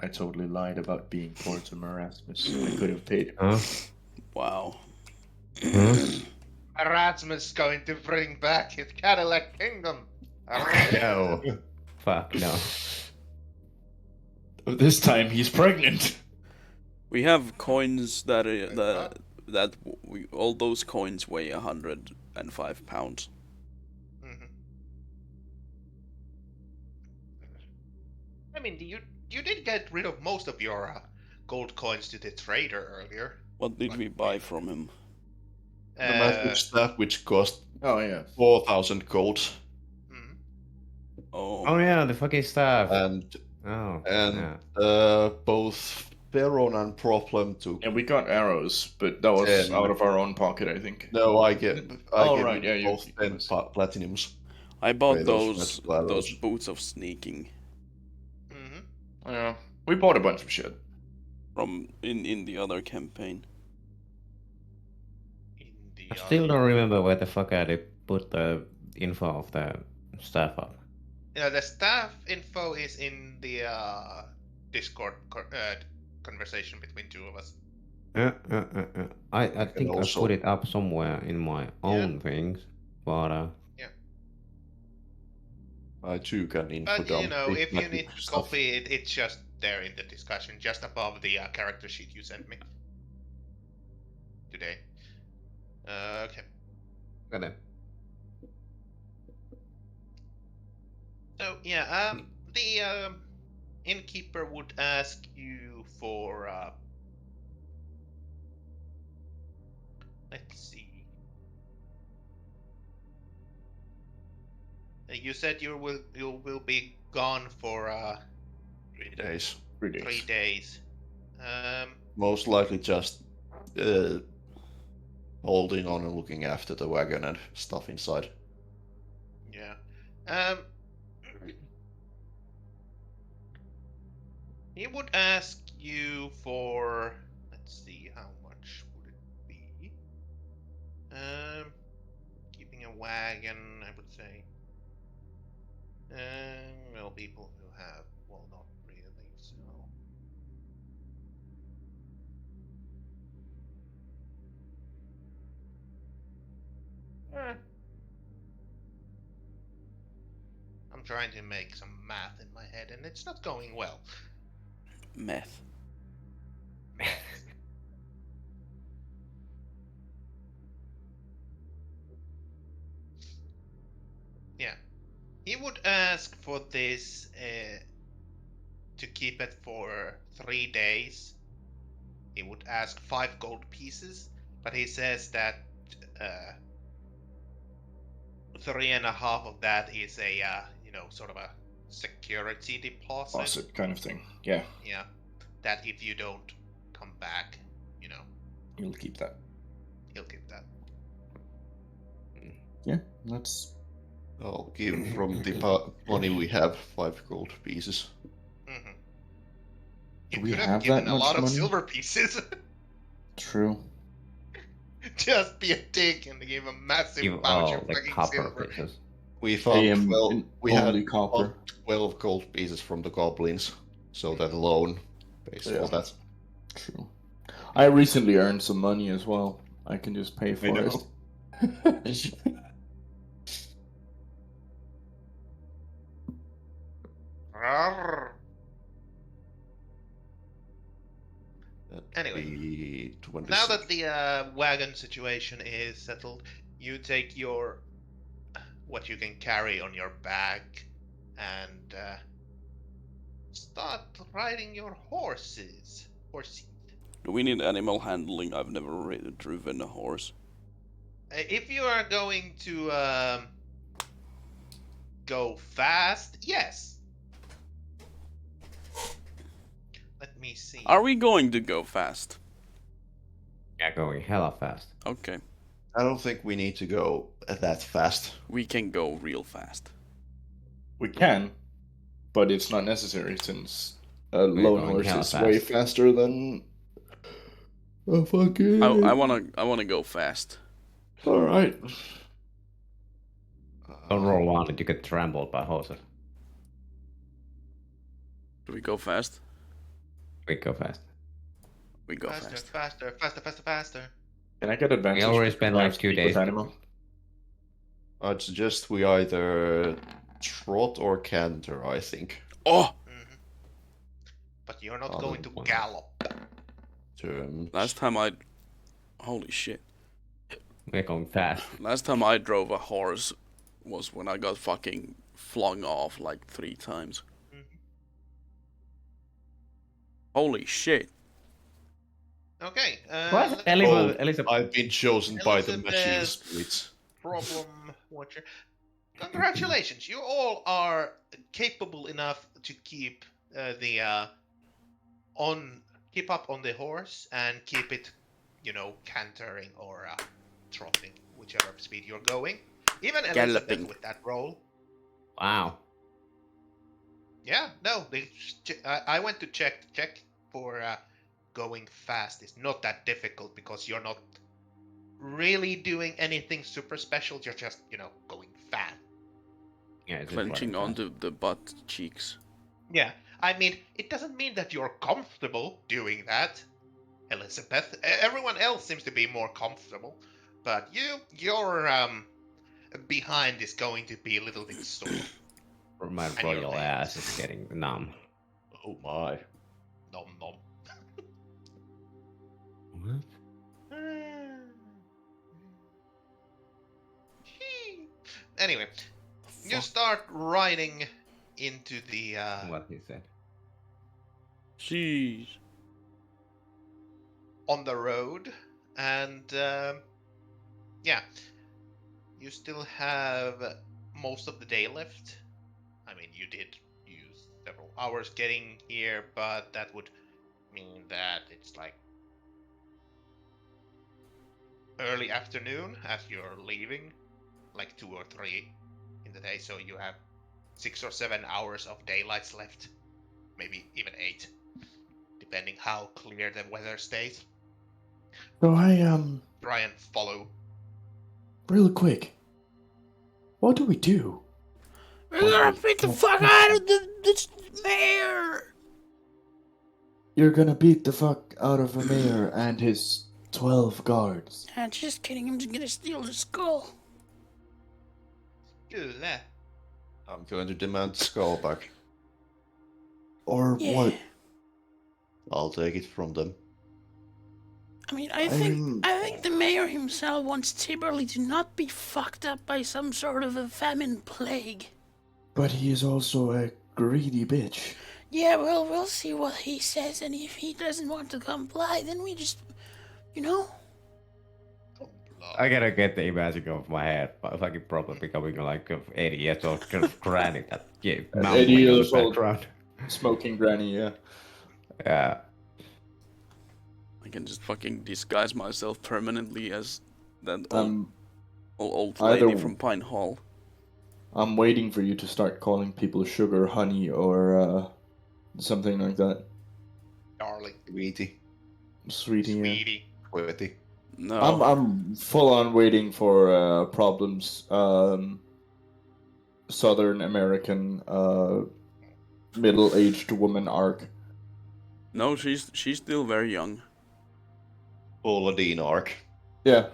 I totally lied about being poor to Erasmus. I could have paid him. Huh? Wow. Huh? Erasmus is going to bring back his Cadillac Kingdom. No. Fuck no. This time he's pregnant. We have coins that all those coins weigh 105 pounds. Mhm. I mean, you did get rid of most of your gold coins to the trader earlier. What did we buy from him? The magic staff, which cost Oh yeah. 4,000 gold, mhm. Oh yeah, the fucking stuff. and Oh. and Yeah. both Theron and Problem took. Yeah, we got arrows, but that was 10. out of our own pocket, I think. No, I get. Oh, gave right, you yeah, you- both 10 platinums. I bought Wait, those magical arrows. boots of sneaking Mhm. Yeah, we bought a bunch of shit. from in the other campaign. In the I still other- don't remember where the fuck I did put the info of the stuff up. Yeah, the staff info is in the Discord conversation between two of us. I think I also- put it up somewhere in my own things, but I too can info But dump you know, the if you magic need to stuff. copy it, it's just there in the discussion, just above the character sheet you sent me today. Okay. okay. So yeah, the innkeeper would ask you for let's see. You said you will be gone for 3 days. 3 days. 3 days. Most likely just holding on and looking after the wagon and stuff inside. Yeah. He would ask you for. Let's see, how much would it be? Keeping a wagon, I would say. Well, people who have, well, not really. So I'm trying to make some math in my head, and it's not going well. Meth. Yeah. He would ask for this to keep it for 3 days. He would ask 5 gold pieces, but he says that 3.5 of that is a sort of a security deposit. Faucet kind of thing. Yeah, Yeah, that if you don't come back, you'll keep that. he'll keep that. Yeah, that's I'll give from the money we have 5 gold pieces. Mm-hmm. Do You we could have have given that a much lot of money? silver pieces. true. Just be a dick and give a massive Give pouch all of the fucking copper silver. pieces. We found 12. in We had only copper. 12 gold pieces from the goblins, so that alone pays Yeah. for that. True. I recently earned some money as well. I can just pay for know. it. Rawr. That'd Anyway. be 26. Now that the wagon situation is settled, you take what you can carry on your back and start riding your horses. Do we need animal handling? I've never really driven a horse. If you are going to go fast, yes. Let me see. Are we going to go fast? Yeah, going hella fast. Okay. I don't think we need to go that fast. We can go real fast. We can, but it's not necessary since a We're lone going horse hella is way fast. faster than a fucking. I wanna go fast. All right. Don't roll on and you get trampled by horses. Do we go fast? We go fast. We go Faster, fast. faster, faster, faster, faster. Can I get advantage? We already spent like when I 2 speak days. with animal? I'd suggest we either trot or canter, I think. Oh! Mhm. But you're not Oh, going to one. gallop. Last time I... Holy shit. We're going fast. Last time I drove a horse was when I got fucking flung off like 3 times. Mhm. Holy shit. Okay. What? Oh, Elizabeth. I've been chosen by the machine Elizabeth. spirits. Problem watcher. Congratulations, you all are capable enough to keep keep up on the horse and keep it, cantering or trotting, whichever speed you're going. Even Elizabeth Galloping. with that roll. Wow. Yeah, no, I went to check for going fast. It's not that difficult because you're not really doing anything super special. You're just, going fast. Yeah, it's just Clenching running fast. onto the butt cheeks. Yeah, I mean, it doesn't mean that you're comfortable doing that, Elizabeth. Everyone else seems to be more comfortable, but your behind is going to be a little bit sore. Or my And your royal legs. ass is getting numb. Oh my. Nom nom. What? Anyway, you start riding into the What he said. Jeez. on the road, and yeah, you still have most of the day left. I mean, you did use several hours getting here, but that would mean that it's like early afternoon as you're leaving, like 2 or 3 in the day, so you have 6 or 7 hours of daylights left, maybe even 8, depending how clear the weather stays. So Try and follow. really quick. What do we do? We're gonna beat the fuck out of this mayor! You're gonna beat the fuck out of a mayor and his 12 guards. Just kidding, I'm just gonna steal his skull. Kyllä. I'm going to demand the skull back. Or Yeah. what? I'll take it from them. I mean, I think the mayor himself wants Timberley to not be fucked up by some sort of a famine plague. But he is also a greedy bitch. Yeah, well, we'll see what he says, and if he doesn't want to comply, then we just, you know. I gotta get the imaging of my head, fucking probably becoming like of 80 years old kind of granny that yeah, 80 mumbling in the years old. background. Smoking granny, yeah. Yeah. I can just fucking disguise myself permanently as that old either lady from Pine Hall. I'm waiting for you to start calling people sugar, honey, or something like that. Darling. Sweetie. Sweetie. Yeah. Sweetie. Sweetie. No. I'm full on waiting for problems. Southern American middle-aged woman arc. No, she's still very young. Paula Dean arc. Yeah.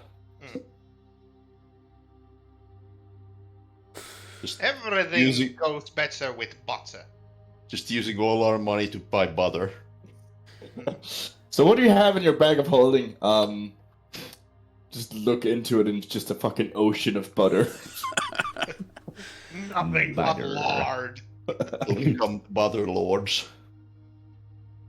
Just Everything using- goes better with butter. Just using all our money to buy butter. So what do you have in your bag of holding? Just look into it and it's just a fucking ocean of butter. Nothing but Butter. lard. We'll become butter lords.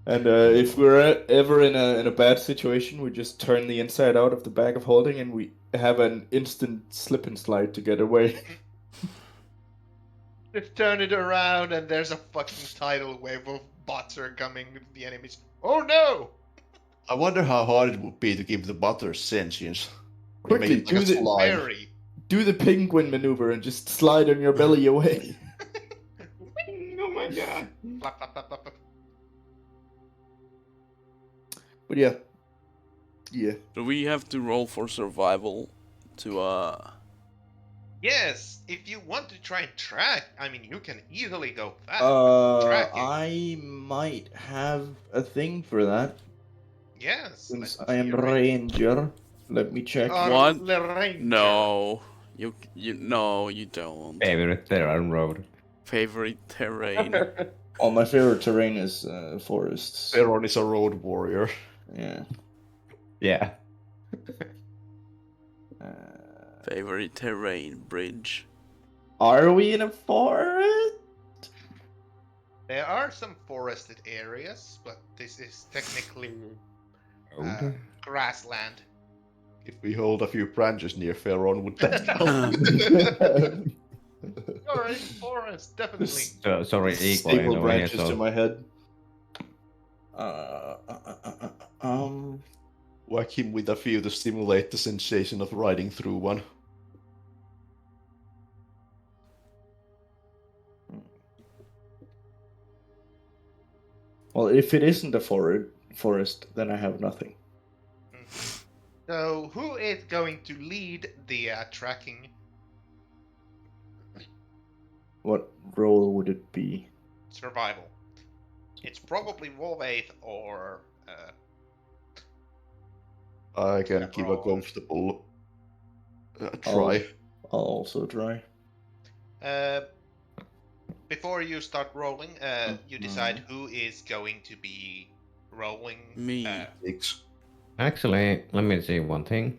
And if we're ever in a bad situation, we just turn the inside out of the bag of holding and we have an instant slip and slide to get away. Just turn it around and there's a fucking tidal wave of butter coming with the enemies. Oh no! I wonder how hard it would be to give the butter sentience. Quickly, Make it like a do the- slime. Very. Do the penguin maneuver and just slide on your belly away. Oh my god. Flap, flap, flap, flap, flap. But yeah. Yeah. Do we have to roll for survival to Yes, if you want to try and track, I mean, you can easily go fast. Tracking. I might have a thing for that Yes. since let's I am see your- ranger. Let me check. What? the ranger. No. You no, you don't. Favorite terrain road. Favorite terrain. Oh, my favorite terrain is forests. Peron is a road warrior. Yeah. Yeah. Favorite terrain bridge. Are we in a forest? There are some forested areas, but this is technically Road. grassland. If we hold a few branches near Feron, would that count? You're in forest, definitely. So, sorry, equal is Staple over here, branches to so my head. Whack him with a few to stimulate the sensation of riding through one. Well, if it isn't a forest, then I have nothing. So, who is going to lead the tracking? What role would it be? Survival. It's probably Wolvaith or I can Yeah, give a roll. comfortable try. I'll also try. before you start rolling, you decide who is going to be rolling. Me. 6. actually, let me see one thing.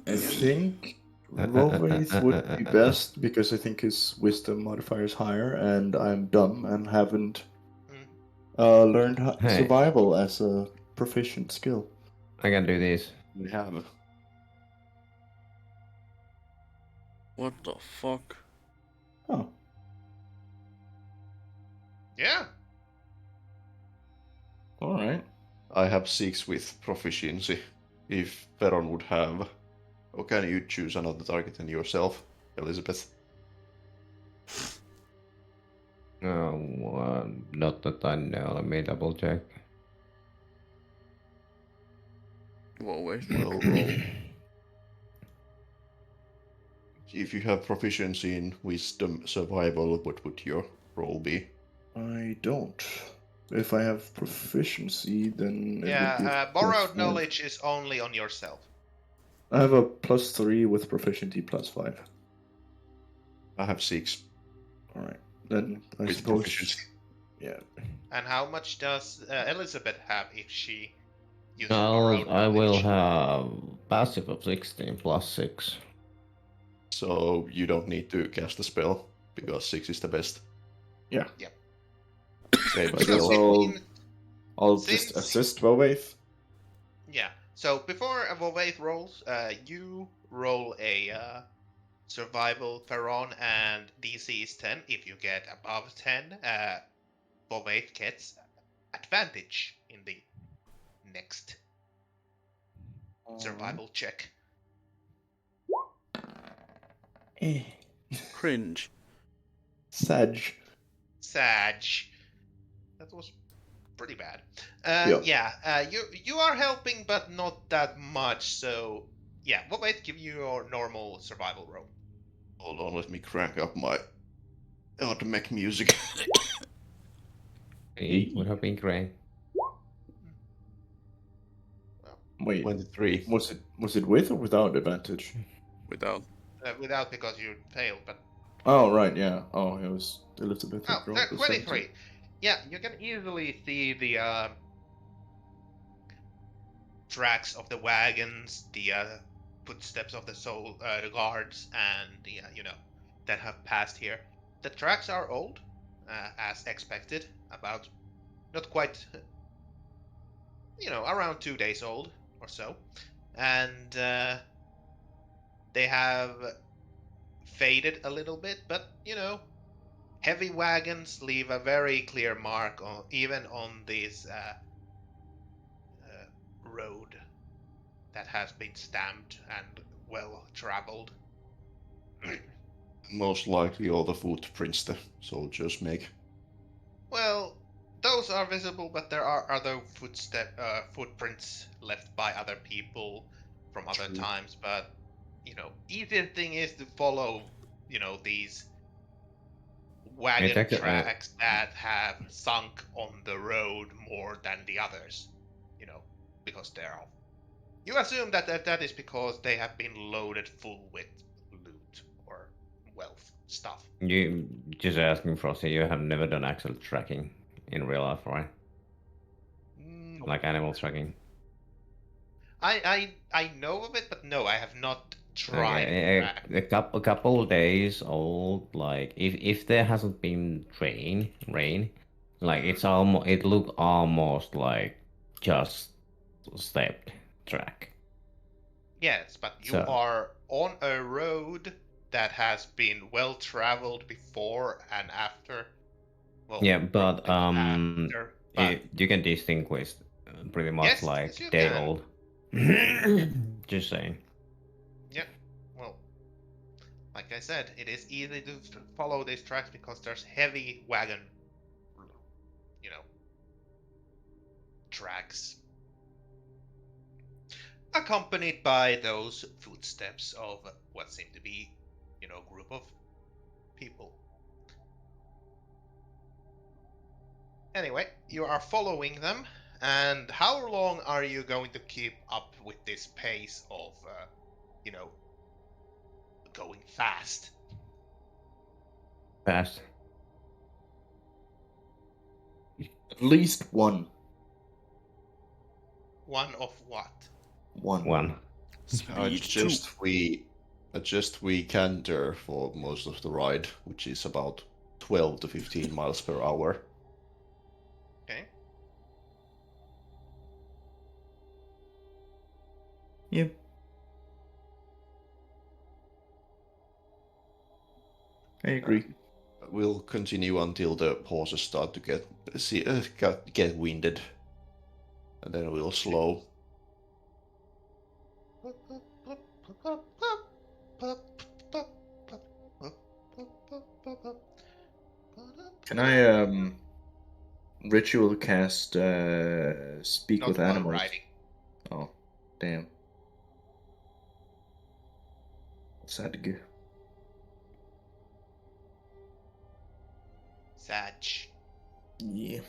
I think Rolvaith would be best because I think his wisdom modifier is higher, and I'm dumb and haven't learned Hey. survival as a proficient skill. I can do this. We have. What the fuck? Oh, Yeah. all right. I have 6 with proficiency. If Feron would have. Or can you choose another target than yourself, Elizabeth? Not that I know. Let me double check. Whoa, wait. Well, roll. If you have proficiency in wisdom survival, what would your roll be? I don't. If I have proficiency, then it Yeah, would be borrowed +5. knowledge is only on yourself. I have a +3 with proficiency +5. I have 6 Alright. Then I with suppose. proficiency. Yeah. And how much does Elizabeth have if she uses I borrowed will knowledge? have passive of 16 plus 6. So you don't need to cast the spell because 6 is the best. Yeah. Yep. Save I as guess well. I'll Since- just assist Vovaith. Yeah. So before Vovaith rolls, you roll a survival Theron, and DC is 10. If you get above 10, Vovaith gets advantage in the next survival check. Cringe. Sag. Sag. That was pretty bad. Yep. Yeah, you are helping, but not that much. So yeah, Vovaith, give you your normal survival roll. Hold on, let me crank up my mech music. Would have been great. Wait, 23. was it with or without advantage? Without. Without, because you failed, but Oh right, yeah. Oh, it was Elizabeth. oh, rolled the 23. 17. Yeah, you can easily see the tracks of the wagons, the footsteps of the the guards, and the that have passed here. The tracks are old, as expected, about not quite, around 2 days old or so, and they have faded a little bit, but heavy wagons leave a very clear mark on even on this road that has been stamped and well traveled. Most likely all the footprints the soldiers make. Well, those are visible, but there are other footprints left by other people from other True. times. But easier thing is to follow these wagon take a- tracks that have sunk on the road more than the others. Because they're all. You assume that is because they have been loaded full with loot or wealth stuff. You just asking, Frosty, you have never done actual tracking in real life, right? Like animal tracking. I know of it, but no, I have not tried. Okay, a couple days old. Like if there hasn't been rain, like it look almost like just stepped track. Yes, but you So- are on a road that has been well traveled before and after. Well, Yeah, but after, but you can distinguish pretty much Yes, like yes, you day can. old. Just saying. yeah, well, like I said, it is easy to follow these tracks because there's heavy wagon, tracks, accompanied by those footsteps of what seem to be, a group of people. Anyway, you are following them, and how long are you going to keep up with this pace of, going fast? Fast. At least one. One of what? One. Speed 2. Adjust we canter for most of the ride, which is about 12 to 15 miles per hour. Okay. Yep. I agree. We'll continue until the horses start to get winded, and then we'll slow. Can I ritual cast speak Not with while animals? riding. Oh, damn. Sad. Sag. Yeah.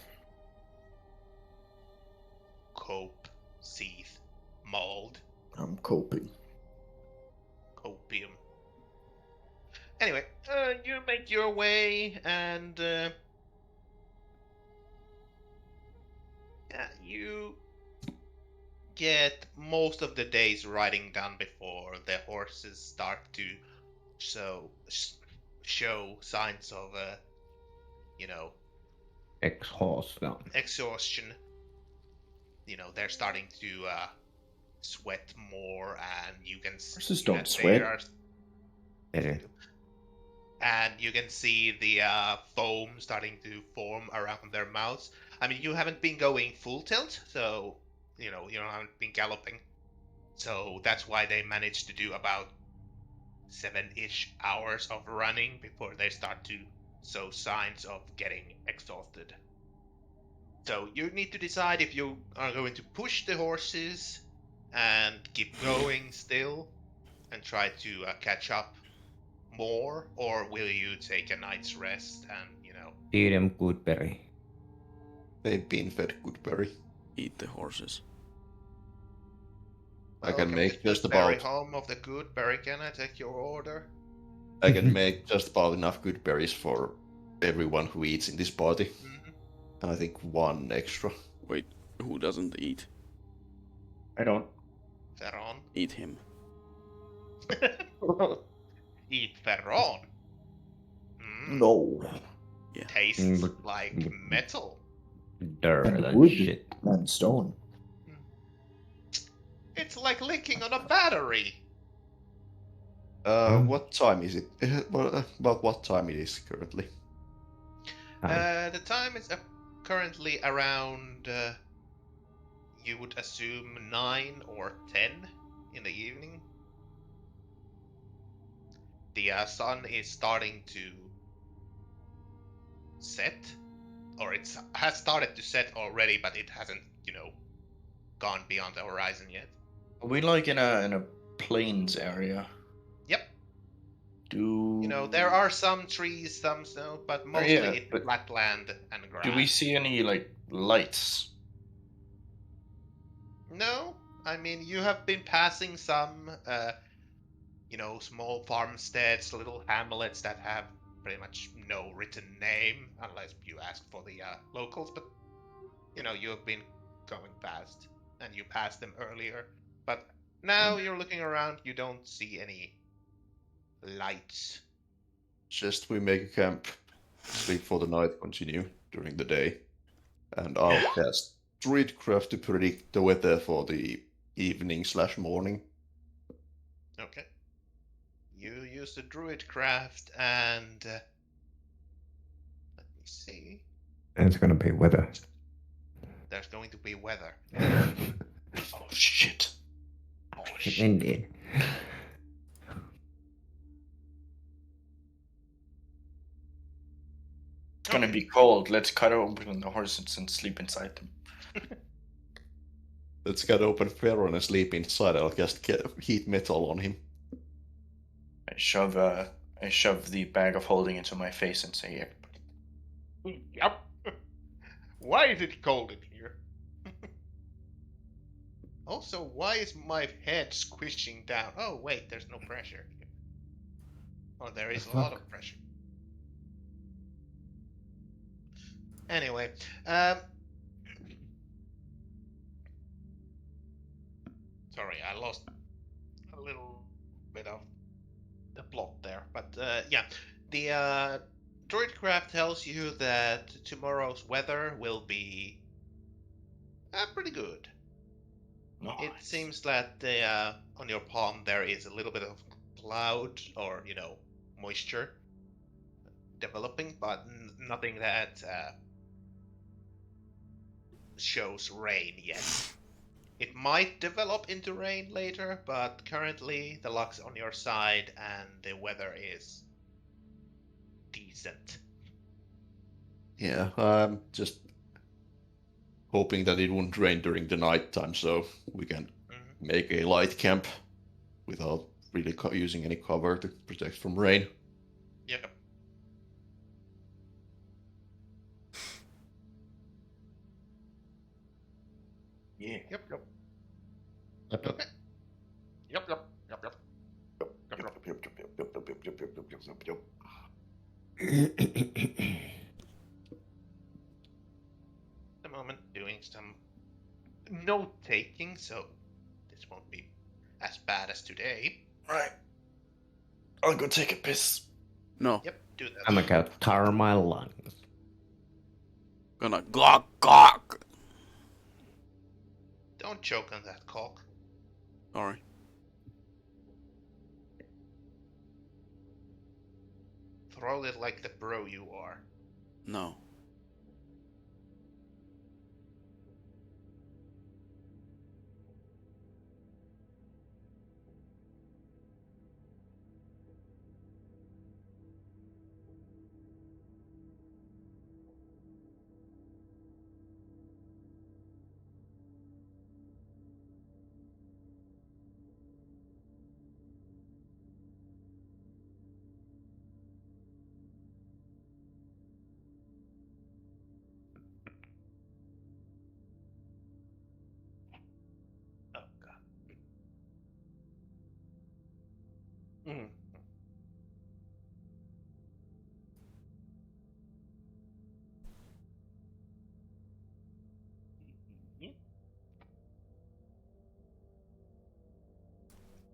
Cope. Seeth. Mold. I'm coping. Copium. Anyway, you make your way, and yeah, you get most of the day's riding done before the horses start to show signs of you know, Exhaustion. exhaustion. You know, they're starting to sweat more, and you can see Horses don't that sweat. they are. Eh, And you can see the foam starting to form around their mouths. I mean, you haven't been going full tilt, so you haven't been galloping. So that's why they managed to do about 7-ish hours of running before they start to show signs of getting exhausted. So you need to decide if you are going to push the horses and keep going still and try to catch up more, or will you take a night's rest and Feed them good berry. They've been fed good berry. Eat the horses. I can welcome make to just the berry about home of the good berry. Can I take your order? I can make just about enough good berries for everyone who eats in this party. Mhm. And I think one extra. Wait, who doesn't eat? I don't. Ferron. Eat him. Eat Ferron. No. Tastes but- like but- metal. Dirt And and wood. shit. And stone. It's like licking on a battery. What time is it? About what time it is currently? The time is currently around, you would assume 9 or 10 in the evening. The sun is starting to set, or it has started to set already, but it hasn't, gone beyond the horizon yet. Are we like in a plains area? Yep. Do There are some trees, some snow, but mostly yeah, it's but flat land and grass. do we see any like lights? No, I mean you have been passing some, small farmsteads, little hamlets that have pretty much no written name, unless you ask for the locals. But you have been going past, and you passed them earlier. But now you're looking around, you don't see any lights. Just we make a camp, sleep for the night, continue during the day. And I'll cast Druidcraft to predict the weather for the evening/morning. Okay. You use the Druidcraft, and let me see. It's gonna be weather. There's going to be weather. Oh shit! Oh shit. Indeed. It's gonna be cold. Let's cut open the horses and sleep inside them. Let's get open Ferron and sleep inside. I'll just get heat metal on him. I shove the bag of holding into my face and say, Yep. Why is it cold in here? Also, why is my head squishing down? Oh, wait, there's no pressure. Oh, there is a lot of pressure. Anyway, sorry, I lost a little bit of the plot there, but yeah, the Druidcraft tells you that tomorrow's weather will be pretty good. "No." It seems that on your palm there is a little bit of cloud or moisture developing, but nothing that shows rain yet. It might develop into rain later, but currently the luck's on your side and the weather is decent. Yeah, I'm just hoping that it won't rain during the night time, so we can make a light camp without really using any cover to protect from rain. Yep. Yeah. Yep. Yep. Okay. Yep. Yup, yup, yup, yup, yup, yup, yup, yup, yup, yup, yup, yup, yup. Yup. The moment doing some note taking, so this won't be as bad as today. Right. I'll go take a piss. No, Yep, do that. I'm gonna tar my lungs. gonna gawk gawk. Don't choke on that cock. Sorry. Throw it like the bro you are. No. Oh god. Mm.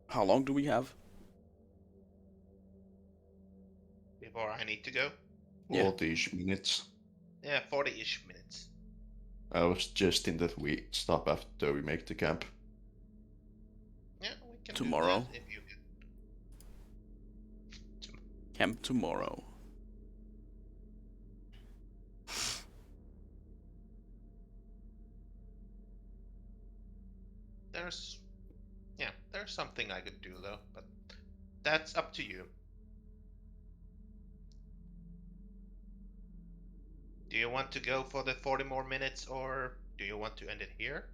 How long do we have? Before I need to go? Yeah. 40-ish minutes. Yeah, 40-ish minutes. I was suggesting that we stop after we make the camp. Yeah, we can Tomorrow? do that if you Camp tomorrow. there's something I could do though, but that's up to you. Do you want to go for the 40 more minutes or do you want to end it here?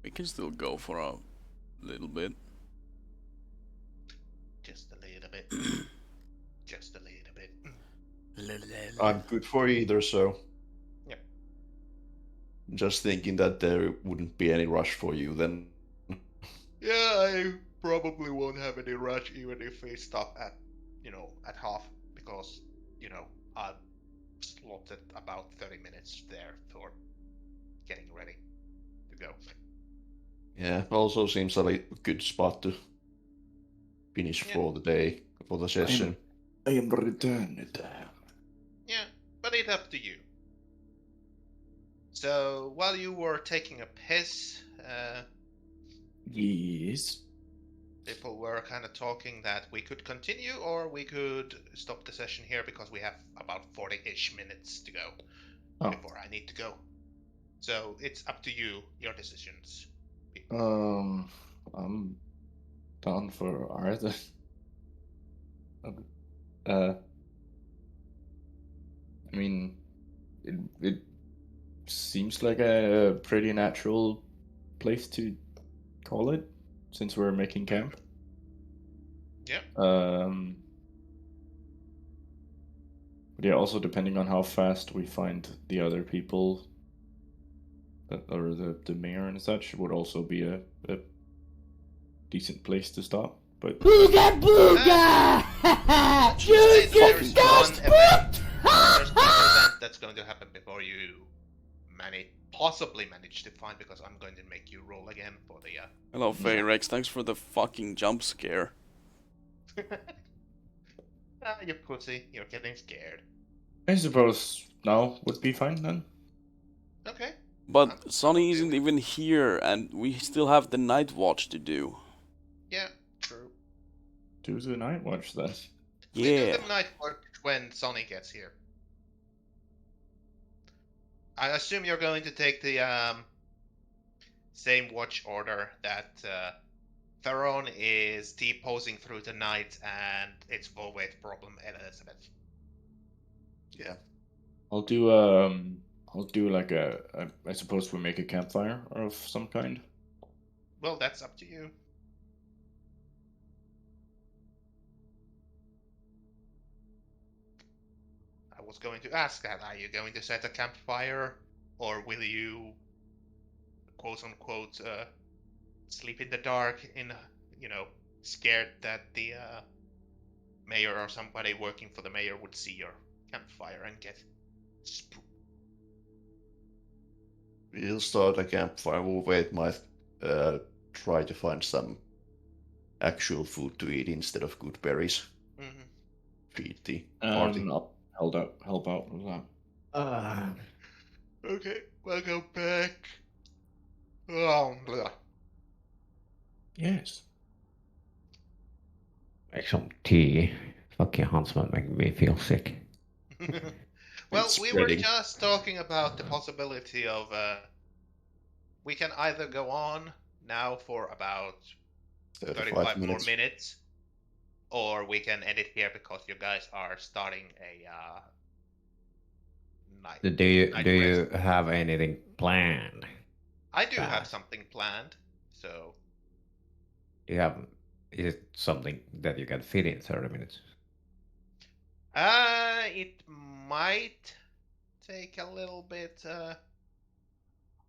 We can still go for a little bit. Just a little bit. Just a little bit. I'm good for either, so. Yep. Just thinking that there wouldn't be any rush for you then. Yeah, I probably won't have any rush even if we stop at, at half because, I've slotted about 30 minutes there for getting ready to go. Yeah, also seems like a good spot to finish for the day, for the session. I am returned. Yeah, but it's up to you. So while you were taking a piss, Yes. people were kind of talking that we could continue or we could stop the session here because we have about 40-ish minutes to go before I need to go. So it's up to you, your decisions. I'm down for either. I mean, it seems like a pretty natural place to call it, since we're making camp. Yeah. But yeah, also depending on how fast we find the other people, or the mayor and such, would also be a decent place to stop. But Booga booga! You get there's dust one event that's going to happen before you possibly manage to find, because I'm going to make you roll again for the Hello, Feyrex. Thanks for the fucking jump scare. you pussy, you're getting scared. I suppose now would be fine then. Okay. But Sonny isn't even here, and we still have the night watch to do. Yeah, true. Do the night watch then. We do Yeah. the night watch when Sonny gets here. I assume you're going to take the same watch order that Theron is T-posing through the night and it's full weight problem, Elizabeth. Yeah. I'll do like I suppose we make a campfire of some kind. Well, that's up to you. I was going to ask that. Are you going to set a campfire, or will you, quote unquote, sleep in the dark in, scared that the mayor or somebody working for the mayor would see your campfire and get spooked. We'll start a campfire. We'll wait. Might try to find some actual food to eat instead of good berries. Mm-hmm. Feed the party. I'll help out with that. Okay, we'll go back. Oh, blah. Yes. Make some tea. Fucking huntsman making me feel sick. Well, It's we were spreading. just talking about the possibility of we can either go on now for about 35 more minutes, or we can end it here because you guys are starting a night. Do you night do rest. you have anything planned? I do have Fast. something planned, so You have is it something that you can fit in 30 minutes? it might take a little bit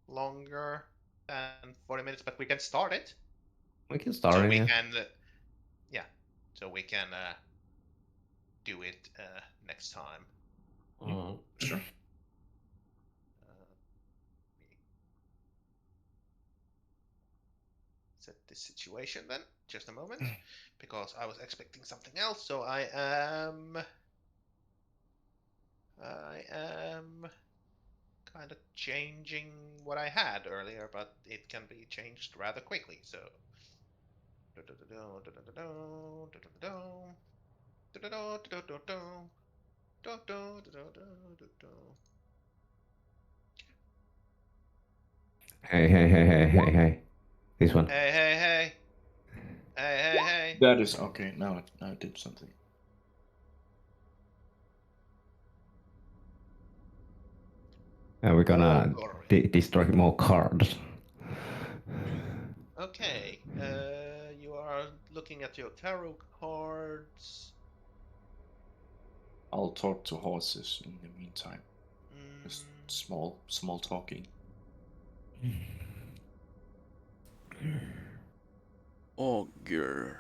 longer than 40 minutes, but we can start it. We can start So it. we yeah. can, so we can do it next time. Sure. Set this situation then, just a moment, because I was expecting something else. So I am kind of changing what I had earlier, but it can be changed rather quickly. So. Hey. This one. Hey. That is okay. Now I did something. We're gonna Ogre. destroy more cards. Okay, you are looking at your tarot cards. I'll talk to horses in the meantime. Just Mm, small talking. Ogre.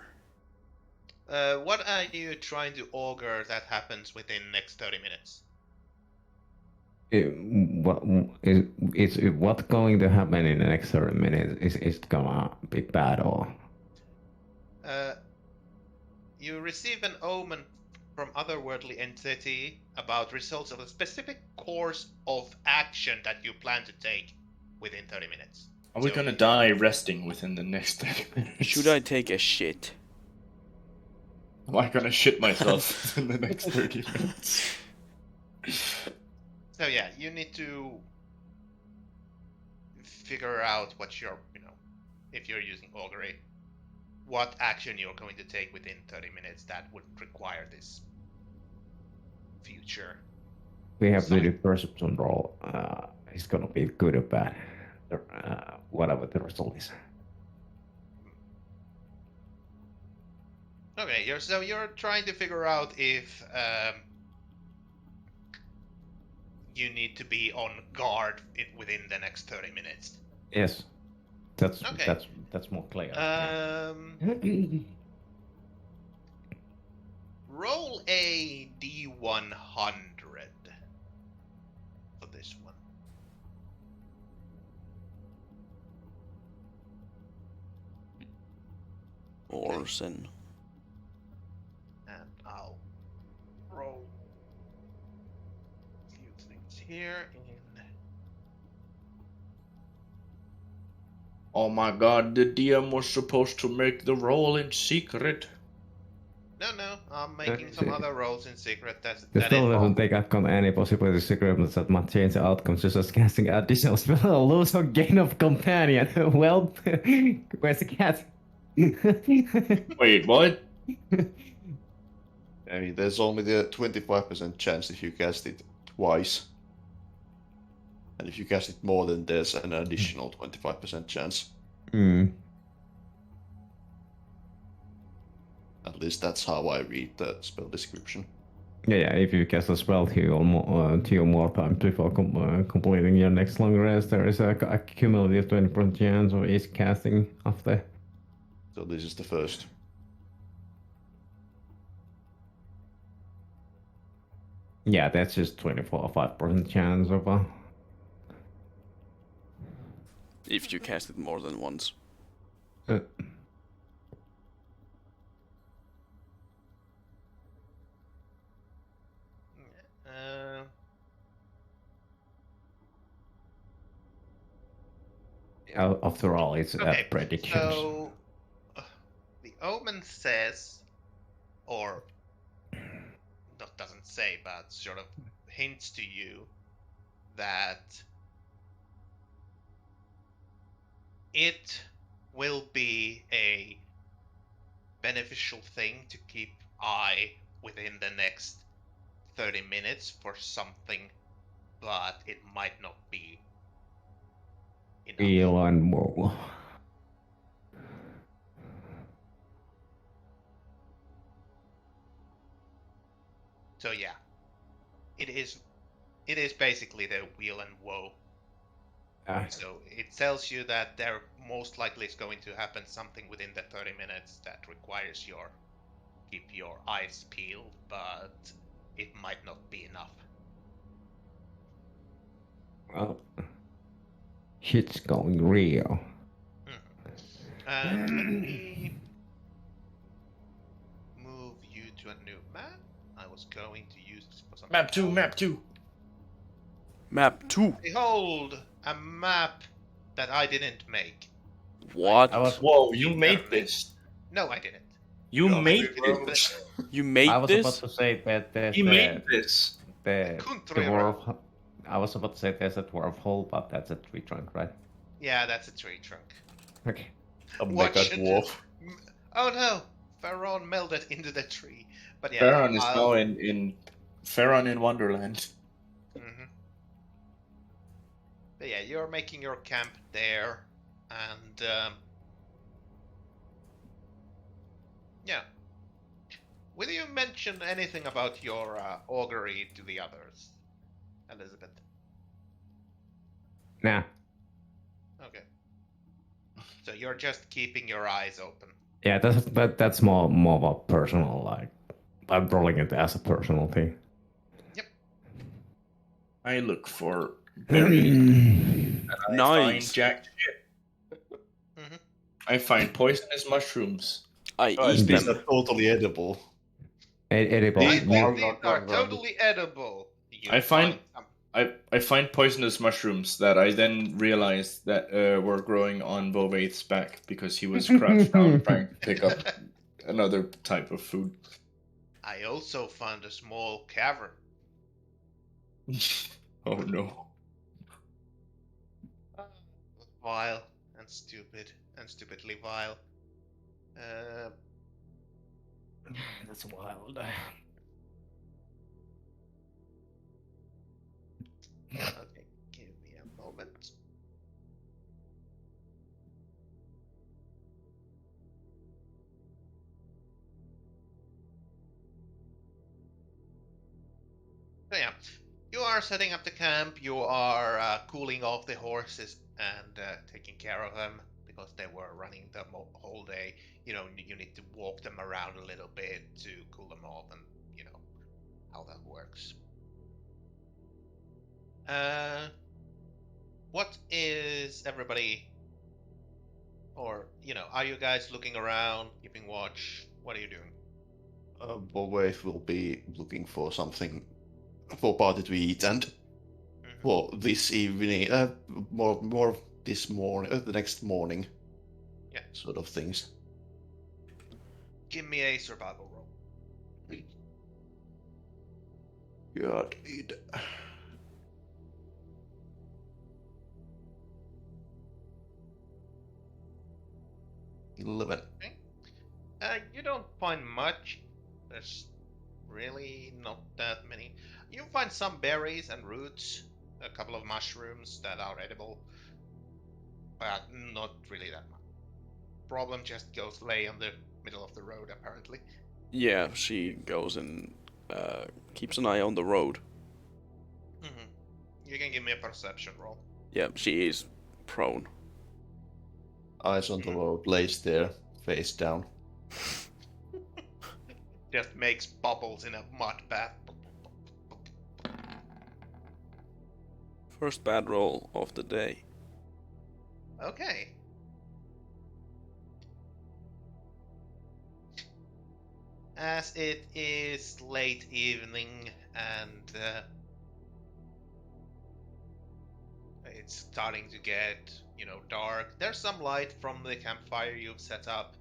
what are you trying to augur that happens within next 30 minutes? What is what's going to happen in the next 30 minutes? Is it gonna be bad or? You receive an omen from otherworldly entity about results of a specific course of action that you plan to take within 30 minutes. Are we gonna die resting within the next 30 minutes? Should I take a shit? Am I gonna shit myself in the next 30 minutes? So yeah, you need to figure out what you're, if you're using augury, what action you're going to take within 30 minutes that would require this future. We have to do perception roll. It's gonna be good or bad, whatever the result is. Okay, you're trying to figure out if you need to be on guard within the next 30 minutes. Yes, that's Okay. that's more clear. Roll a D100 for this one. Orson. And I'll roll a few things here in. Oh my god, the DM was supposed to make the roll in secret. No, I'm making some other rolls in secret. The That spell doesn't involve. take account any possibility secrets that might change the outcomes, such as casting additional spell, lose or gain of companion. Well, where's the cat? Wait, what? I mean, there's only the 25% chance if you cast it twice. And if you cast it more, then there's an additional 25% chance. At least that's how I read the spell description. Yeah, if you cast a spell to your more time before completing your next long rest, there is a cumulative 20% chance of each casting after. So this is the first. Yeah, that's just 24.5% chance of If you cast it more than once. uh, Uh, after all, it's okay, predictions. so the omen says, or doesn't say, but sort of hints to you that it will be a beneficial thing to keep eye within the next 30 minutes for something, but it might not be enough. Feel and more. So yeah, it is basically the wheel and woe. So it tells you that there most likely is going to happen something within the 30 minutes that requires keep your eyes peeled, but it might not be enough. Well, shit's going real. And let me move you to a new map. I was going to use this for something. Map 2, map 2. Map 2. Behold, a map that I didn't make. What? Whoa, you made this. No, I didn't. You No, made I didn't. this. You made I was this? about to say that He made this. the Country dwarf. I was about to say there's a dwarf hole, but that's a tree trunk, right? Yeah, that's a tree trunk. Okay. A What mega should- dwarf. Oh no! Pharaon melded into the tree. But yeah, Farron is now in Farron in Wonderland. But yeah, you're making your camp there, and yeah. Will you mention anything about your augury to the others, Elizabeth? Nah. Okay. So you're just keeping your eyes open. Yeah, that's more of a personal, like, I'm rolling it as a personal thing. Yep. I look for berries. And I Nice. find jack shit. I find poisonous mushrooms. I Guys, eat these them. are totally edible. Edible. I These think are these not are run. totally edible. You I find some- I find poisonous mushrooms that I then realized that were growing on Vovaith's back because he was crouched down trying to pick up another type of food. I also found a small cavern. Oh no. Vile and stupid and stupidly vile. That's wild. Okay, give me a moment. So yeah, you are setting up the camp. You are cooling off the horses and taking care of them because they were running the whole day. You know, you need to walk them around a little bit to cool them off, and you know how that works. What is everybody, or you know, are you guys looking around, keeping watch? What are you doing? Bowaith will be looking for something for party to eat and for this evening, more this morning, the next morning. Yeah. Sort of things. Give me a survival roll. God, it. 11. You don't find much. There's really not that many. You find some berries and roots, a couple of mushrooms that are edible, but not really that much. Problem just goes lay on the middle of the road, apparently. Yeah, she goes and keeps an eye on the road. You can give me a perception roll. Yeah, she is prone. Eyes on the road, lays there, face down. Just makes bubbles in a mud bath. First bad roll of the day. Okay. As it is late evening and it's starting to get, dark. There's some light from the campfire you've set up,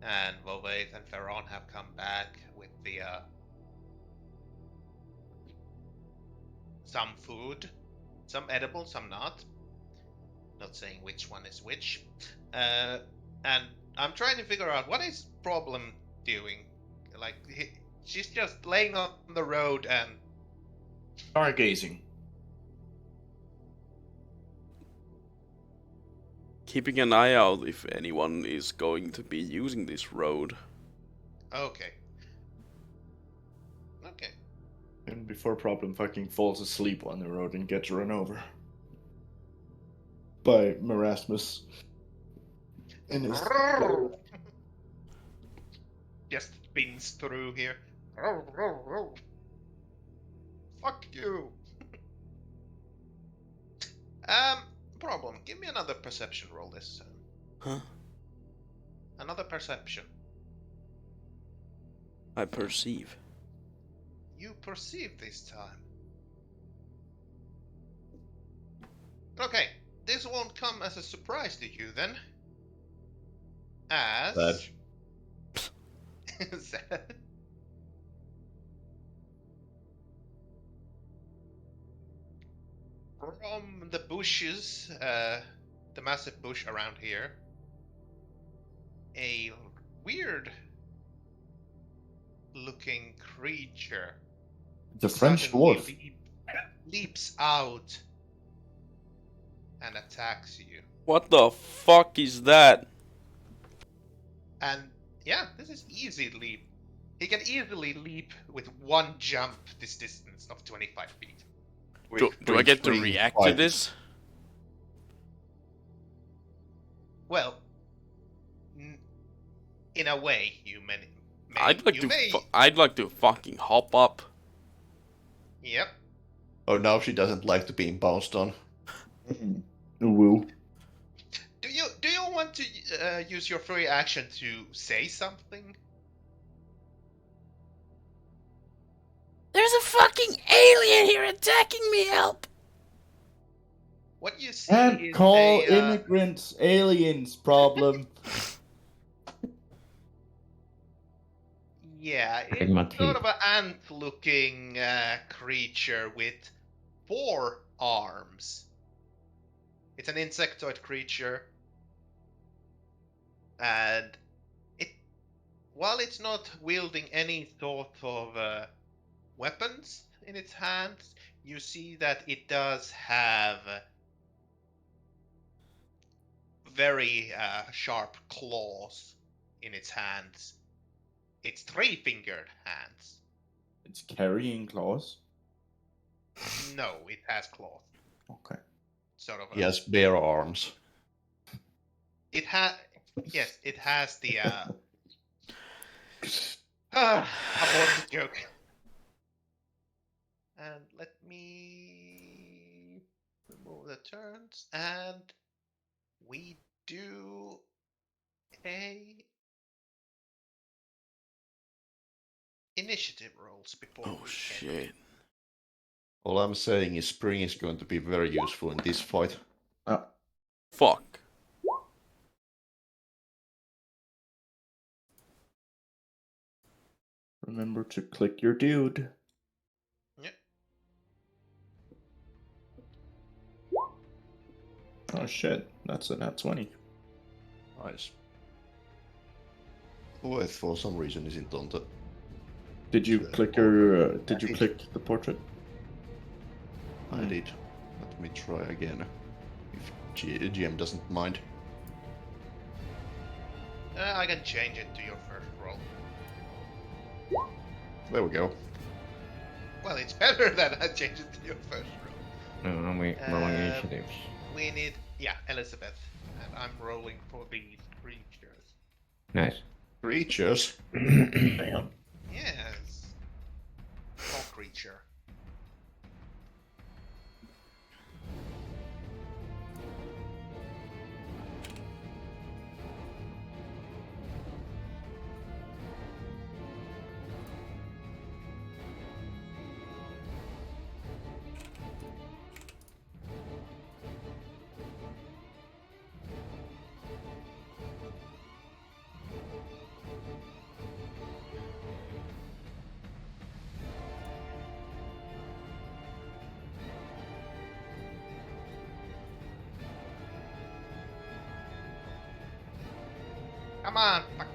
and Vovate and Ferron have come back with the some food, some edible, some not. Not saying which one is which. And I'm trying to figure out what is Problem doing. Like she's just laying on the road and Stargazing. Keeping an eye out if anyone is going to be using this road. okay. Okay. And before Problem fucking falls asleep on the road and gets run over by Marasmus. And his Just spins through here. Fuck you. Problem. Give me another perception roll this time. Huh? Another perception. I perceive. You perceive this time. Okay, this won't come as a surprise to you then. As... From the bushes, the massive bush around here, a weird looking creature. The French dwarf. Leaps out and attacks you. What the fuck is that? And yeah, this is easy leap. He can easily leap with one jump this distance of 25 feet. Do I get to react to this? Well, in a way, you may. I'd like to fucking hop up. Yep. Oh, now she doesn't like to be bounced on. Woo. Do you want to use your free action to say something? There's a fucking alien here attacking me, help! What you see Can't is call immigrants aliens, Problem. Yeah, Take my it's sort teeth. of an ant-looking creature with 4 arms. It's an insectoid creature, and while it's not wielding any sort of weapons in its hands, you see that it does have very sharp claws in its hands. It's 3-fingered hands. It's carrying claws. No, it has claws. Okay. Sort of. He has bare arms. It has. Yes, it has the. Abort the joke. And let me remove the turns, and we do a initiative rolls before. Oh shit. All I'm saying is Spring is going to be very useful in this fight. Fuck. Remember to click your dude. Yep. Oh shit, that's a nat 20. Nice. Wait, for some reason isn't on the... Did you click your, did you click the portrait? I did. Let me try again. If GM doesn't mind. I can change it to your first roll. There we go. Well, it's better that I change it to your first roll. No, we're rolling initiatives. We need, Elizabeth, and I'm rolling for these creatures. Nice. Creatures? Damn. Yes. Small creature. Come on. Fuck.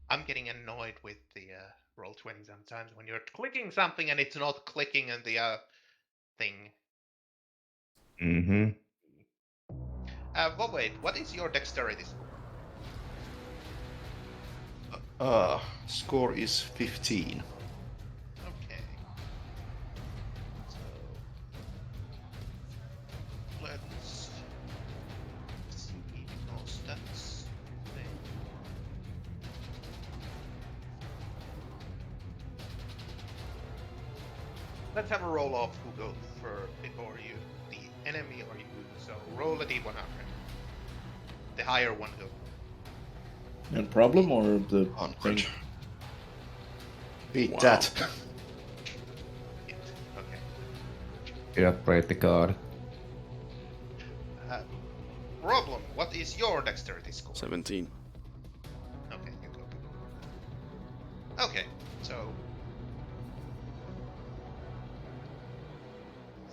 I'm getting annoyed with the Roll20 sometimes when you're clicking something and it's not clicking in the thing. Mm-hmm. But wait, what is your dexterity score? Score is 15. Okay. So let's see because that's the thing. Let's have a roll off who goes for before you, the enemy or you. So roll a d100. The higher one goes. No problem, or the 100. thing? Beat Wow. that. Okay. You upgrade the card. Problem, what is your dexterity score? 17. Okay, you go. Okay, so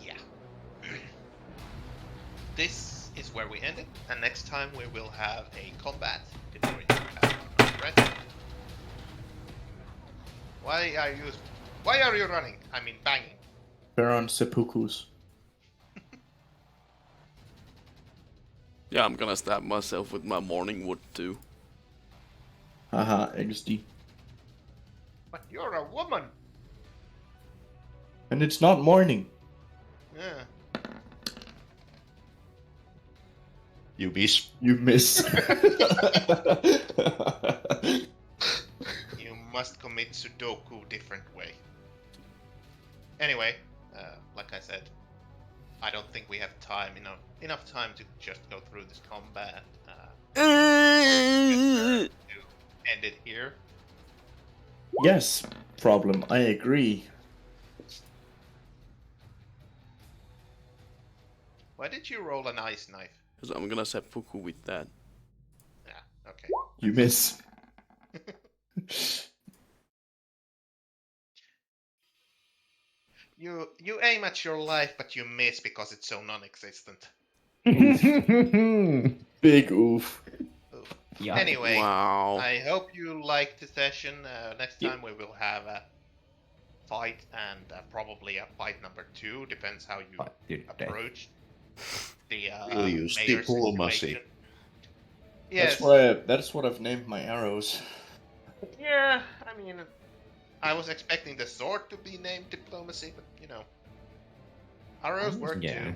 yeah. This is where we ended, and next time we will have a combat before you have a rest. Why are you running? I mean banging. Baron Seppuku's. Yeah, I'm gonna stab myself with my morning wood too. Haha, XD. But you're a woman. And it's not morning. Yeah. You miss. You miss. You must commit Sudoku different way. Anyway, like I said, I don't think we have enough time to just go through this combat. To end it here. Yes, problem. I agree. Why did you roll an ice knife? Because I'm gonna seppuku with that. Yeah, okay. You miss. You aim at your life, but you miss because it's so non-existent. Big oof. Oof. Yeah. Anyway, Wow. I hope you liked the session. Next time we will have a fight and probably a fight number 2. Depends how you Fight today. approach the We'll use mayor's diplomacy. situation. Yes. That's what I've named my arrows. Yeah, I mean, I was expecting the sword to be named diplomacy, but you know, arrows work Yeah. too.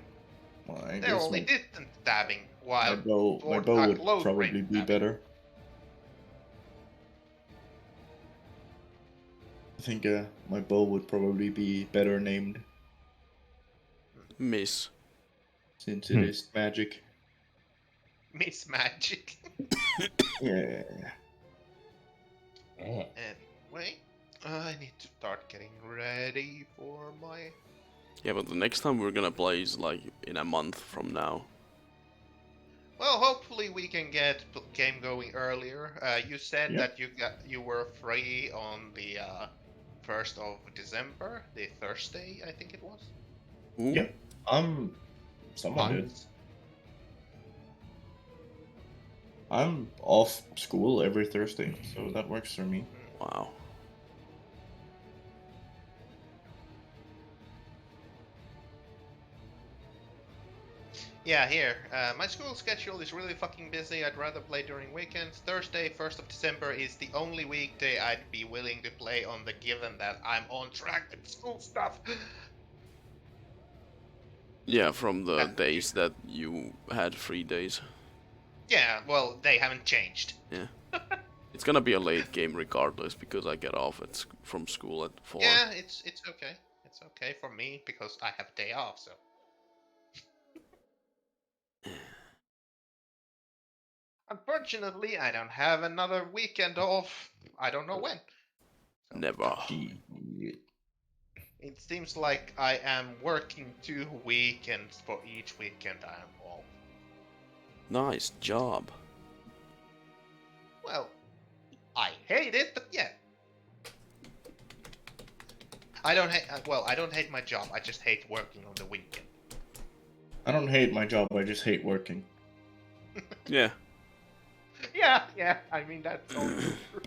Well, I They're guess only distant stabbing, while my swords bow are would close probably range be stabbing. better. I think my bow would probably be better named, Miss. since it is magic. Miss Magic. Yeah. Anyway, I need to start getting ready for my. Yeah, but the next time we're gonna play is like in a month from now. Well, hopefully we can get game going earlier. You said Yep. that you were free on the 1st of December, the Thursday, I think it was. Ooh. Yep. Someone did. I'm off school every Thursday, so that works for me. Wow. Yeah, here. My school schedule is really fucking busy. I'd rather play during weekends. Thursday, 1st of December, is the only weekday I'd be willing to play on, the given that I'm on track with school stuff. Yeah, from the days that you had 3 days. Yeah, well, they haven't changed. Yeah. It's gonna be a late game regardless because I get off from school at 4. Yeah, it's okay. It's okay for me because I have a day off, so. Unfortunately, I don't have another weekend off. I don't know when. So Never. it seems like I am working 2 weekends for each weekend I am off. Nice job. Well, I hate it, but yeah. I don't hate my job. I just hate working on the weekend. I don't hate my job, I just hate working. Yeah. Yeah, I mean that's also true.